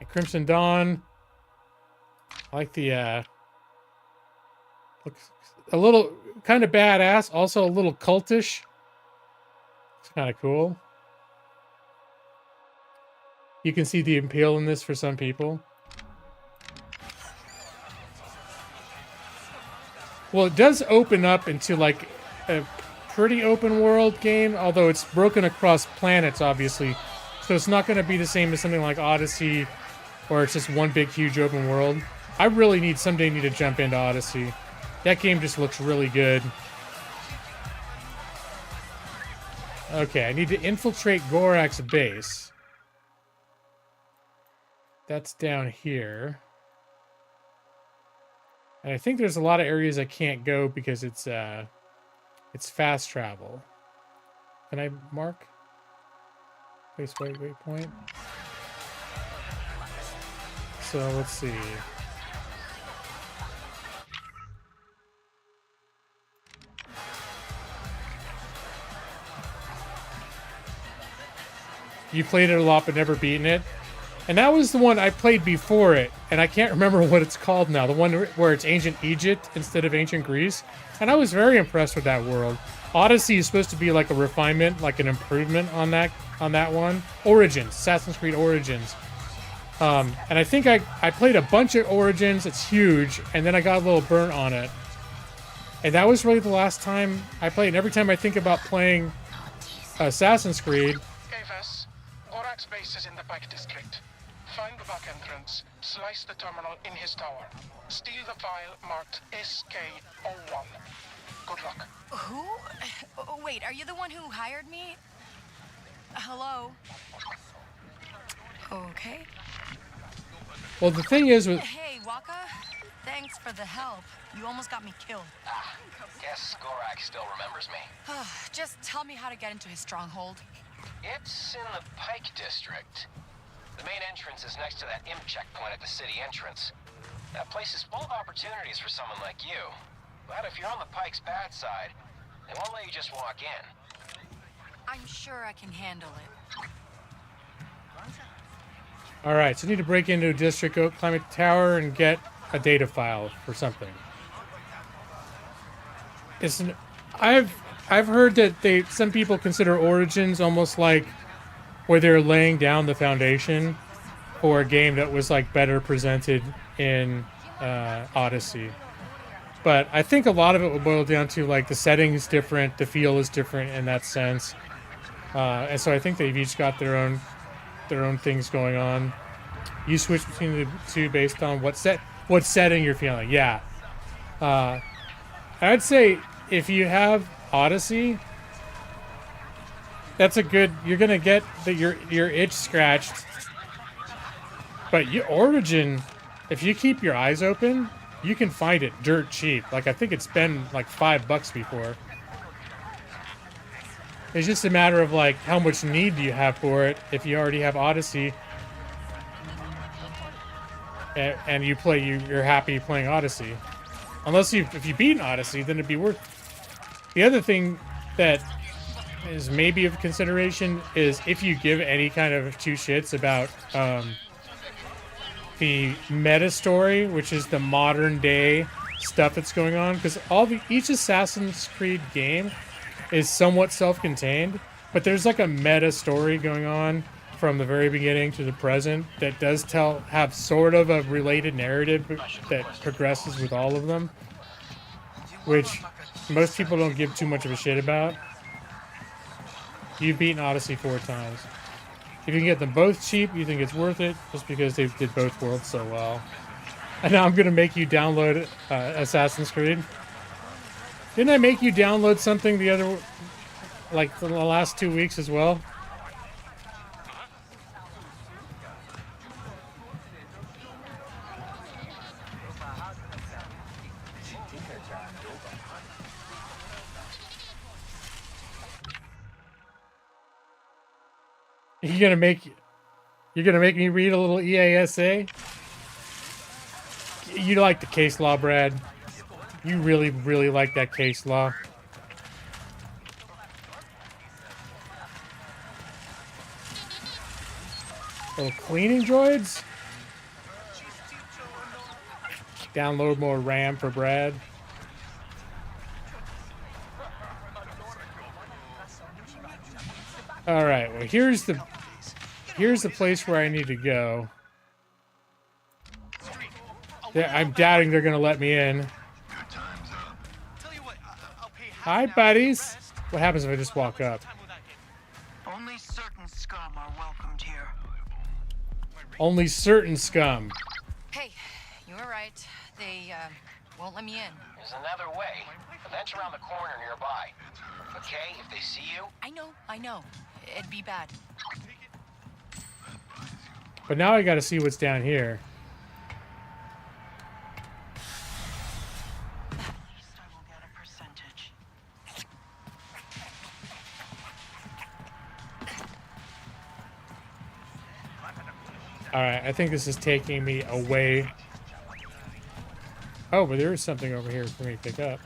And Crimson Dawn. I like the, looks a little kind of badass, also a little cultish. It's kind of cool. You can see the appeal in this for some people. Well, it does open up into like a pretty open world game, although it's broken across planets, obviously. So it's not going to be the same as something like Odyssey, where it's just one big, huge open world. I really someday need to jump into Odyssey. That game just looks really good. Okay, I need to infiltrate Gorak's base. That's down here. And I think there's a lot of areas I can't go because it's fast travel. Can I mark? Place waypoint. So let's see. You played it a lot but never beaten it. And that was the one I played before it, and I can't remember what it's called now. The one where it's ancient Egypt instead of ancient Greece. And I was very impressed with that world. Odyssey is supposed to be like a refinement, like an improvement on that one. Origins, Assassin's Creed Origins. And I think I played a bunch of Origins. It's huge, and then I got a little burnt on it. And that was really the last time I played. And every time I think about playing Assassin's Creed, Gorak's base is in the Pike District. Find the back entrance, slice the terminal in his tower. Steal the file marked SK01. Good luck. Who? Oh, wait, are you the one who hired me? Hello? Okay. well, the thing is with... Hey, Waka. Thanks for the help. You almost got me killed. Guess Gorak still remembers me. Just tell me how to get into his stronghold. It's in the Pike District. The main entrance is next to that imp checkpoint at the city entrance. That place is full of opportunities for someone like you. But if you're on the Pike's bad side, they won't let you just walk in. I'm sure I can handle it. All right, so I need to break into a district, go climb a tower, and get a data file for something. I've heard that some people consider Origins almost like where they're laying down the foundation for a game that was like better presented in Odyssey. But I think a lot of it will boil down to like the setting is different, the feel is different in that sense, and so I think they've each got their own things going on. You switch between the two based on what setting you're feeling. Yeah, I'd say if you have Odyssey, that's a good. You're gonna get your itch scratched. But Origin, if you keep your eyes open, you can find it dirt cheap. Like I think it's been like $5 before. It's just a matter of like how much need do you have for it. If you already have Odyssey, and you play, you're happy playing Odyssey. Unless if you beat Odyssey, then it'd be worth. The other thing that is maybe of consideration is if you give any kind of two shits about the meta story, which is the modern day stuff that's going on, because each Assassin's Creed game is somewhat self-contained, but there's like a meta story going on from the very beginning to the present that does have sort of a related narrative that progresses with all of them, which most people don't give too much of a shit about. You've beaten Odyssey 4 times. If you can get them both cheap, you think it's worth it, just because they did both worlds so well. And now I'm going to make you download Assassin's Creed. Didn't I make you download something for the last 2 weeks as well? You're gonna make me read a little EASA? You like the case law, Brad. You really, really like that case law. Little cleaning droids. Download more RAM for Brad. All right. Well, here's the place where I need to go. I'm doubting they're gonna let me in. Hi, buddies. What happens if I just walk up? Only certain scum are welcomed here. Only certain scum. Hey, you were right. They won't let me in. There's another way. A bench around the corner nearby. Okay, if they see you. I know. It'd be bad. But now I gotta see what's down here. Alright, I think this is taking me away. Oh, but there is something over here for me to pick up.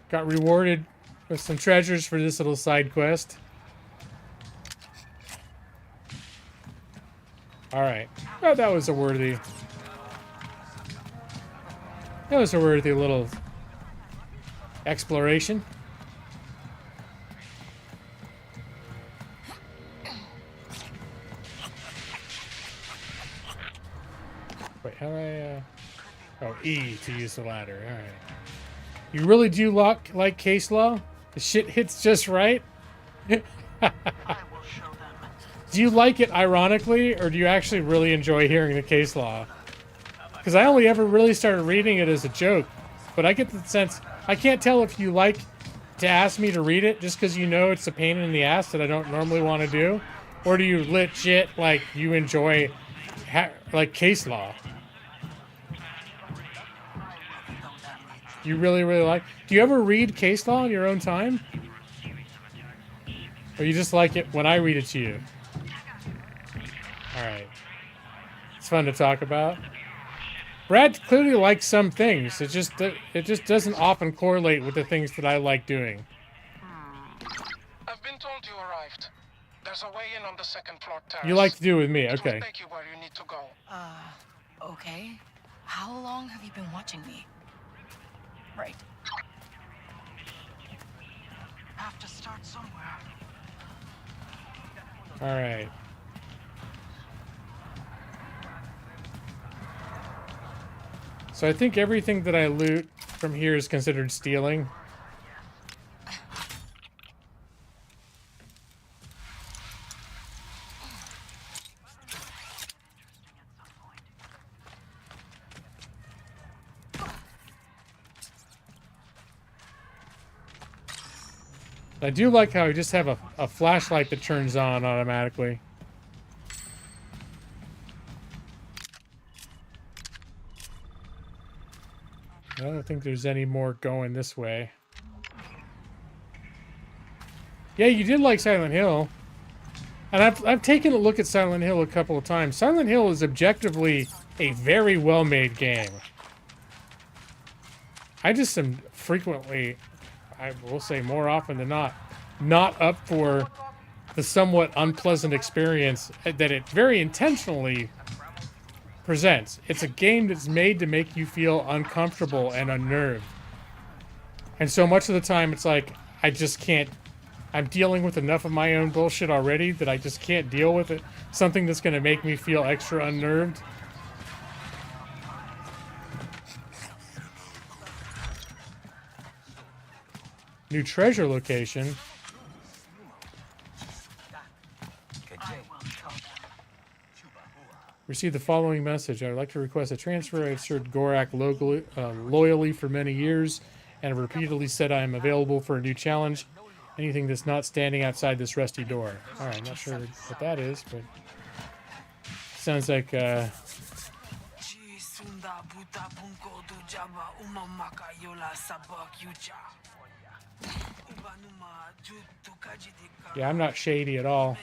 Got rewarded with some treasures for this little side quest. Alright. Oh, that was a worthy... That was a worthy little exploration. Wait, how do I, Oh, E to use the ladder. Alright. You really do like case law? The shit hits just right? Do you like it ironically, or do you actually really enjoy hearing the case law? Because I only ever really started reading it as a joke, but I get the sense... I can't tell if you like to ask me to read it just because you know it's a pain in the ass that I don't normally want to do, or do you legit, like, you enjoy, like, case law? You really, really like... Do you ever read case law in your own time? Or you just like it when I read it to you? Alright. It's fun to talk about. Brad clearly likes some things. It just doesn't often correlate with the things that I like doing. I've been told you arrived. There's a way in on the second floor terrace. You like to do with me, It will okay. take you where you need to go. Okay. How long have you been watching me? Right. Have to start somewhere. Alright. So I think everything that I loot from here is considered stealing. I do like how I just have a flashlight that turns on automatically. I don't think there's any more going this way. Yeah, you did like Silent Hill. And I've taken a look at Silent Hill a couple of times. Silent Hill is objectively a very well-made game. I just am frequently, I will say more often than not up for the somewhat unpleasant experience that it very intentionally presents. It's a game that's made to make you feel uncomfortable and unnerved. And so much of the time it's like, I just can't, I'm dealing with enough of my own bullshit already that I just can't deal with it. Something that's going to make me feel extra unnerved. New treasure location. Received the following message. I would like to request a transfer. I've served Gorak loyally for many years and have repeatedly said I am available for a new challenge. Anything that's not standing outside this rusty door. Alright, not sure what that is, but sounds like yeah, I'm not shady at all.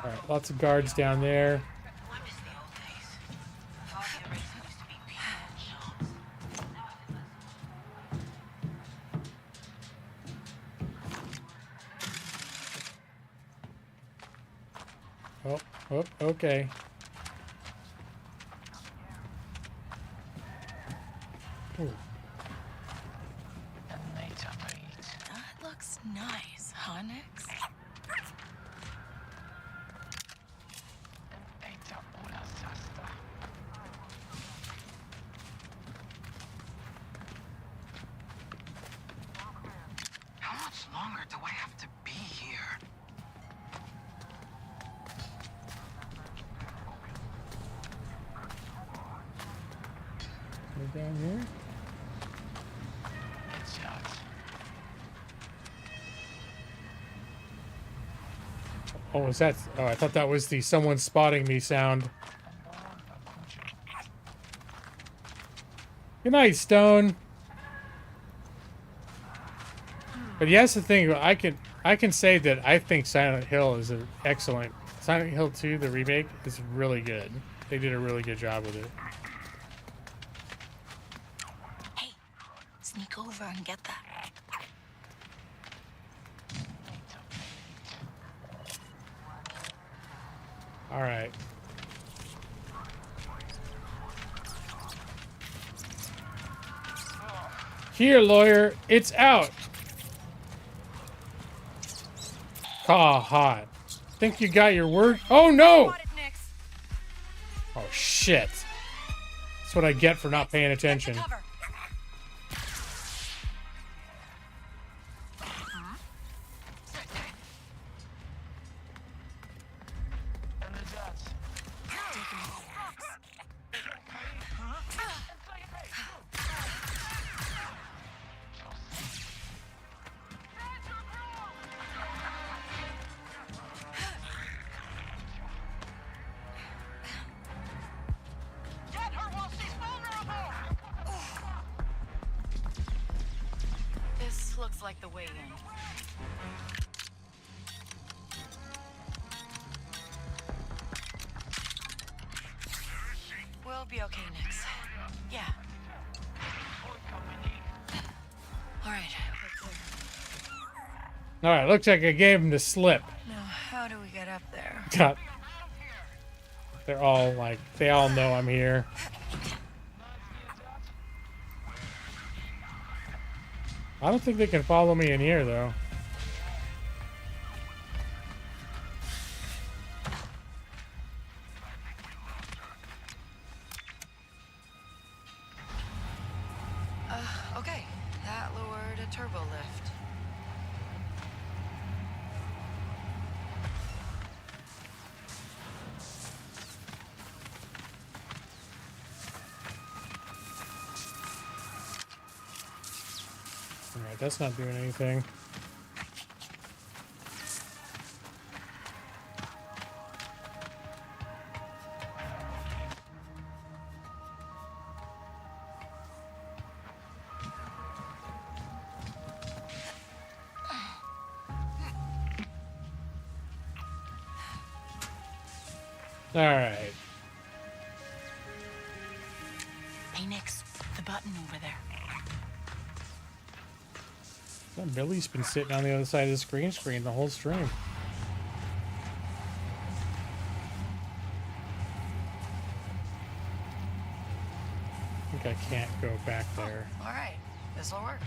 Alright, lots of guards down there. Oh, okay. Ooh. That looks nice, huh, Nix? How much longer do I have to be here? Go down here. Oh, is that? Oh, I thought that was the someone spotting me sound. Good night, Stone. But yes, the thing I can say that I think Silent Hill is an excellent. Silent Hill 2, the remake, is really good. They did a really good job with it. Hey, sneak over and get that. All right. Here, lawyer, it's out. Caw hot. Think you got your word? Oh no! Oh shit. That's what I get for not paying attention. This looks like the way in. We'll be okay, Nix. Yeah. All right, we're clear. All right, looks like I gave him the slip. Now, how do we get up there? God. They're all like, they all know I'm here. I don't think they can follow me in here, though. Okay. That lowered a turbo lift. All right, that's not doing anything. All right. Hey, Nix, the button over there. Well, Billy's been sitting on the other side of the screen the whole stream. I think I can't go back there. All right, this'll work.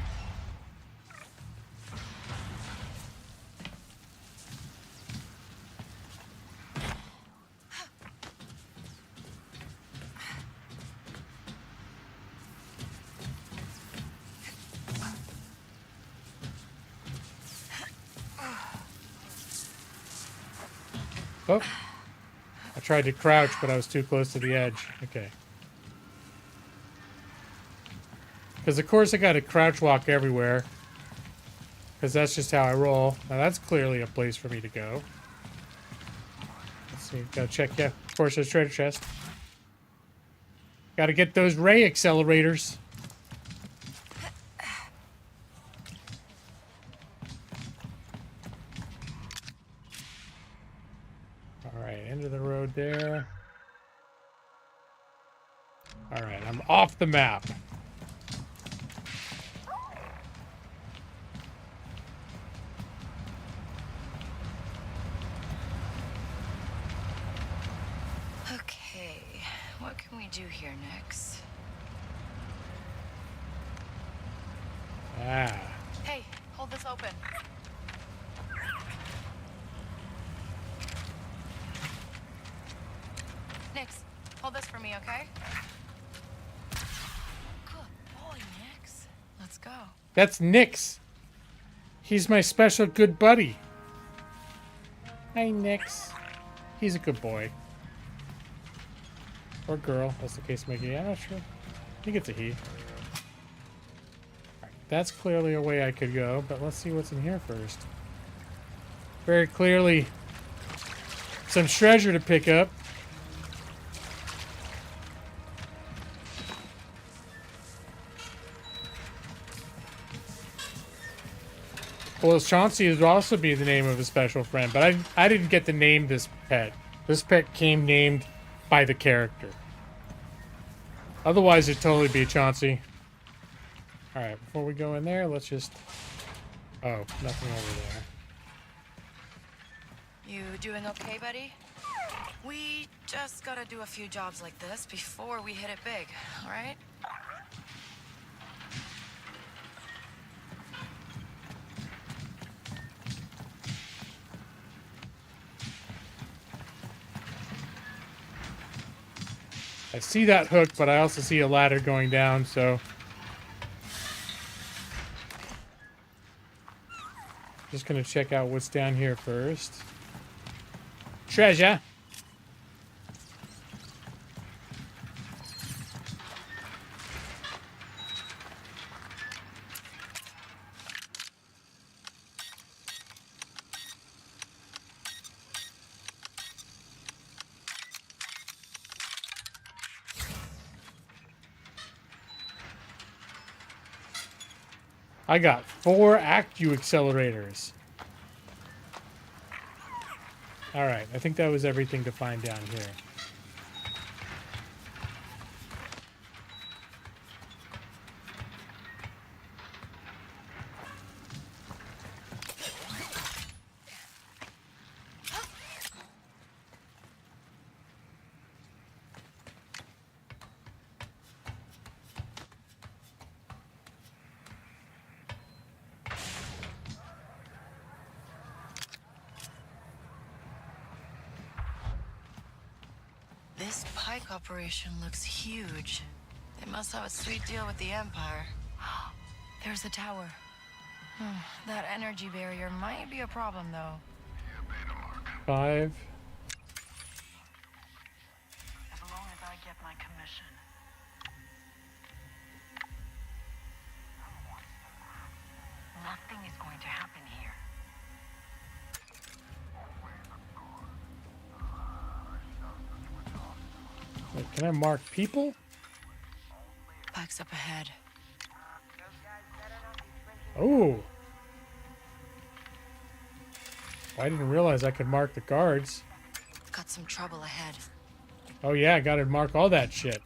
Oh. I tried to crouch, but I was too close to the edge. Okay. Because, of course, I got to crouch walk everywhere. Because that's just how I roll. Now, that's clearly a place for me to go. Let's see. Gotta check. Yeah, of course, there's treasure chest. Gotta get those ray accelerators. Alright, end of the road there. Alright, I'm off the map. What can we do here, Nix? Ah. Hey, hold this open. Nix, hold this for me, okay? Good boy, Nix. Let's go. That's Nix. He's my special good buddy. Hi, Nix. He's a good boy. Or girl, as the case may be. I'm not sure. I think it's a he. Right, that's clearly a way I could go, but let's see what's in here first. Very clearly some treasure to pick up. Well, Chauncey would also be the name of a special friend, but I didn't get to name this pet. This pet came named by the character. Otherwise, it'd totally be Chauncey. Alright, before we go in there, let's just... Oh, nothing over there. You doing okay, buddy? We just gotta do a few jobs like this before we hit it big, alright? I see that hook, but I also see a ladder going down, so... Just gonna check out what's down here first. Treasure! I got 4 accu accelerators. Alright, I think that was everything to find down here. This pike operation looks huge. They must have a sweet deal with the Empire. There's the tower. That energy barrier might be a problem, though. 5. As long as I get my commission. Nothing is going to happen here. Wait, can I mark people? Pike's up ahead. Oh! I didn't realize I could mark the guards. Got some trouble ahead. Oh yeah, I gotta mark all that shit.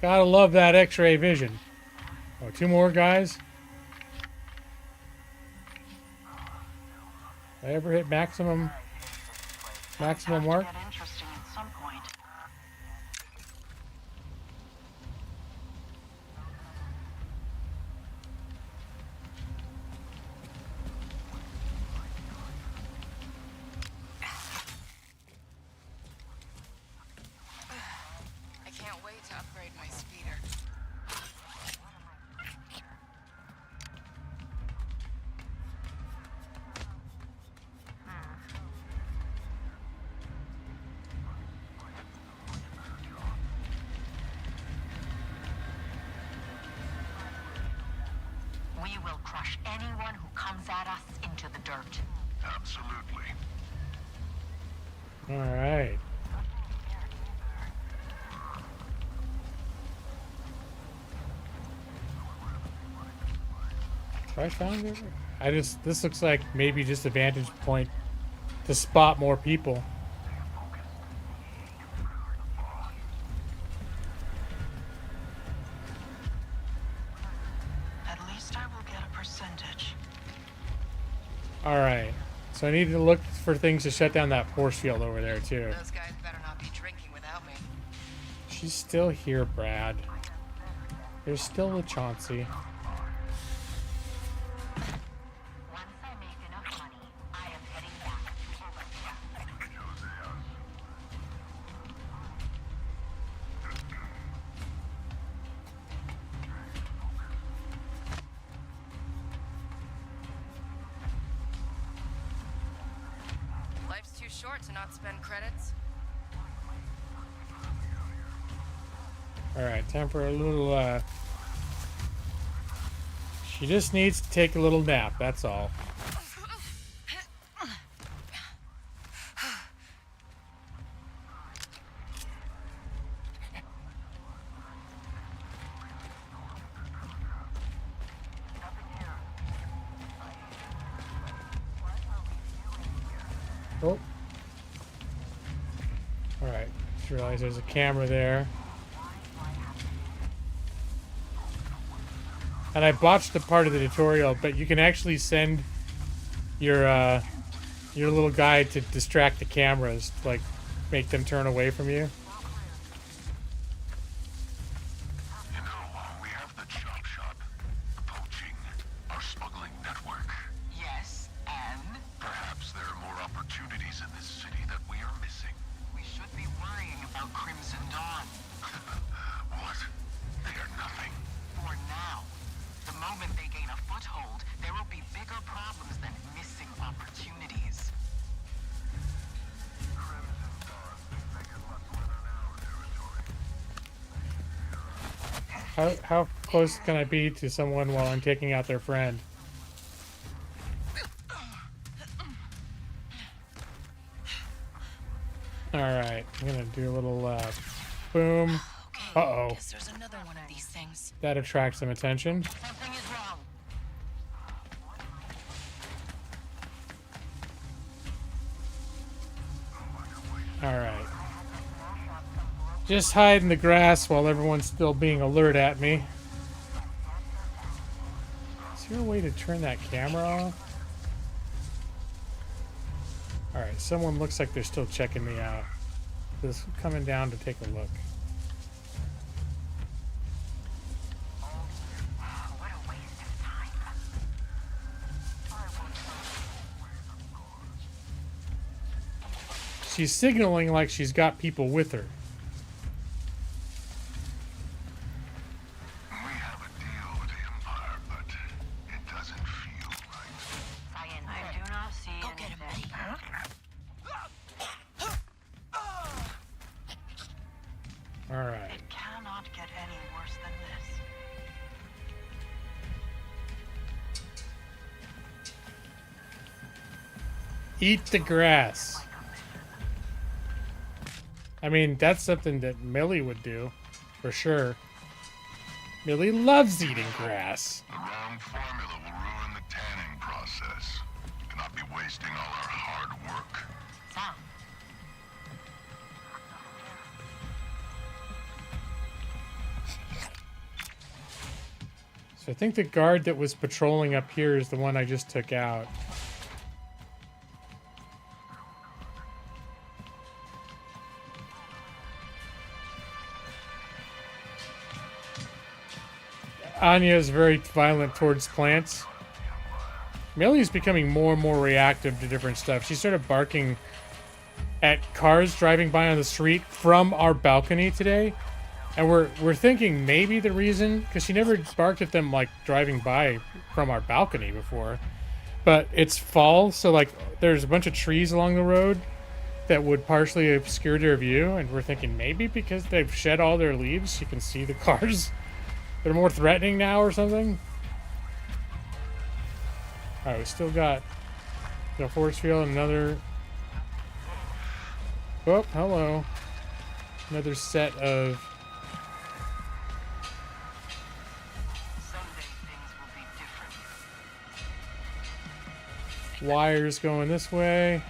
Gotta love that X-ray vision. Oh, 2 more guys. Did I ever hit maximum mark? Interesting at some point. I can't wait to upgrade my speeder. We will crush anyone who comes at us into the dirt. Absolutely. All right. I found it. This looks like maybe just a vantage point to spot more people. At least I will get a percentage. Alright. So I need to look for things to shut down that force field over there, too. Those guys better not be drinking without me. She's still here, Brad. There's still a Chauncey. Life's too short to not spend credits. Alright, time for a little, She just needs to take a little nap, that's all. Oh. Alright, just realized there's a camera there. And I botched the part of the tutorial, but you can actually send your little guy to distract the cameras, to, like, make them turn away from you. You know, we have the chop shop, the poaching, our smuggling network. Yes, and? Perhaps there are more opportunities in this city that we are missing. We should be worrying about Crimson Dawn. What? They are nothing. For now. The moment they gain a foothold, there will be bigger problems than missing opportunities. How close can I be to someone while I'm taking out their friend? Alright, I'm gonna do a little, boom. Uh-oh. Guess there's another one of these things. That attracts some attention. Something is wrong. Alright. Just hide in the grass while everyone's still being alert at me. Is there a way to turn that camera off? Alright, someone looks like they're still checking me out. Just coming down to take a look. She's signaling like she's got people with her. We have a deal with the Empire, but it doesn't feel right. I do not see Go get him, Betty. Alright. It cannot get any worse than this. Eat the grass. I mean, that's something that Millie would do, for sure. Millie loves eating grass. The wrong formula will ruin the tanning process. Cannot be wasting all our hard work. So I think the guard that was patrolling up here is the one I just took out. Anya is very violent towards plants. Millie's becoming more and more reactive to different stuff. She started barking at cars driving by on the street from our balcony today. And we're thinking maybe the reason, because she never barked at them like driving by from our balcony before. But it's fall, so like there's a bunch of trees along the road that would partially obscure their view. And we're thinking maybe because they've shed all their leaves, she can see the cars. They're more threatening now or something? Alright, we still got the force field and another... Oh, hello. Another set of... wires going this way.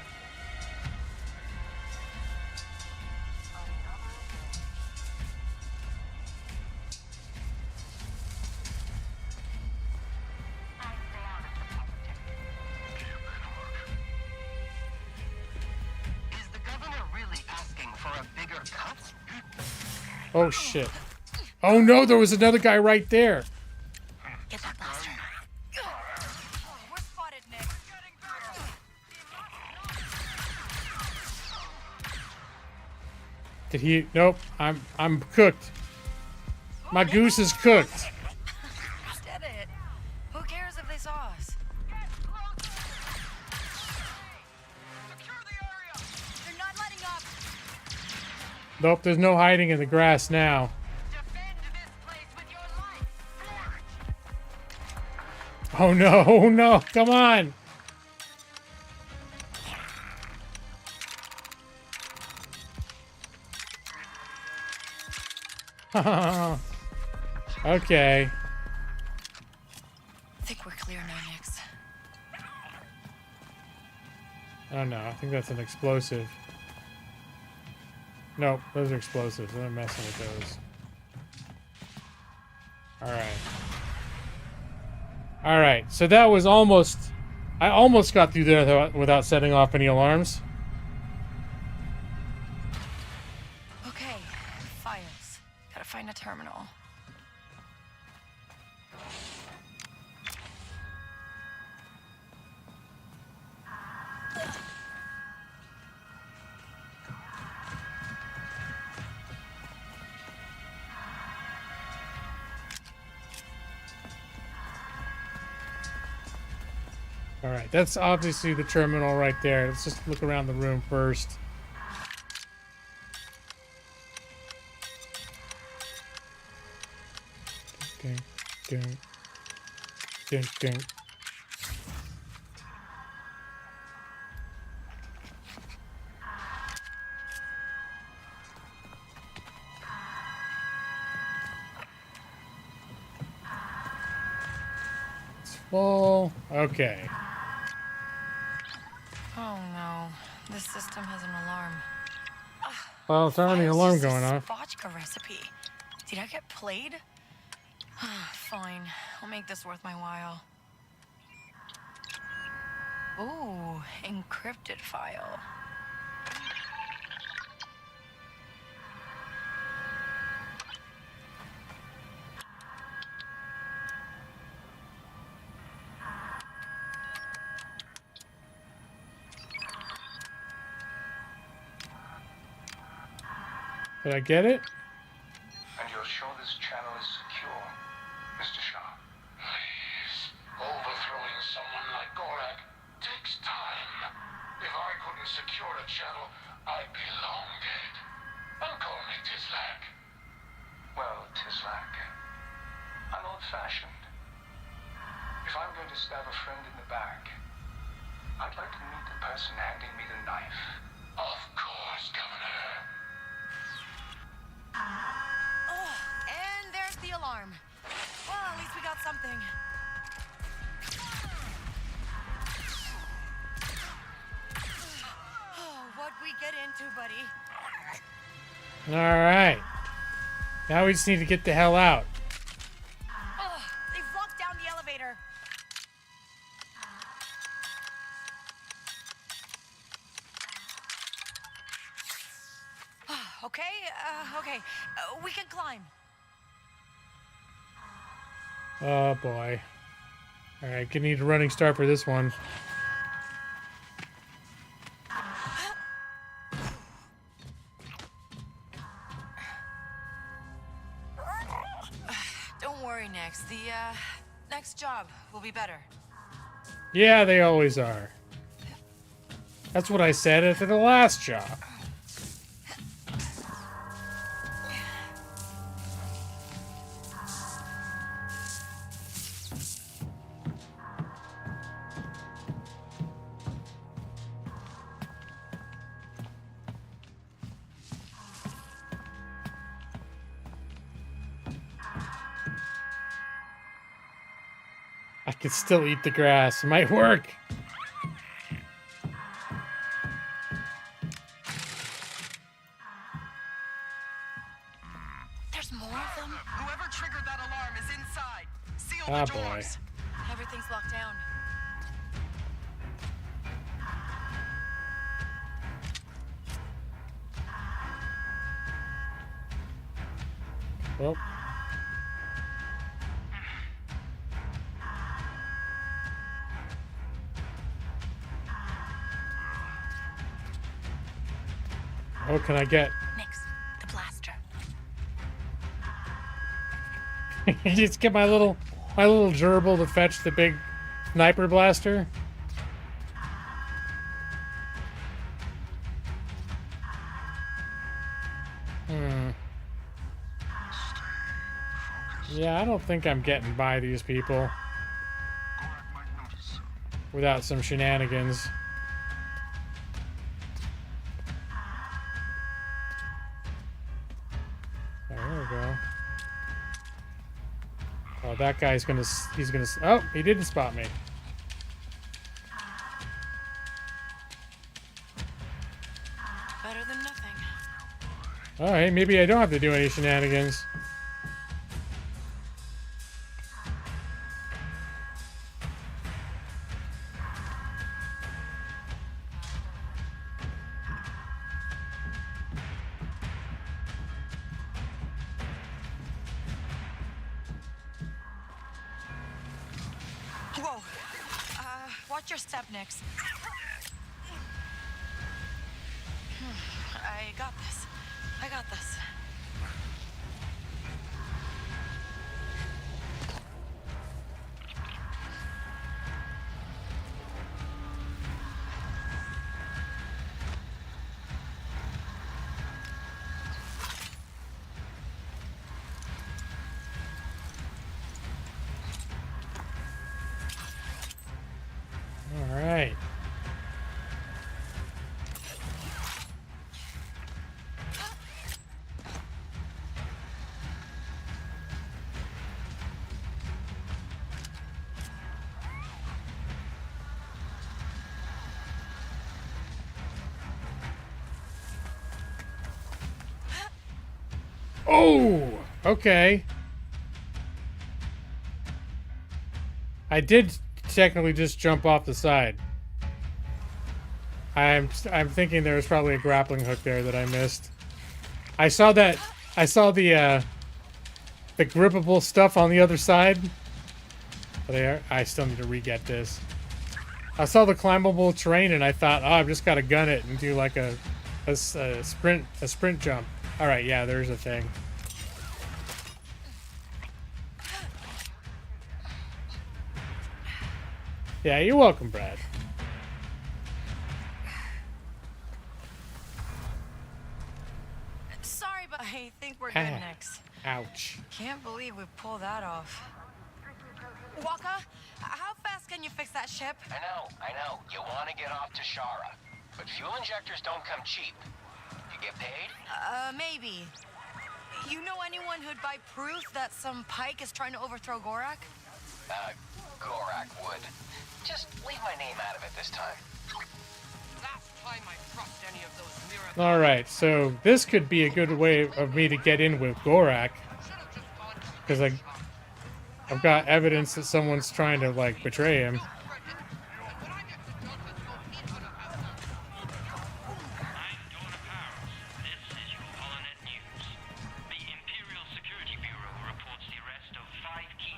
asking for a bigger cut? Oh shit. Oh no, there was another guy right there. Get that blaster. We're spotted, Nick. Did he? Nope. I'm cooked. My goose is cooked. Just did it. Who cares if they saw us? They're not letting up. Nope, there's no hiding in the grass now. Oh no, oh no, come on. Okay. I think we're clear now, Nix. Oh no, I think that's an explosive. Nope, those are explosives. I'm messing with those. Alright. Alright, so that was almost... I almost got through there without setting off any alarms. Okay, files. Gotta find a terminal. Alright, that's obviously the terminal right there. Let's just look around the room first. Ding, ding, ding, ding. It's full. Okay. Oh no, this system has an alarm. Well, it's already an alarm going off. Vodka recipe. Did I get played? Fine, I'll make this worth my while. Ooh, encrypted file. Did I get it? And you're sure this channel is secure, Mr. Shaw? Please. Overthrowing someone like Gorak takes time. If I couldn't secure a channel, I'd be long dead. And call me Tislak. Well, Tislak, I'm old-fashioned. If I'm going to stab a friend in the back, I'd like to meet the person handing me the knife. Of course, Governor. And there's the alarm. Well, at least we got something. Oh, what'd we get into, buddy? Alright. Now we just need to get the hell out. Oh, they've locked down the elevator. Okay, okay. We can climb. Oh boy. Alright, gonna need a running start for this one. Don't worry, Nix. The next job will be better. Yeah, they always are. That's what I said after the last job. I could still eat the grass. It might work. There's more of them? Whoever triggered that alarm is inside. Seal Ah, the boy. doors. Everything's locked down. Well. What can I get? Nix, the blaster. Just get my little gerbil to fetch the big sniper blaster. Yeah, I don't think I'm getting by these people without some shenanigans. Oh, there we go. Oh, that guy's gonna, oh, he didn't spot me. Better than nothing. Alright, maybe I don't have to do any shenanigans. Whoa. Watch your step, Nix. I got this. I got this. All right. Oh, okay. I did technically just jump off the side. I'm thinking there was probably a grappling hook there that I missed. I saw the grippable stuff on the other side. But I still need to re-get this. I saw the climbable terrain and I thought, oh, I've just got to gun it and do like a sprint jump. All right, yeah, there's a thing. Yeah, you're welcome, Brad. Sorry, but I think we're good, Nix. Ouch. Can't believe we pulled that off. Waka, how fast can you fix that ship? I know. You want to get off to Shara. But fuel injectors don't come cheap. You get paid? Maybe. You know anyone who'd buy proof that some pike is trying to overthrow Gorak? Gorak would. Just leave my name out of it this time. Last time I trust any of those mirror. All right, so this could be a good way of me to get in with Gorak, because I've got evidence that someone's trying to like betray him.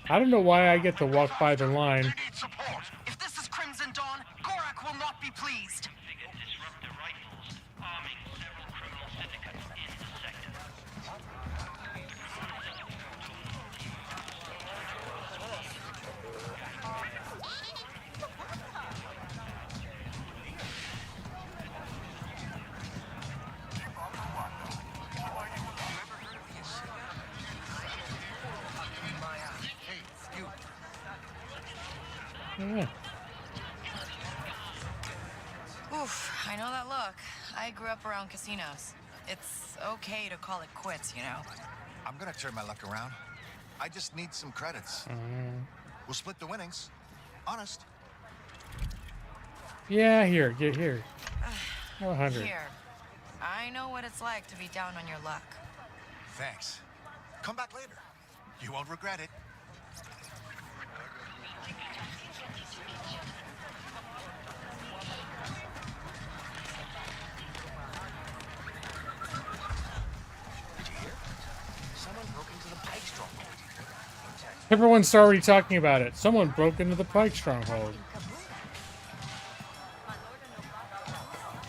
I don't know why I get to walk by the line. If this is Crimson Dawn, Gorak will not be pleased. Yeah. Oof, I know that look. I grew up around casinos. It's okay to call it quits, you know? I'm gonna turn my luck around. I just need some credits. We'll split the winnings. Honest. Yeah, here, get here. 100. Here. I know what it's like to be down on your luck. Thanks. Come back later. You won't regret it. Did you hear? Someone broke into the Everyone's already talking about it. Someone broke into the Pike stronghold.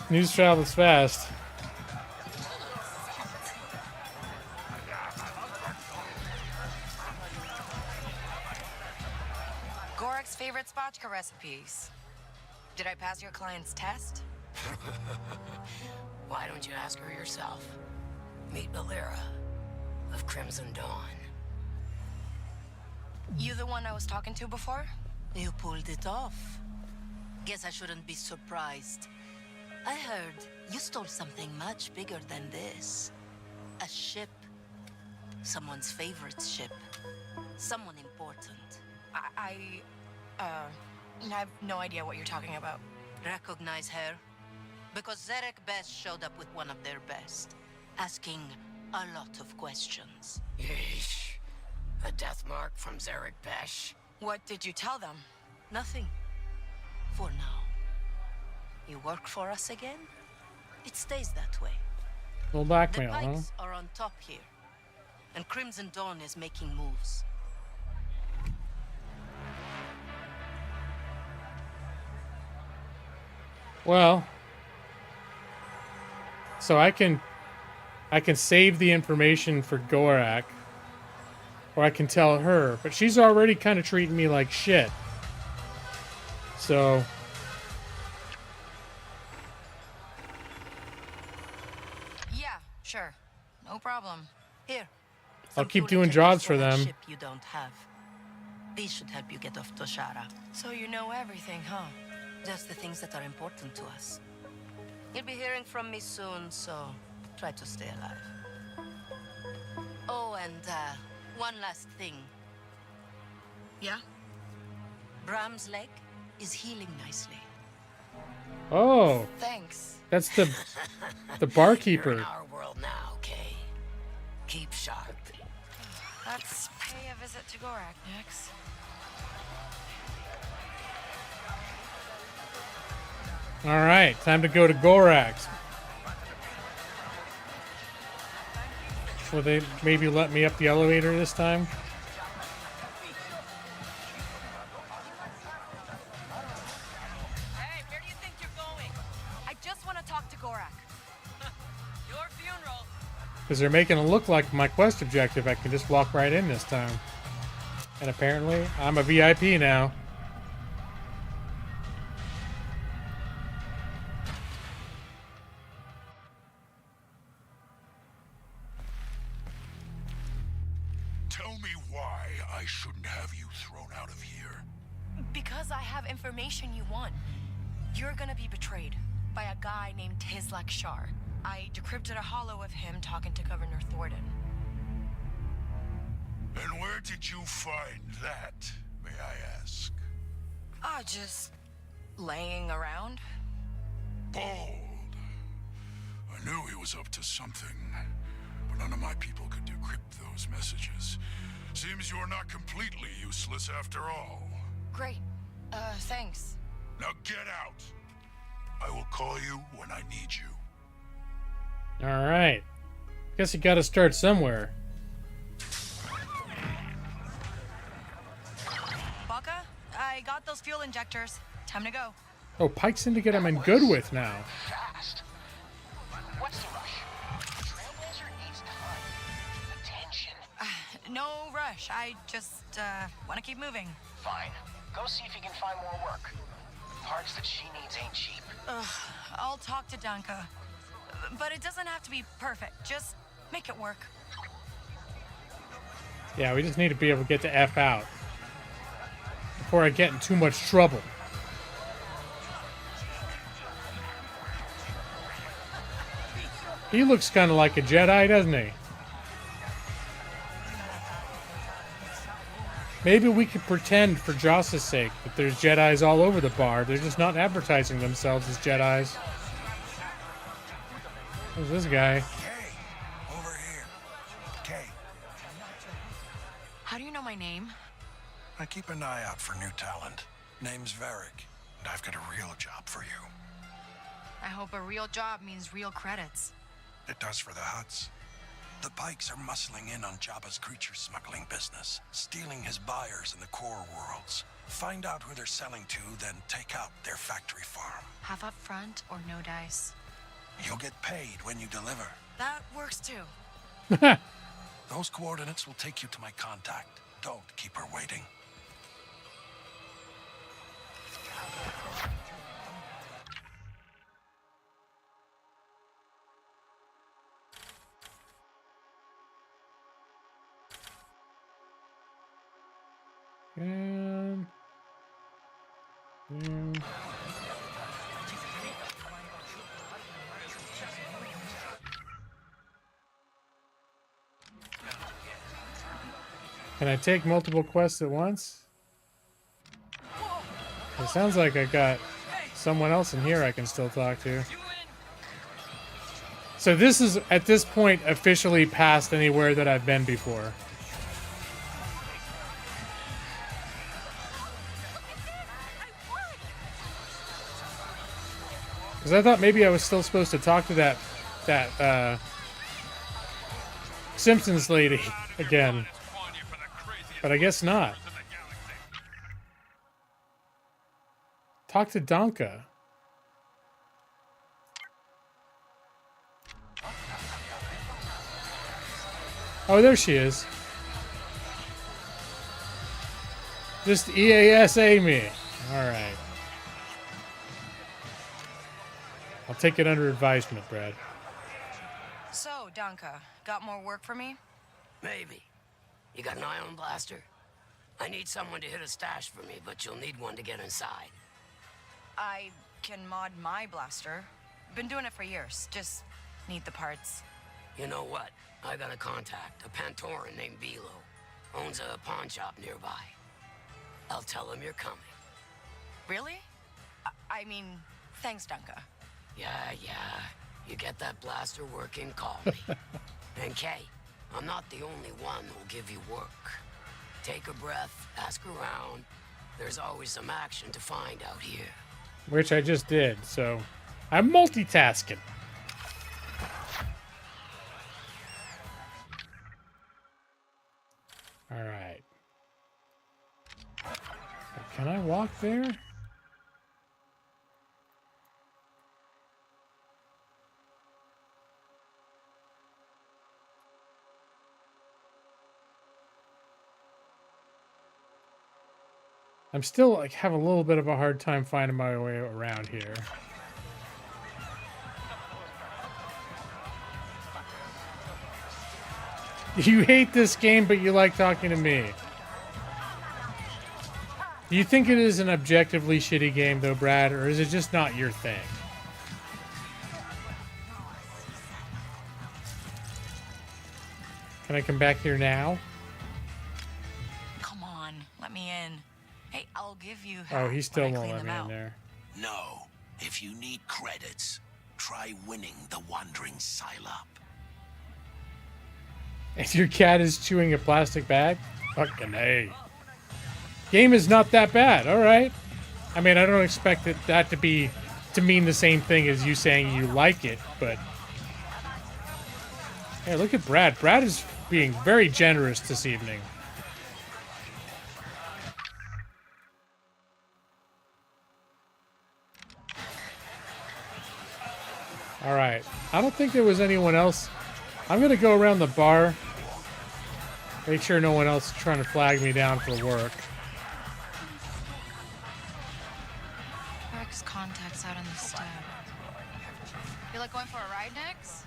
News travels fast. Gorak's favorite spotchka recipes. Did I pass your client's test? Why don't you ask her yourself? Meet Valera of Crimson Dawn. You the one I was talking to before? You pulled it off. Guess I shouldn't be surprised. I heard you stole something much bigger than this. A ship. Someone's favorite ship. Someone important. I have no idea what you're talking about. Recognize her? Because Zarek Besh showed up with one of their best, asking a lot of questions. Yeesh. A death mark from Zarek Besh. What did you tell them? Nothing. For now. You work for us again? It stays that way. Little blackmail, the huh? Pikes are on top here, and Crimson Dawn is making moves. Well, so I can save the information for Gorak, or I can tell her, but she's already kind of treating me like shit. So Yeah, sure. No problem. Here. I'll keep doing jobs for them. Ship you don't have. These should help you get off Toshara. So you know everything, huh? Just the things that are important to us. You'll be hearing from me soon, so try to stay alive. Oh, and one last thing. Yeah? Bram's leg is healing nicely. Oh, Thanks. that's the barkeeper. You're in our world now, Kay. Keep sharp. Let's pay a visit to Gorak next. All right, time to go to Gorak's. Will they maybe let me up the elevator this time? Hey, where do you think you're going? I just want to talk to Gorak. Your funeral. Because they're making it look like my quest objective. I can just walk right in this time. And apparently, I'm a VIP now. Tell me why I shouldn't have you thrown out of here. Because I have information you want. You're gonna be betrayed by a guy named Tizlek Shar. I decrypted a holo of him talking to Governor Thornton. And where did you find that, may I ask? Just laying around. Bold. I knew he was up to something, but none of my people could decrypt those messages. Seems you're not completely useless after all. Great. Thanks. Now get out. I will call you when I need you. All right. Guess you got to start somewhere. Baka, I got those fuel injectors. Time to go. Oh, Pike Syndicate I'm in good with now. Fast. What's the rush? Trailblazer needs time. Attention. No rush. I just want to keep moving. Fine. Go see if you can find more work. Parts that she needs ain't cheap. I'll talk to Danka. But it doesn't have to be perfect. Just make it work. Yeah, we just need to be able to get the F out before I get in too much trouble. He looks kind of like a Jedi, doesn't he? Maybe we could pretend, for Joss's sake, that there's Jedis all over the bar. They're just not advertising themselves as Jedis. Who's this guy? Kay, over here. Kay, How do you know my name? I keep an eye out for new talent. Name's Varric, and I've got a real job for you. I hope a real job means real credits. It does for the Huts. The Pikes are muscling in on Jabba's creature smuggling business, stealing his buyers in the core worlds. Find out who they're selling to, then take out their factory farm. Half up front or no dice? You'll get paid when you deliver. That works too. Those coordinates will take you to my contact. Don't keep her waiting. And can I take multiple quests at once? It sounds like I got someone else in here I can still talk to. So this is, at this point, officially past anywhere that I've been before. Because I thought maybe I was still supposed to talk to that Simpsons lady again. But I guess not. Talk to Donka. Oh, there she is. Just EASA me. Alright. I'll take it under advisement, Brad. So, Donka, got more work for me? Maybe. You got an ion blaster? I need someone to hit a stash for me, but you'll need one to get inside. I can mod my blaster. Been doing it for years. Just need the parts. You know what? I got a contact, a Pantoran named Velo. Owns a pawn shop nearby. I'll tell him you're coming. Really? I mean, thanks, Donka. Yeah. You get that blaster working, call me. And Kay, I'm not the only one who'll give you work. Take a breath, ask around. There's always some action to find out here. Which I just did, so I'm multitasking. Alright. Can I walk there? I'm still like have a little bit of a hard time finding my way around here. You hate this game, but you like talking to me. Do you think it is an objectively shitty game, though, Brad, or is it just not your thing? Can I come back here now? Come on, let me in. Hey, I'll give you Oh, he still when I won't clean let them me in out. there. No. If you need credits, try winning the Wandering Psylop. And your cat is chewing a plastic bag? Fucking A. Game is not that bad, alright. I mean, I don't expect that to mean the same thing as you saying you like it, but... Hey, look at Brad. Brad is being very generous this evening. Alright. I don't think there was anyone else. I'm going to go around the bar. Make sure no one else is trying to flag me down for work. Eric's contact's out on the step. You like going for a ride next?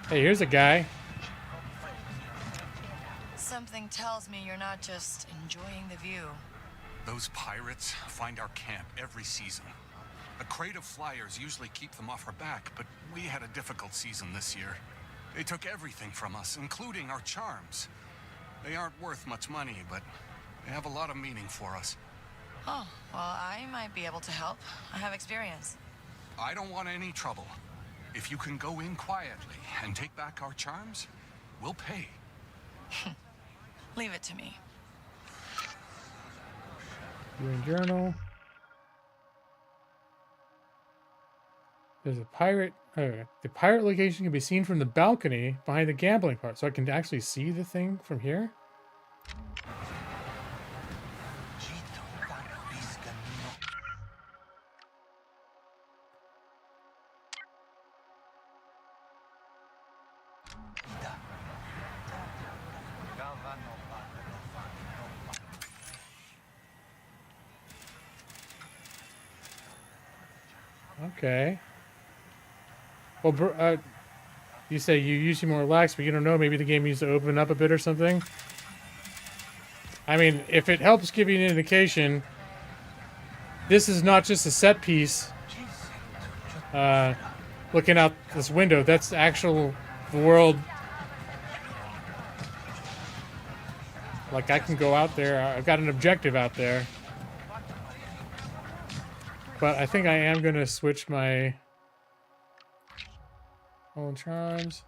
Hey, here's a guy. Something tells me you're not just enjoying the view. Those pirates find our camp every season. A crate of flyers usually keep them off our back, but we had a difficult season this year. They took everything from us, including our charms. They aren't worth much money, but they have a lot of meaning for us. Oh, well, I might be able to help. I have experience. I don't want any trouble. If you can go in quietly and take back our charms, we'll pay. Leave it to me. Viewing journal. There's a pirate. The pirate location can be seen from the balcony behind the gambling part, so I can actually see the thing from here. Okay. Well, you say you usually more relaxed, but you don't know. Maybe the game needs to open up a bit or something. I mean, if it helps give you an indication, this is not just a set piece. Looking out this window, that's the actual world. Like, I can go out there. I've got an objective out there. But I think I am going to switch my own charms.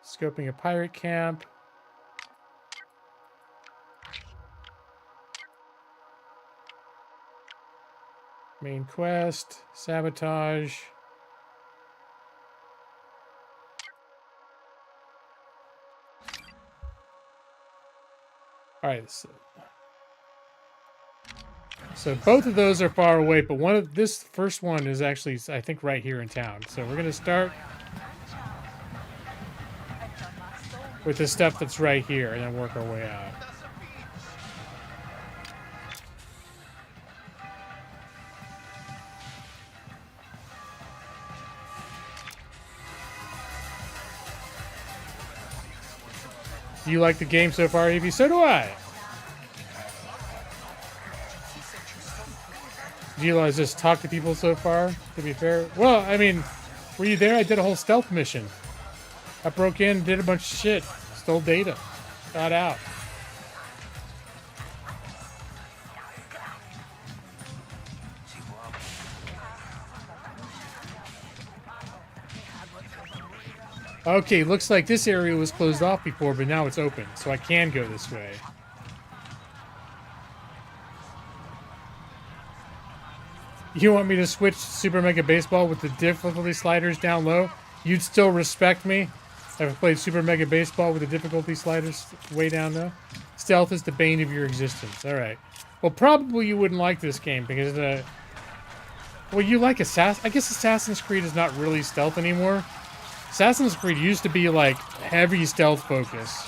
Scoping a pirate camp. Main quest. Sabotage. Alright, so both of those are far away, but this first one is actually, I think, right here in town. So we're going to start with the stuff that's right here and then work our way out. You like the game so far, Evie? So do I. Do you realize just talk to people so far, to be fair? Well, I mean, were you there? I did a whole stealth mission. I broke in, did a bunch of shit, stole data, got out. Okay, looks like this area was closed off before, but now it's open, so I can go this way. You want me to switch Super Mega Baseball with the difficulty sliders down low? You'd still respect me if I played Super Mega Baseball with the difficulty sliders way down low? Stealth is the bane of your existence. Alright. Well, probably you wouldn't like this game because well, you like I guess Assassin's Creed is not really stealth anymore. Assassin's Creed used to be like heavy stealth focus.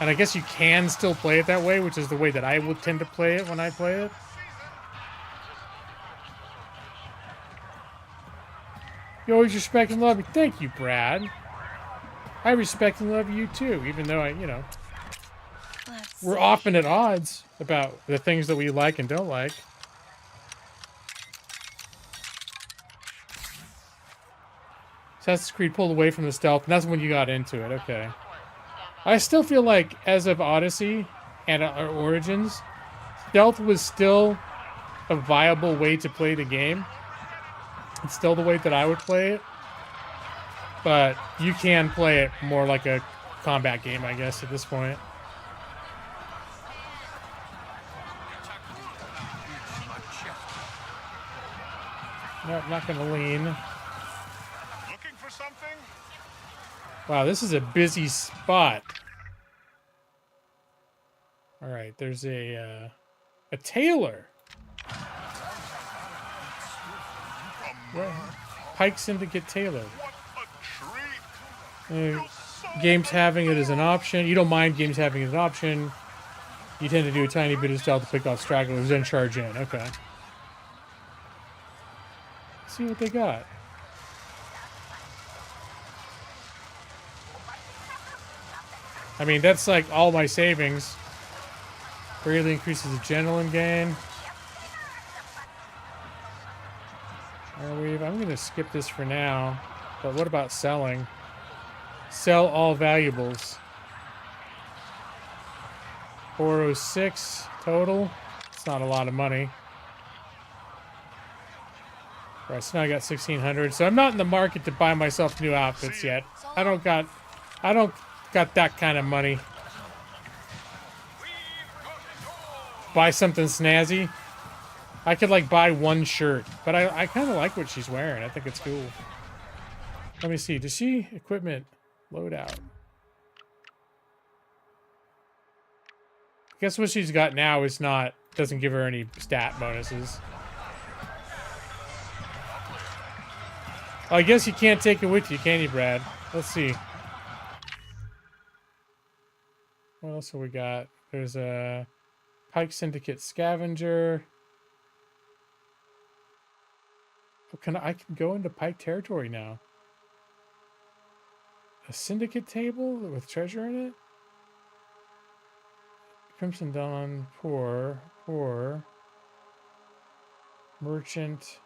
And I guess you can still play it that way, which is the way that I would tend to play it when I play it. You always respect and love me. Thank you, Brad. I respect and love you too, even though we're often at odds about the things that we like and don't like. Assassin's Creed pulled away from the stealth, and that's when you got into it. Okay. I still feel like, as of Odyssey and Origins, stealth was still a viable way to play the game. It's still the way that I would play it. But you can play it more like a combat game, I guess, at this point. No, I'm not going to lean. Wow, this is a busy spot. All right, there's a tailor. Pike Syndicate Tailor. Games having it as an option. You don't mind games having it as an option. You tend to do a tiny bit of stealth to pick off stragglers, then charge in. Okay. Let's see what they got. I mean, that's like all my savings. Greatly increases adrenaline gain. I'm going to skip this for now. But what about selling? Sell all valuables. 406 total. It's not a lot of money. Right, so now I got 1,600. So I'm not in the market to buy myself new outfits yet. I don't got that kind of money. buy something snazzy. I could like buy one shirt, but I kind of like what she's wearing. I think it's cool. Let me see. Does she equipment loadout? I guess what she's got now is not, doesn't give her any stat bonuses. Oh, I guess you can't take it with you, can you, Brad? Let's see. What else have we got? There's a Pike Syndicate Scavenger. Oh, I can go into Pike territory now. A Syndicate table with treasure in it? Crimson Dawn, poor. Merchant.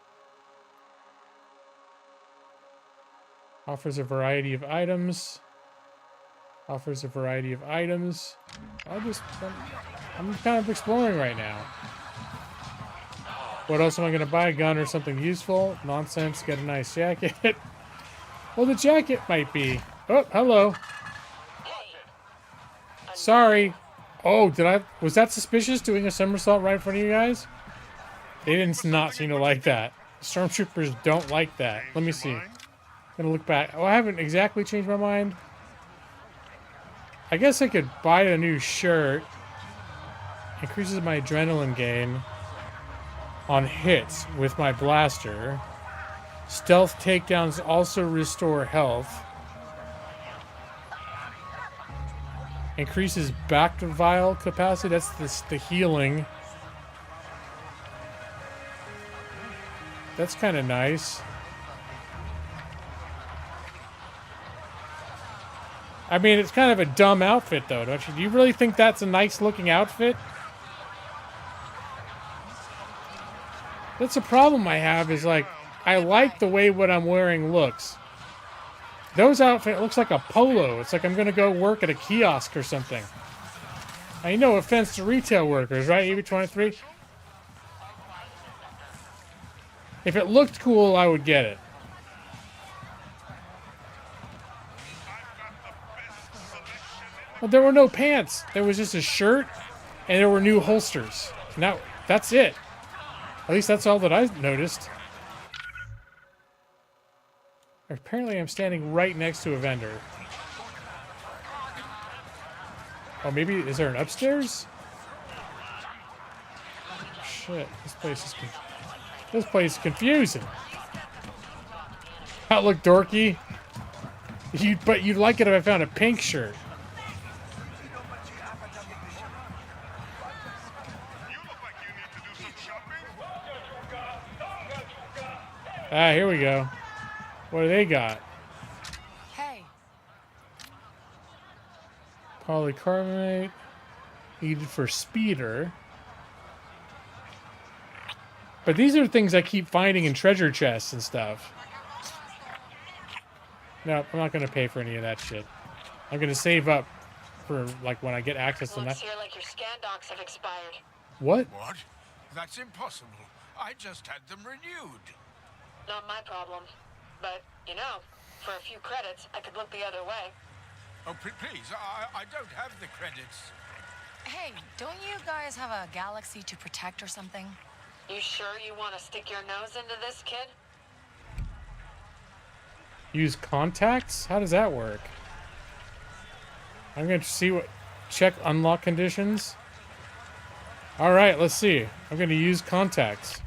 Offers a variety of items. I'm kind of exploring right now. What else am I going to buy? A gun or something useful? Nonsense. Get a nice jacket. Well, the jacket might be. Oh, hello. Sorry. Oh, was that suspicious, doing a somersault right in front of you guys? They didn't not seem to like that. Stormtroopers don't like that. Let me see. I'm gonna look back. Oh, I haven't exactly changed my mind. I guess I could buy a new shirt. Increases my adrenaline gain on hits with my blaster. Stealth takedowns also restore health. Increases back to vial capacity. That's the healing. That's kind of nice. I mean, it's kind of a dumb outfit, though, don't you? Do you really think that's a nice-looking outfit? That's a problem I have, is, like, I like the way what I'm wearing looks. Those outfits looks like a polo. It's like I'm going to go work at a kiosk or something. I no offense to retail workers, right, EV23? If it looked cool, I would get it. Well, there were no pants. There was just a shirt, and there were new holsters. Now, that's it. At least that's all that I noticed. Apparently, I'm standing right next to a vendor. Oh, maybe, is there an upstairs? Shit, this place is confusing. That look dorky. But you'd like it if I found a pink shirt. Ah, here we go. What do they got? Hey. Polycarbonate. Needed for speeder. But these are things I keep finding in treasure chests and stuff. No, I'm not going to pay for any of that shit. I'm going to save up for, like, when I get access to that. Looks here like your scan docs have expired. What? What? That's impossible. I just had them renewed. Not my problem. But, you know, for a few credits, I could look the other way. Oh, please, I don't have the credits. Hey, don't you guys have a galaxy to protect or something? You sure you want to stick your nose into this, kid? Use contacts? How does that work? I'm going to see what... Check unlock conditions. Alright, let's see. I'm going to use contacts.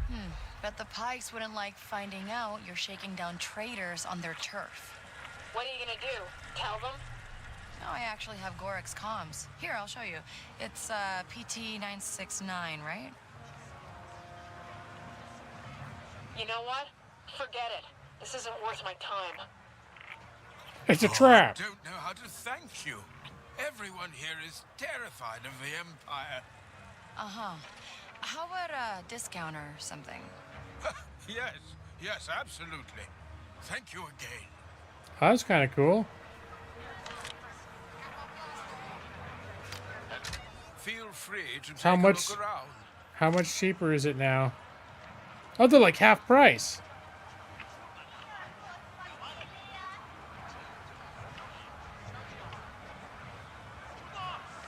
Bet the Pikes wouldn't like finding out you're shaking down traitors on their turf. What are you gonna do? Tell them? No, I actually have Gorek's comms. Here, I'll show you. It's PT-969, right? You know what? Forget it. This isn't worth my time. It's a trap. I don't know how to thank you. Everyone here is terrified of the Empire. Uh-huh. How about a discount or something? Yes, absolutely. Thank you again. Oh, that's kind of cool. Feel free to take How a much? look around. How much cheaper is it now? Oh, they're like half price.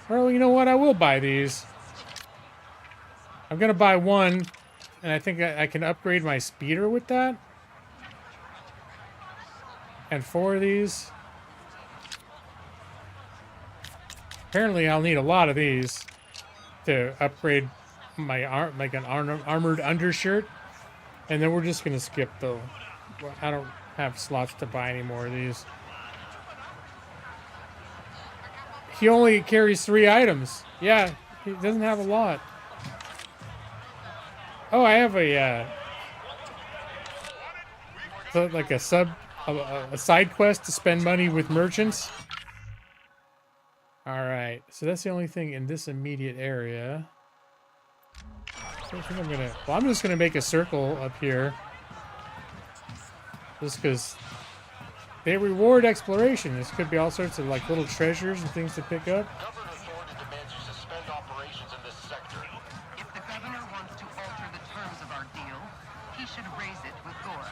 Well, you know what? I will buy these. I'm gonna buy one, and I think I can upgrade my speeder with that. And 4 of these. Apparently, I'll need a lot of these to upgrade my armored undershirt. And then we're just gonna skip though. I don't have slots to buy any more of these. He only carries 3 items. Yeah, he doesn't have a lot. Oh, I have a like a side quest to spend money with merchants. All right, so that's the only thing in this immediate area. So I think I'm gonna. Well, I'm just gonna make a circle up here, just because they reward exploration. This could be all sorts of like little treasures and things to pick up. Governor Thorne demands you suspend operations in this sector. If the governor wants to alter the terms of our deal, he should raise it with Gora.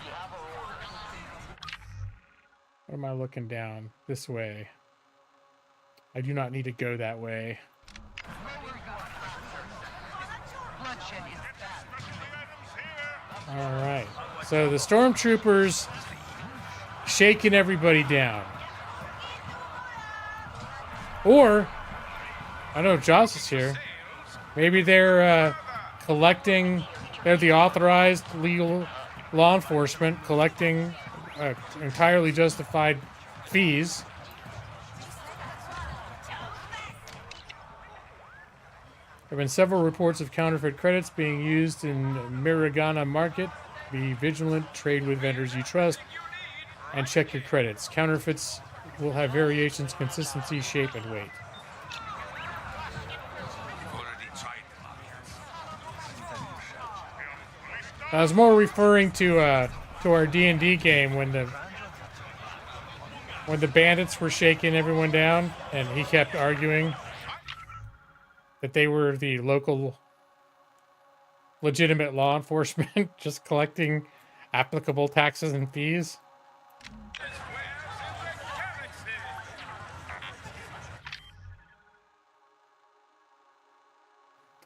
You have our orders. What am I looking down? This way. I do not need to go that way. Bloodshed is bad. All right. So the stormtroopers shaking everybody down. Or, I know Joss is here. Maybe they're collecting. They're the authorized legal law enforcement collecting entirely justified fees. There have been several reports of counterfeit credits being used in Miragana market. Be vigilant, trade with vendors you trust, and check your credits. Counterfeits will have variations, consistency, shape, and weight. I was more referring to our D&D game when the bandits were shaking everyone down, and he kept arguing that they were the local legitimate law enforcement just collecting applicable taxes and fees.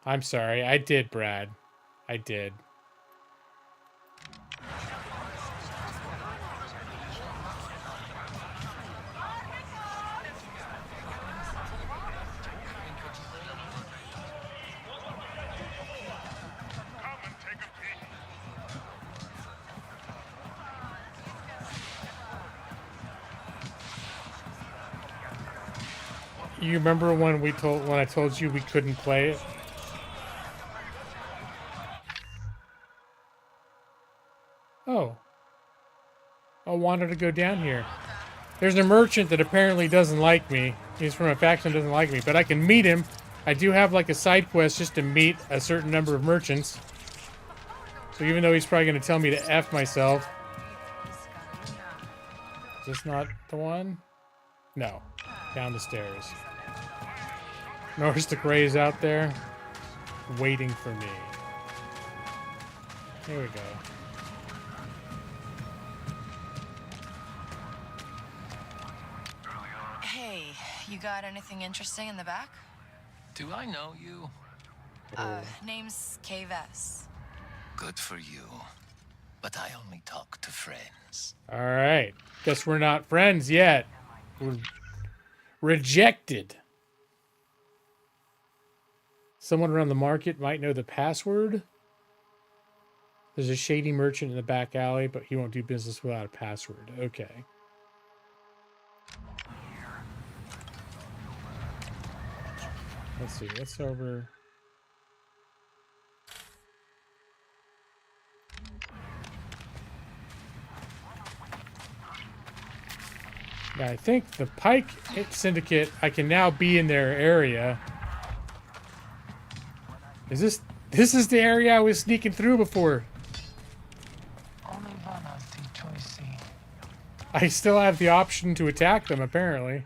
I'm sorry. I did, Brad. I did. You remember when I told you we couldn't play it? Oh. I wanted to go down here. There's a merchant that apparently doesn't like me. He's from a faction that doesn't like me, but I can meet him. I do have like a side quest just to meet a certain number of merchants. So even though he's probably going to tell me to F myself. Is this not the one? No. Down the stairs. Norris the Grey's out there waiting for me. Here we go. Hey, you got anything interesting in the back? Do I know you? Name's Kay Vess. Good for you. But I only talk to friends. All right. Guess we're not friends yet. We're rejected. Someone around the market might know the password. There's a shady merchant in the back alley, but he won't do business without a password. Okay. Let's see. What's over? Yeah, I think the Pike Syndicate, I can now be in their area. Is this is the area I was sneaking through before? I still have the option to attack them, apparently.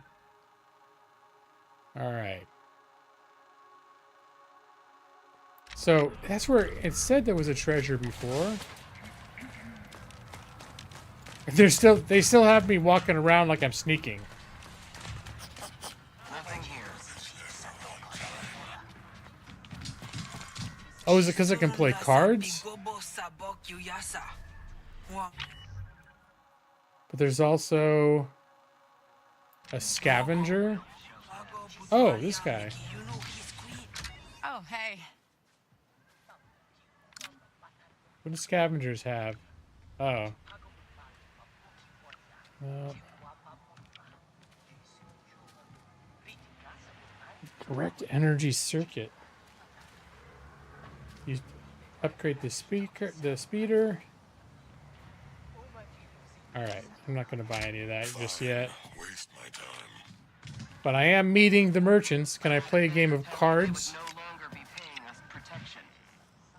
Alright. So, that's where it said there was a treasure before. They still have me walking around like I'm sneaking. Nothing here. Oh, is it because I can play cards? But there's also a scavenger. Oh, this guy. Oh, hey. What do scavengers have? Oh. Correct energy circuit. You upgrade the speeder. Alright, I'm not gonna buy any of that just yet. Waste my time. But I am meeting the merchants. Can I play a game of cards?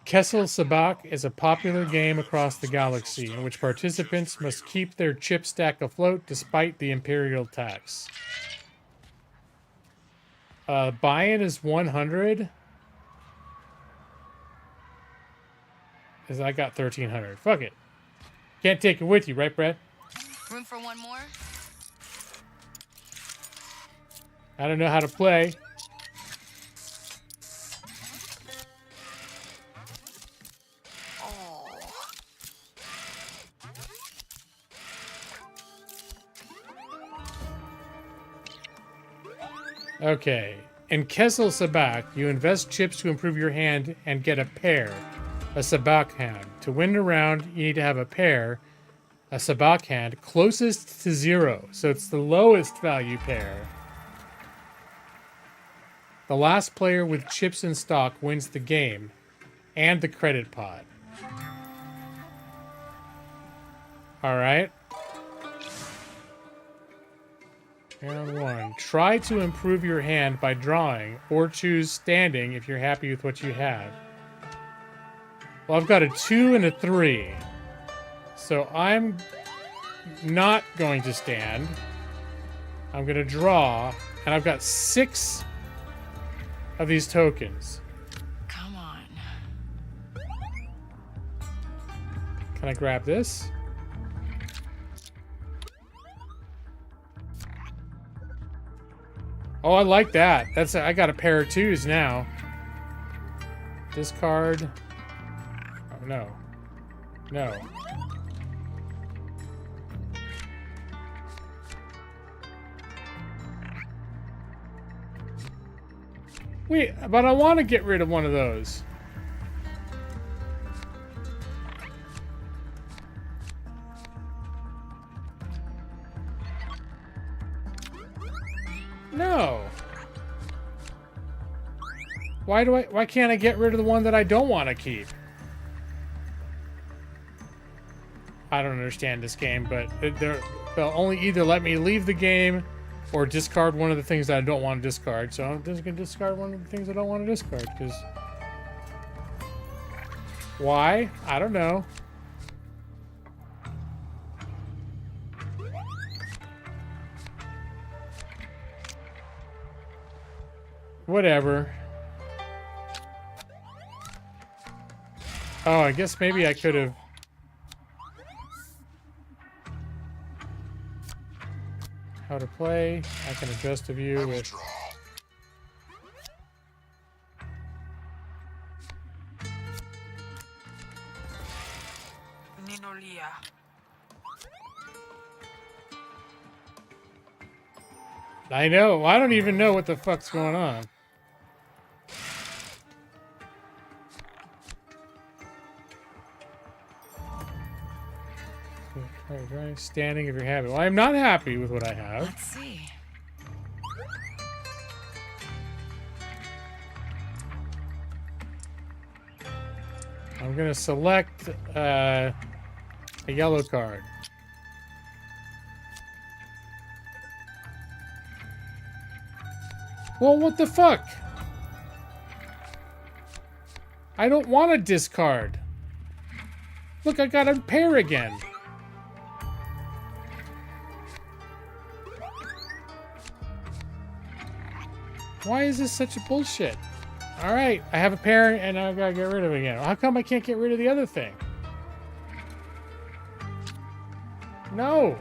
Kessel Sabak is a popular game across the galaxy in which participants must keep their chip stack afloat despite the Imperial tax. Buy-in is 100. Because I got 1,300. Fuck it. Can't take it with you, right, Brad? Room for one more? I don't know how to play. Okay. In Kessel Sabak, you invest chips to improve your hand and get a pair, a Sabak hand. To win a round, you need to have a pair, a Sabak hand, closest to 0. So it's the lowest value pair. The last player with chips in stock wins the game and the credit pot. Alright. Round 1. Try to improve your hand by drawing, or choose standing if you're happy with what you have. Well, I've got a 2 and a 3. So I'm not going to stand. I'm going to draw, and I've got 6 of these tokens. Come on. Can I grab this? Oh, I like that. I got a pair of 2s now. Discard. Oh, no. No. Wait, but I want to get rid of one of those. No. Why can't I get rid of the one that I don't want to keep? I don't understand this game, but they'll only either let me leave the game or discard one of the things that I don't want to discard. So I'm just going to discard one of the things I don't want to discard, because... Why? I don't know. Whatever. Oh, I guess maybe I could have... How to play. I can adjust the view with... I know. I don't even know what the fuck's going on. Right, standing if you're happy. Well, I'm not happy with what I have. Let's see. I'm gonna select a yellow card. Well, what the fuck? I don't want to discard. Look, I got a pair again. Why is this such a bullshit? Alright, I have a pair and I've got to get rid of it again. How come I can't get rid of the other thing? No.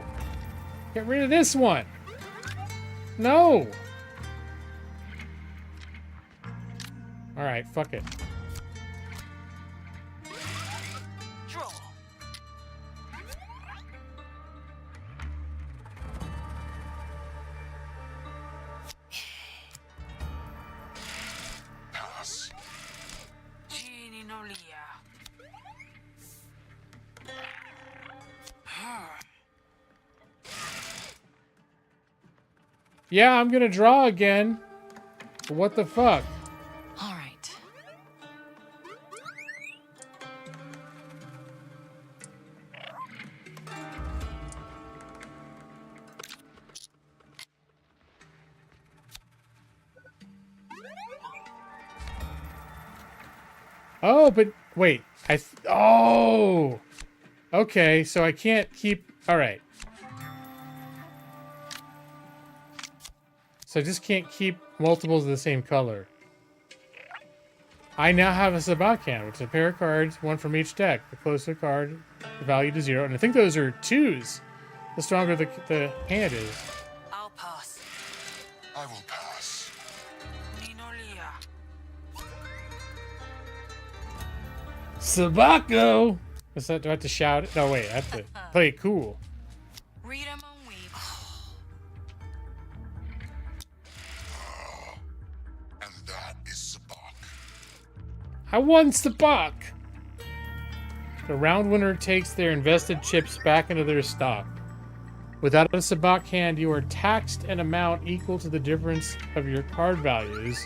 Get rid of this one. No. Alright, fuck it. Yeah, I'm gonna draw again. What the fuck? All right. Oh, but wait. Oh! Okay, so I can't keep... Alright. So I just can't keep multiples of the same color. I now have a Sabak hand, which is a pair of cards, one from each deck. The closer card, the value to 0. And I think those are 2s. The stronger the hand is. I'll pass. I will pass. Sabako! What's that? Do I have to shout it? No, wait. I have to play it cool. Read 'em and weep. And that is Sabak. I won Sabak! The round winner takes their invested chips back into their stock. Without a Sabak hand, you are taxed an amount equal to the difference of your card values.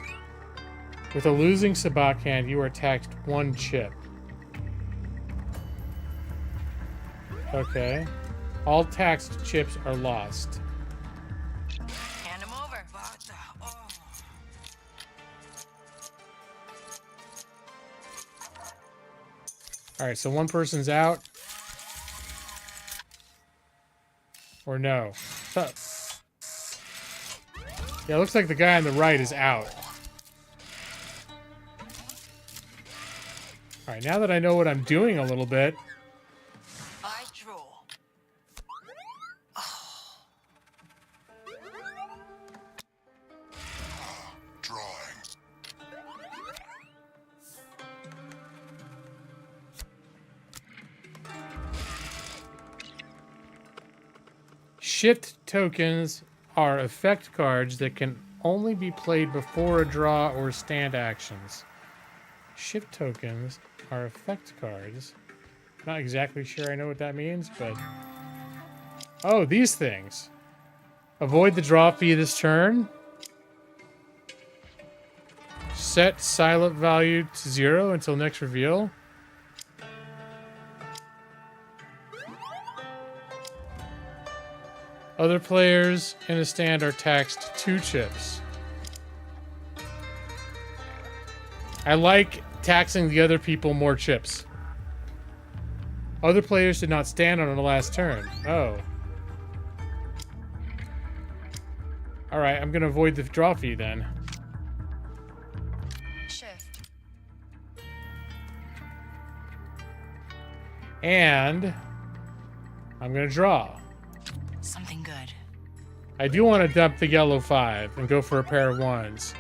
With a losing Sabak hand, you are taxed 1 chip. Okay. All taxed chips are lost. Hand him over. Alright, so one person's out. Or no. Yeah, it looks like the guy on the right is out. Alright, now that I know what I'm doing a little bit. I draw. Drawing. Shift tokens are effect cards that can only be played before a draw or stand actions. Shift tokens are effect cards. Not exactly sure I know what that means, but... Oh, these things. Avoid the draw fee this turn. Set silent value to 0 until next reveal. Other players in a stand are taxed 2 chips. I like taxing the other people more chips. Other players did not stand on the last turn. Oh. Alright, I'm gonna avoid the draw fee then. Shift. And I'm gonna draw. Something good. I do want to dump the yellow 5 and go for a pair of 1s.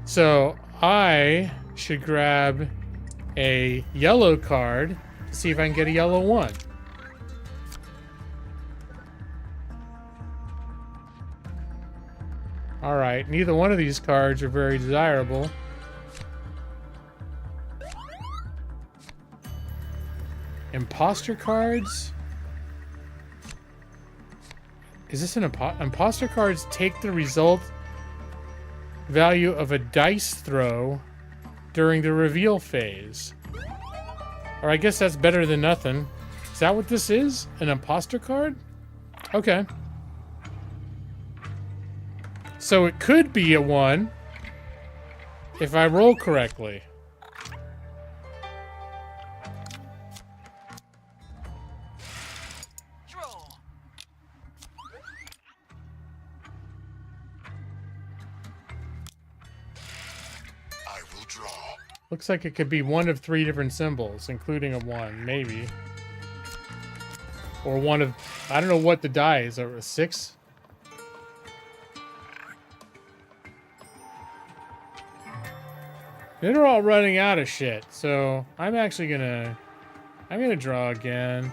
So I should grab a yellow card to see if I can get a yellow 1. Alright, neither one of these cards are very desirable. Imposter cards? Is this an imposter cards take the result value of a dice throw during the reveal phase. Or I guess that's better than nothing. Is that what this is? An imposter card? Okay. So it could be a 1 if I roll correctly. Looks like it could be one of 3 different symbols, including a 1, maybe. Or one of... I don't know what the die is. A 6? They're all running out of shit, so I'm actually gonna... I'm gonna draw again.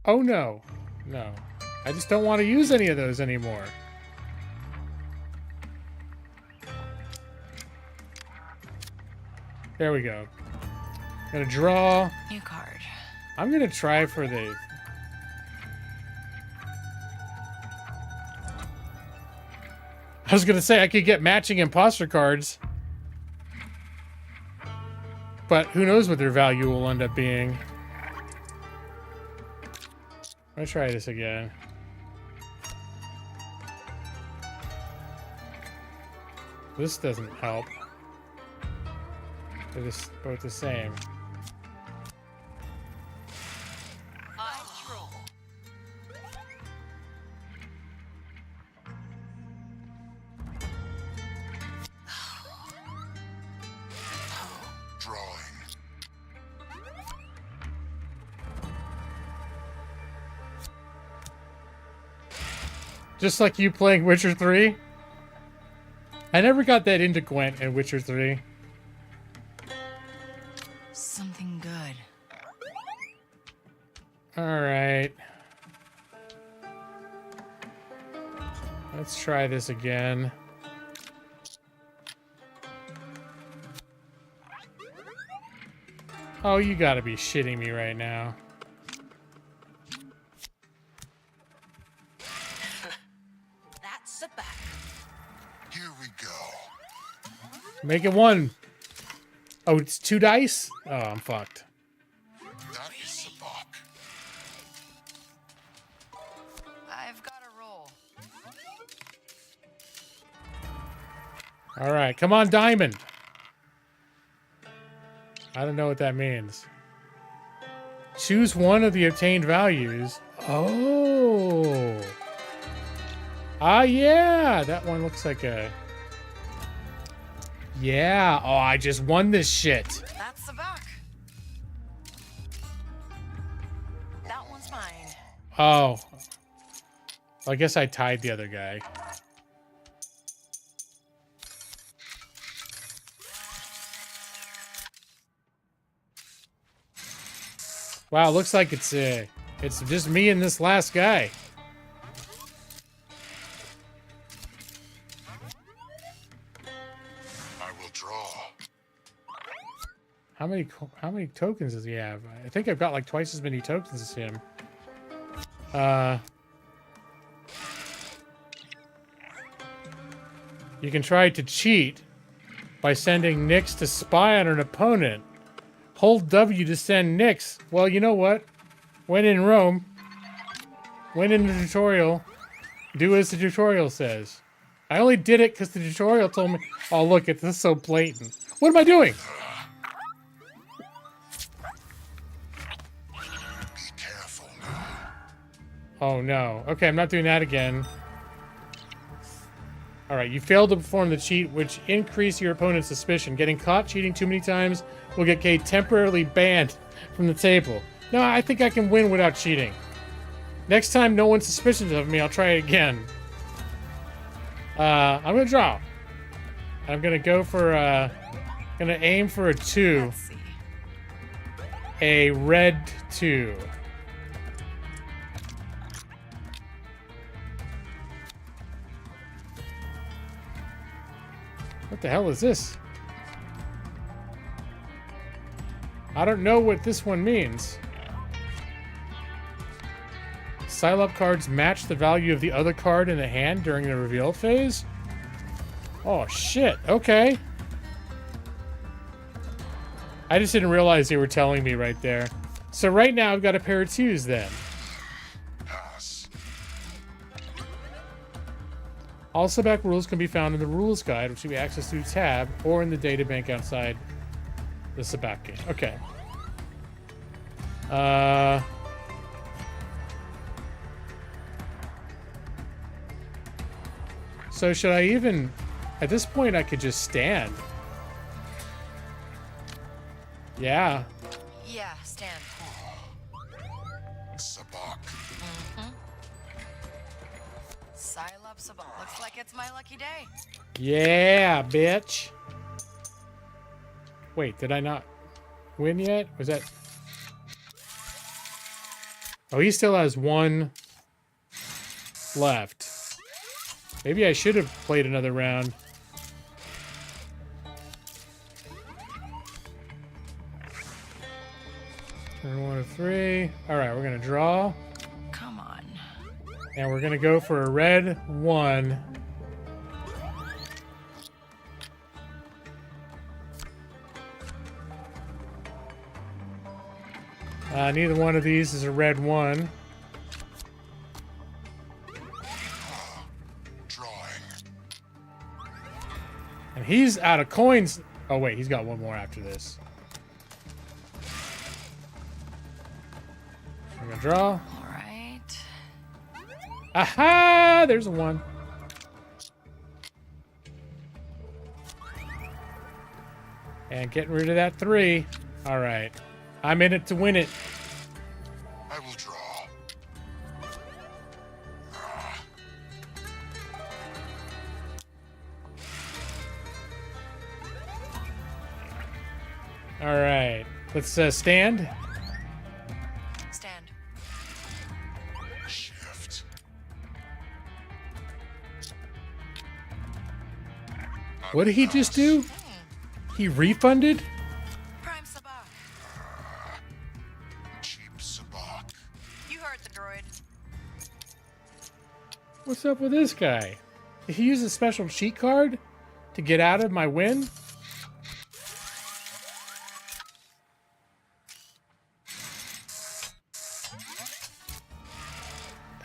Oh no. No. I just don't want to use any of those anymore. There we go. Gonna draw. New card. I'm gonna try for the... I was gonna say I could get matching imposter cards. But who knows what their value will end up being. I'm gonna try this again. This doesn't help. They're just both the same. Just like you playing Witcher 3? I never got that into Gwent in Witcher 3. Something good. Alright. Let's try this again. Oh, you gotta be shitting me right now. That's a back. Here we go. Make it one. Oh, it's 2 dice? Oh, I'm fucked. That is Sabak. I've got a roll. Alright, come on, Diamond. I don't know what that means. Choose one of the obtained values. Oh. Ah, yeah. That one looks like a... Yeah. Oh, I just won this shit. That's the buck. That one's mine. Oh. I guess I tied the other guy. Wow, looks like it's just me and this last guy. I will draw. How many tokens does he have? I think I've got like twice as many tokens as him. You can try to cheat by sending Nyx to spy on an opponent. Hold W to send Nyx. Well, you know what? When in Rome, when in the tutorial, do as the tutorial says. I only did it because the tutorial told me. Oh, look, this is so blatant. What am I doing? Be careful now. Oh, no. Okay, I'm not doing that again. Alright, you failed to perform the cheat, which increased your opponent's suspicion. Getting caught cheating too many times will get Kay temporarily banned from the table. No, I think I can win without cheating. Next time no one's suspicious of me, I'll try it again. I'm gonna draw. I'm gonna go for, gonna aim for a 2. Let's see. A red 2. What the hell is this? I don't know what this one means. Style up cards match the value of the other card in the hand during the reveal phase? Oh, shit. Okay. I just didn't realize they were telling me right there. So right now I've got a pair of 2s then. Pass. All Sabak rules can be found in the rules guide, which can be accessed through tab or in the databank outside the Sabak game. Okay. So should I even... At this point, I could just stand. Yeah. Yeah, stand. Sabak. Silop Sabak. Looks like it's my lucky day. Yeah, bitch. Wait, did I not win yet? Was that... Oh, he still has one left. Maybe I should have played another round. Turn 1 of 3. Alright, we're gonna draw. Come on. And we're gonna go for a red 1. Neither one of these is a red 1. And he's out of coins. Oh, wait, he's got one more after this. I'm gonna draw. All right. Aha! There's a 1. And getting rid of that 3. All right. I'm in it to win it. I will draw. All right. Let's stand. Stand. Shift. What did he just do? He refunded? Prime Sabak. Cheap Sabak. You heard the droid. What's up with this guy? Did he use a special cheat card to get out of my win?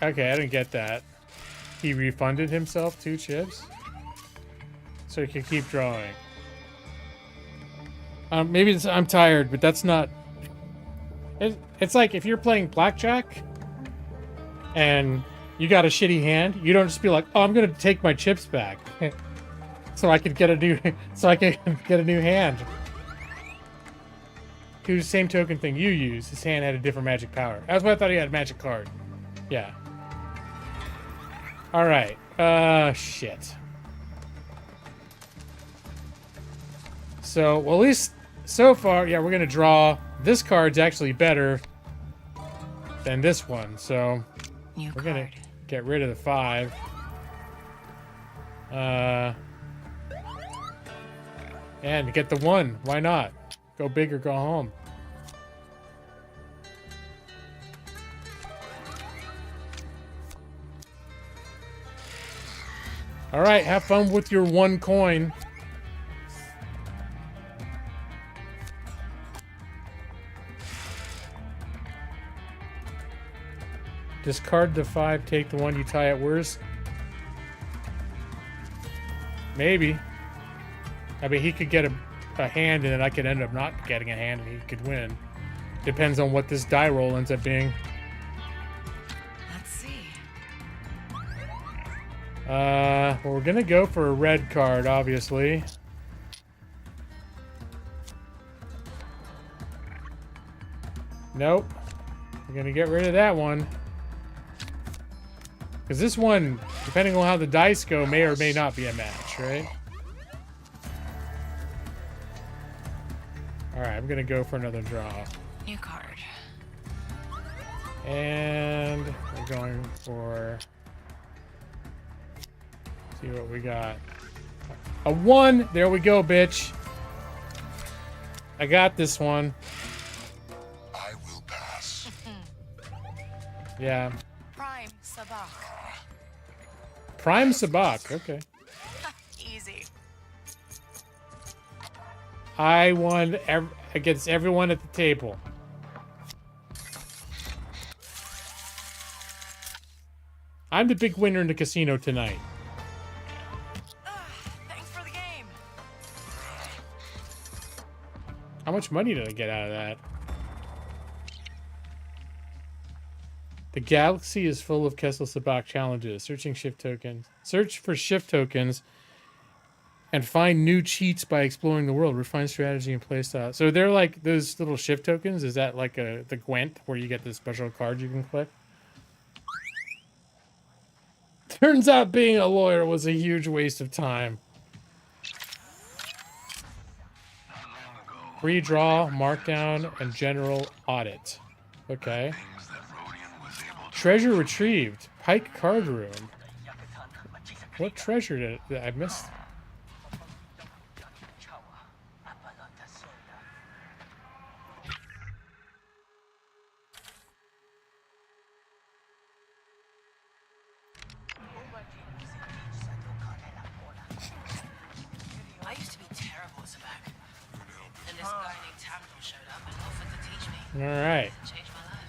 Okay, I didn't get that. He refunded himself 2 chips? So he can keep drawing. Maybe it's, I'm tired, but that's not... It's like if you're playing blackjack and you got a shitty hand, you don't just be like, oh, I'm going to take my chips back so I can get a new hand. Do the same token thing you use. His hand had a different magic power. That's why I thought he had a magic card. Yeah. All right. Shit. So, well, at least so far, yeah, we're gonna draw. This card's actually better than this one, so we're gonna get rid of the 5. And get the 1. Why not? Go big or go home. All right, have fun with your 1 coin. Discard the 5, take the 1, you tie it worse. Maybe. I mean, he could get a hand and then I could end up not getting a hand and he could win. Depends on what this die roll ends up being. Let's see. Well, we're gonna go for a red card, obviously. Nope. We're gonna get rid of that one. Because this one, depending on how the dice go, may or may not be a match, right? Alright, I'm gonna go for another draw. New card. And we're going for... see what we got. A 1! There we go, bitch. I got this one. I will pass. Yeah. Prime Sabak. Prime Sabak, okay. Easy. I won against everyone at the table. I'm the big winner in the casino tonight. Thanks for the game. How much money did I get out of that? The galaxy is full of Kessel Sabak challenges. Searching shift tokens. Search for shift tokens and find new cheats by exploring the world. Refine strategy and playstyle. So they're like those little shift tokens. Is that like the Gwent where you get the special card you can click? Turns out being a lawyer was a huge waste of time. Free draw, markdown, and general audit. Okay. Treasure retrieved. Pike card room. What treasure did I miss? I used to be terrible as a back. And this guy named Tamdel showed up and offered to teach me. All right. It changed my life.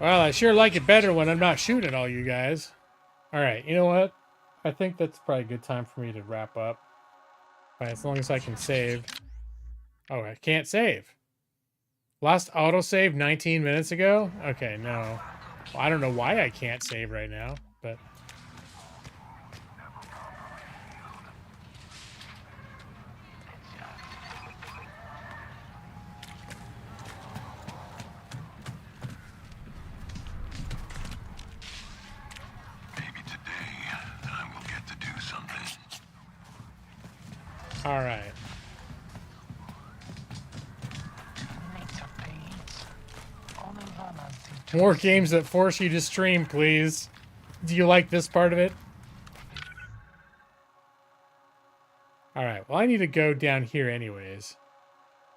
Well, I sure like it better when I'm not shooting at all you guys. All right, you know what? I think that's probably a good time for me to wrap up. All right, as long as I can save. Oh, I can't save. Last autosave 19 minutes ago? Okay, no. Well, I don't know why I can't save right now, but... All right. More games that force you to stream, please. Do you like this part of it? All right. Well, I need to go down here anyways.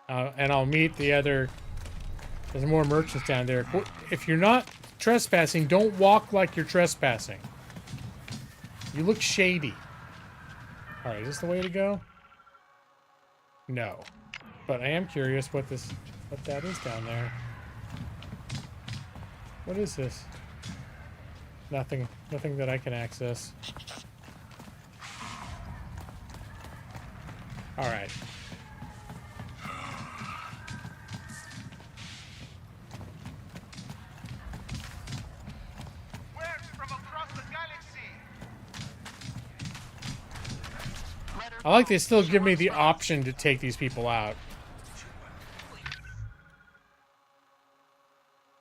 And I'll meet the other... There's more merchants down there. If you're not trespassing, don't walk like you're trespassing. You look shady. All right. Is this the way to go? No. But I am curious what that is down there. What is this? Nothing that I can access. All right. I like they still give me the option to take these people out.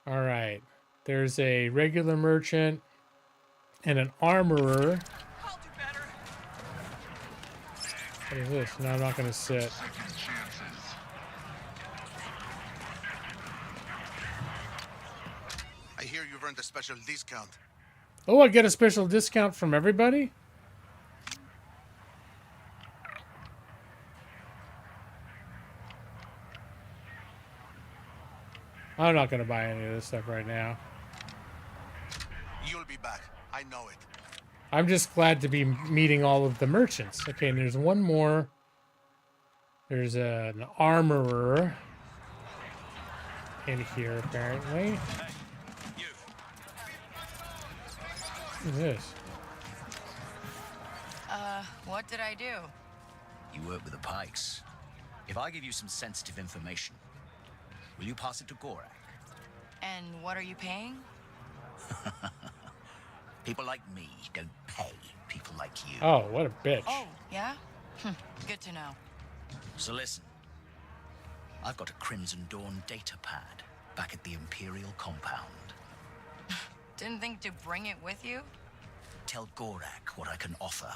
All right. There's a regular merchant and an armorer. What is this? No, I'm not going to sit. I hear you've earned a special discount. Oh, I get a special discount from everybody? I'm not going to buy any of this stuff right now. You'll be back. I know it. I'm just glad to be meeting all of the merchants. Okay, and there's one more. There's an armorer in here, apparently. What is this? What did I do? You work with the Pikes. If I give you some sensitive information, will you pass it to Gorak? And what are you paying? People like me don't pay people like you. Oh, what a bitch. Oh, yeah? Good to know. So listen. I've got a Crimson Dawn data pad back at the Imperial compound. Didn't think to bring it with you? Tell Gorak what I can offer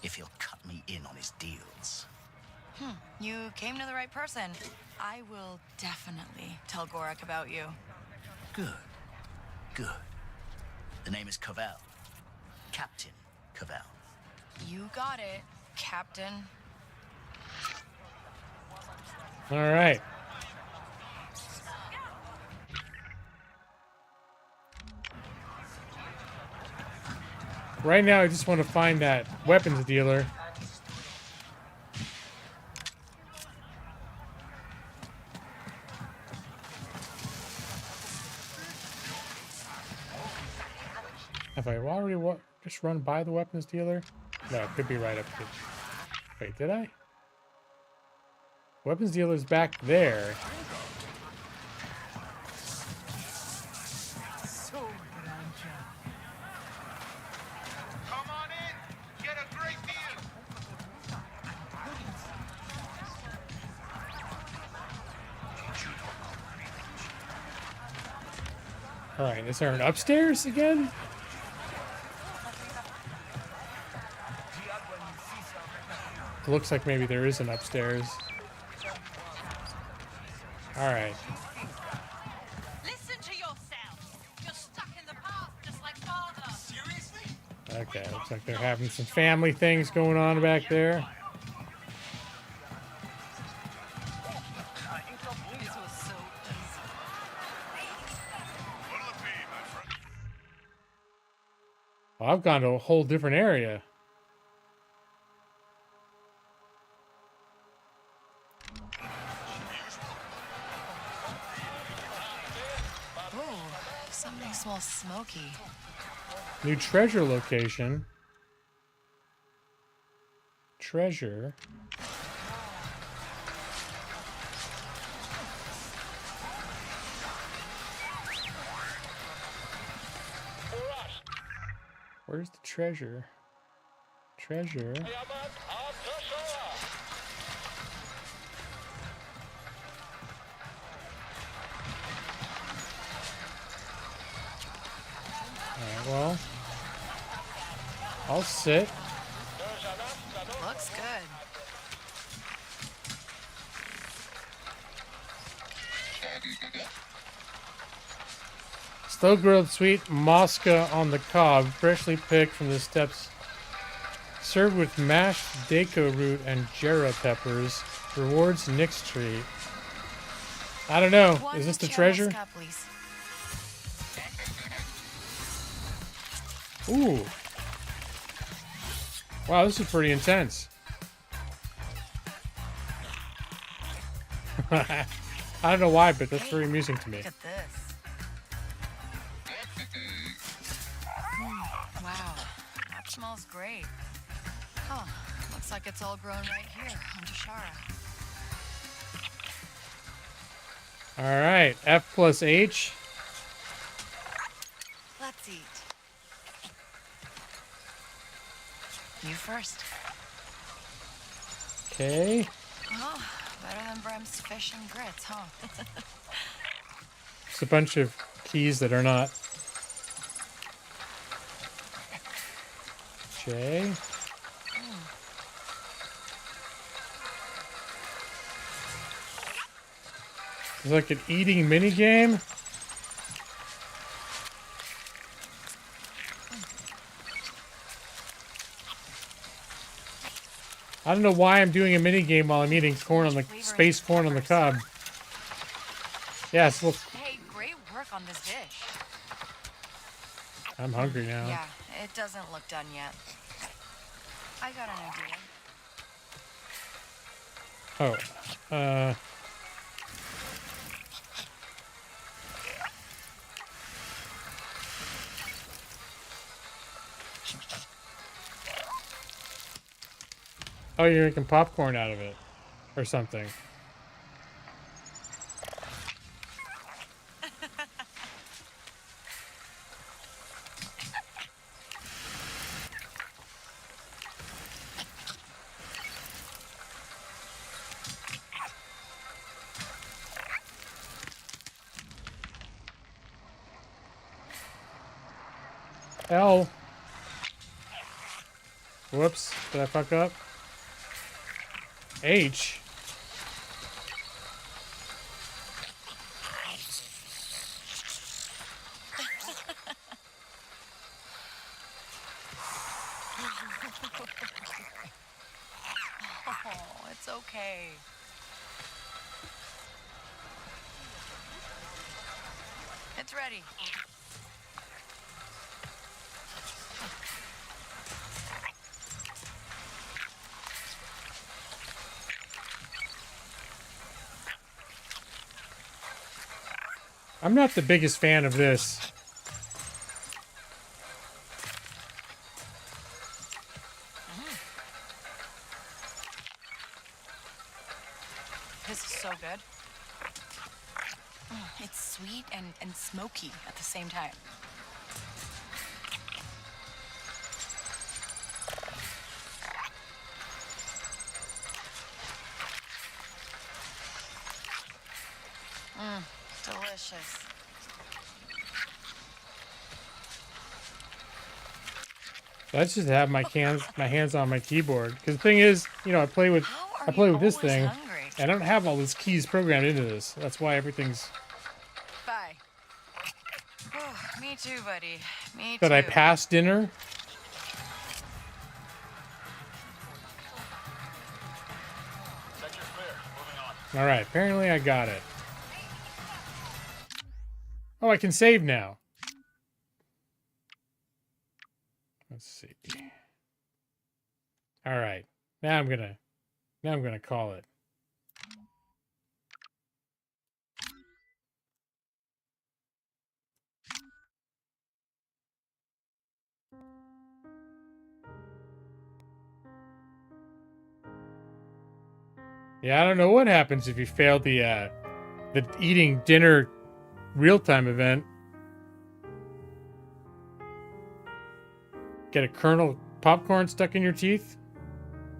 if he'll cut me in on his deals. You came to the right person. I will definitely tell Gorak about you. Good. Good. The name is Cavell. Captain Cavell. You got it, Captain. All right. Right now, I just want to find that weapons dealer. Have I already just run by the weapons dealer? No, it could be right up here. Wait, did I? Weapons dealer's back there. Come on in. Get a great deal. All right, is there an upstairs again? It looks like maybe there is an upstairs. All right. Listen to yourself. You're stuck in the past, just like father. Okay, looks like they're having some family things going on back there. Well, I've gone to a whole different area. Ooh, something smells smoky. New treasure location. Treasure. Where's the treasure? Treasure. Alright, well. I'll sit. Looks good. Slow grilled sweet mosca on the cob, freshly picked from the steps. Served with mashed daco root and jarrah peppers. Rewards Nick's treat. I don't know. Is this the treasure? Ooh. Wow, this is pretty intense. I don't know why, but that's very amusing to me. Look at this. Wow, that smells great. Huh, looks like it's all grown right here on Jashara. Alright, F plus H. Let's eat. You first. Okay. Oh, better than Brem's fish and grits, huh? Just a bunch of keys that are not. J. It's like an eating mini game. I don't know why I'm doing a mini game while I'm eating corn on the space corn on the cob. Yes, look. Hey, great work on this dish. I'm hungry now. Yeah, it doesn't look done yet. I got an idea. Oh, oh, you're making popcorn out of it. Or something. L. Whoops. Did I fuck up? H. Oh, it's okay. It's ready. I'm not the biggest fan of this. This is so good. It's sweet and smoky at the same time. Delicious. I just have my hands on my keyboard. Because the thing is, you know, I play with this thing, and I don't have all these keys programmed into this. That's why everything's. Bye. Oh, me too, buddy. Me too. That I pass dinner. All right, apparently I got it. Oh, I can save now. Let's see. All right. Now I'm gonna call it. Yeah, I don't know what happens if you fail the eating dinner real-time event. Get a kernel popcorn stuck in your teeth.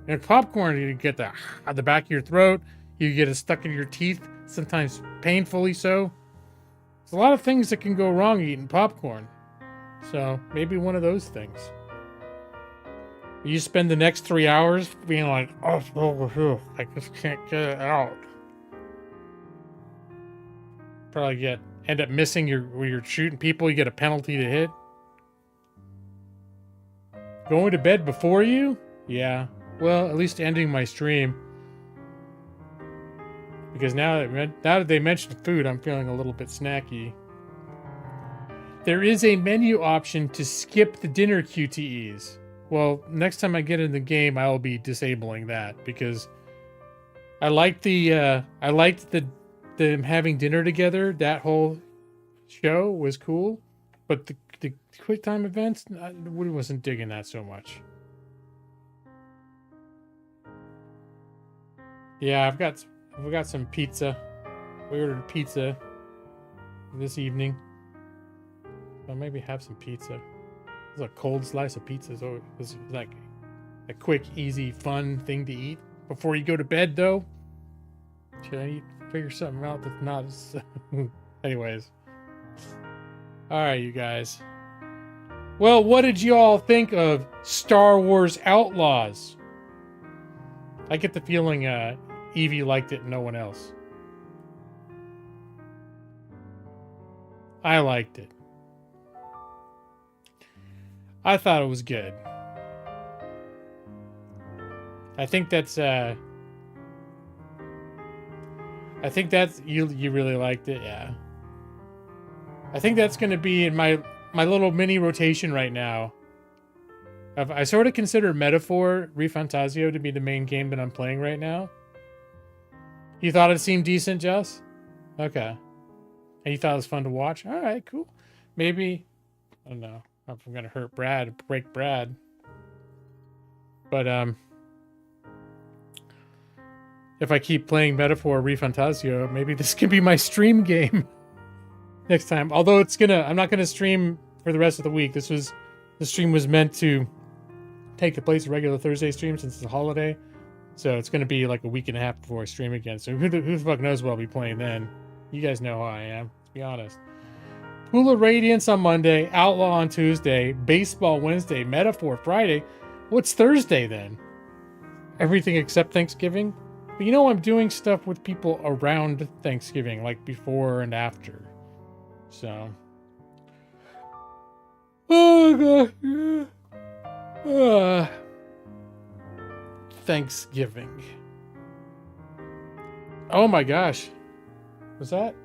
And popcorn, you get that at the back of your throat. You get it stuck in your teeth, sometimes painfully so. There's a lot of things that can go wrong eating popcorn. So maybe one of those things. You spend the next 3 hours being like, oh, I just can't get it out. Probably end up missing when you're shooting people. You get a penalty to hit. Going to bed before you? Yeah. Well, at least ending my stream. Because now that they mentioned food, I'm feeling a little bit snacky. There is a menu option to skip the dinner QTEs. Well, next time I get in the game, I will be disabling that because I liked them having dinner together. That whole show was cool, but the quick time events, I wasn't digging that so much. Yeah, we got some pizza. We ordered pizza this evening. I'll maybe have some pizza. It's a cold slice of pizza, so it's like a quick, easy, fun thing to eat before you go to bed. Though, should I figure something out that's not? Anyways, all right, you guys. Well, what did you all think of Star Wars Outlaws? I get the feeling Evie liked it and no one else. I liked it. I thought it was good. I think that's you really liked it, yeah. I think that's going to be in my little mini rotation right now. I sort of consider Metaphor ReFantazio to be the main game that I'm playing right now. You thought it seemed decent, Jess? Okay. And you thought it was fun to watch? All right, cool. Maybe, I don't know if I'm going to break Brad. But, if I keep playing Metaphor ReFantazio, maybe this can be my stream game next time. Although I'm not gonna stream for the rest of the week. The stream was meant to take the place of regular Thursday stream since it's a holiday. So it's gonna be like a week and a half before I stream again. So who the fuck knows what I'll be playing then? You guys know how I am, let's be honest. Pool of Radiance on Monday, Outlaw on Tuesday, Baseball Wednesday, Metaphor Friday. What's Thursday then? Everything except Thanksgiving? But you know, I'm doing stuff with people around Thanksgiving, like before and after. So. Oh, gosh. Thanksgiving. Oh my gosh. Was that?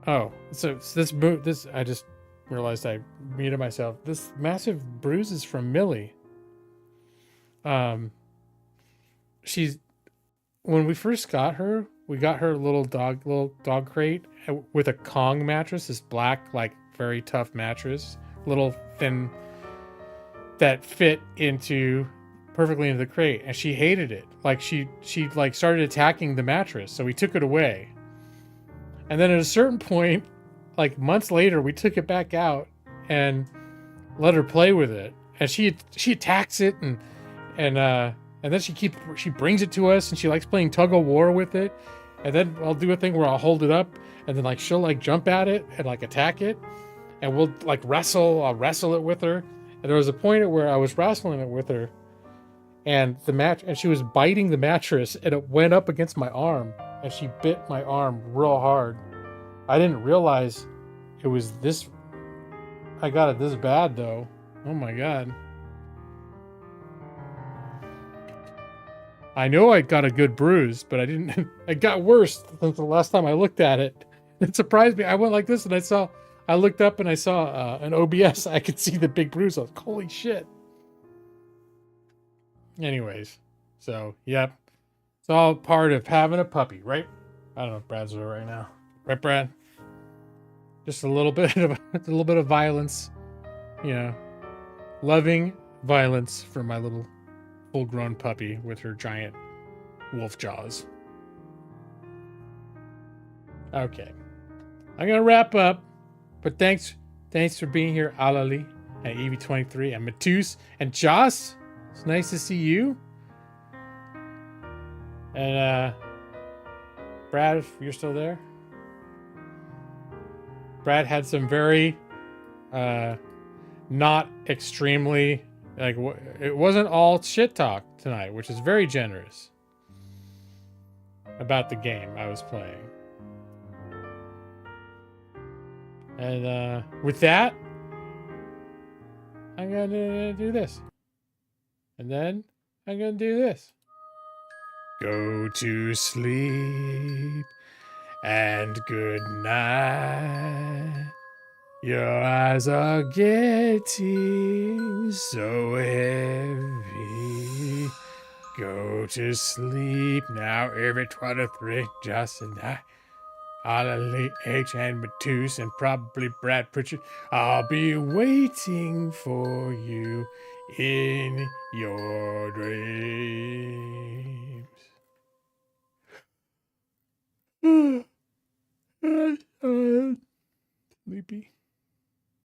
Oh, so this I just realized I muted myself. This massive bruise is from Millie. She's when we first got her, we got her a little dog crate with a Kong mattress, this black, like very tough mattress, little thin that fit perfectly into the crate, and she hated it. Like she like started attacking the mattress, so we took it away. And then at a certain point, like months later, we took it back out and let her play with it. And she attacks it and then she brings it to us and she likes playing tug of war with it. And then I'll do a thing where I'll hold it up and then like she'll like jump at it and like attack it. And we'll like I'll wrestle it with her. And there was a point where I was wrestling it with her and she was biting the mattress and it went up against my arm. And she bit my arm real hard. I didn't realize it was this I got it this bad though. Oh my god. I know I got a good bruise, but I didn't. It got worse since the last time I looked at it. It surprised me. I went like this, and I looked up and I saw an OBS. I could see the big bruise. I was like, holy shit. Anyways, so yep, it's all part of having a puppy, right? I don't know if Brad's there right now, right, Brad? Just a little bit of violence, you know, loving violence for my little full-grown puppy with her giant wolf jaws. Okay, I'm gonna wrap up, but thanks for being here, Alali and EV23 and Matus and Joss. It's nice to see you. And Brad, if you're still there. Brad had some very not extremely, like, it wasn't all shit talk tonight, which is very generous about the game I was playing. And with that, I'm gonna do this. And then I'm gonna do this. Go to sleep and good night. Your eyes are getting so heavy. Go to sleep now, every 23, just and I. Ollie H and Matus and probably Brad Pritchard. I'll be waiting for you in your dreams. Sleepy.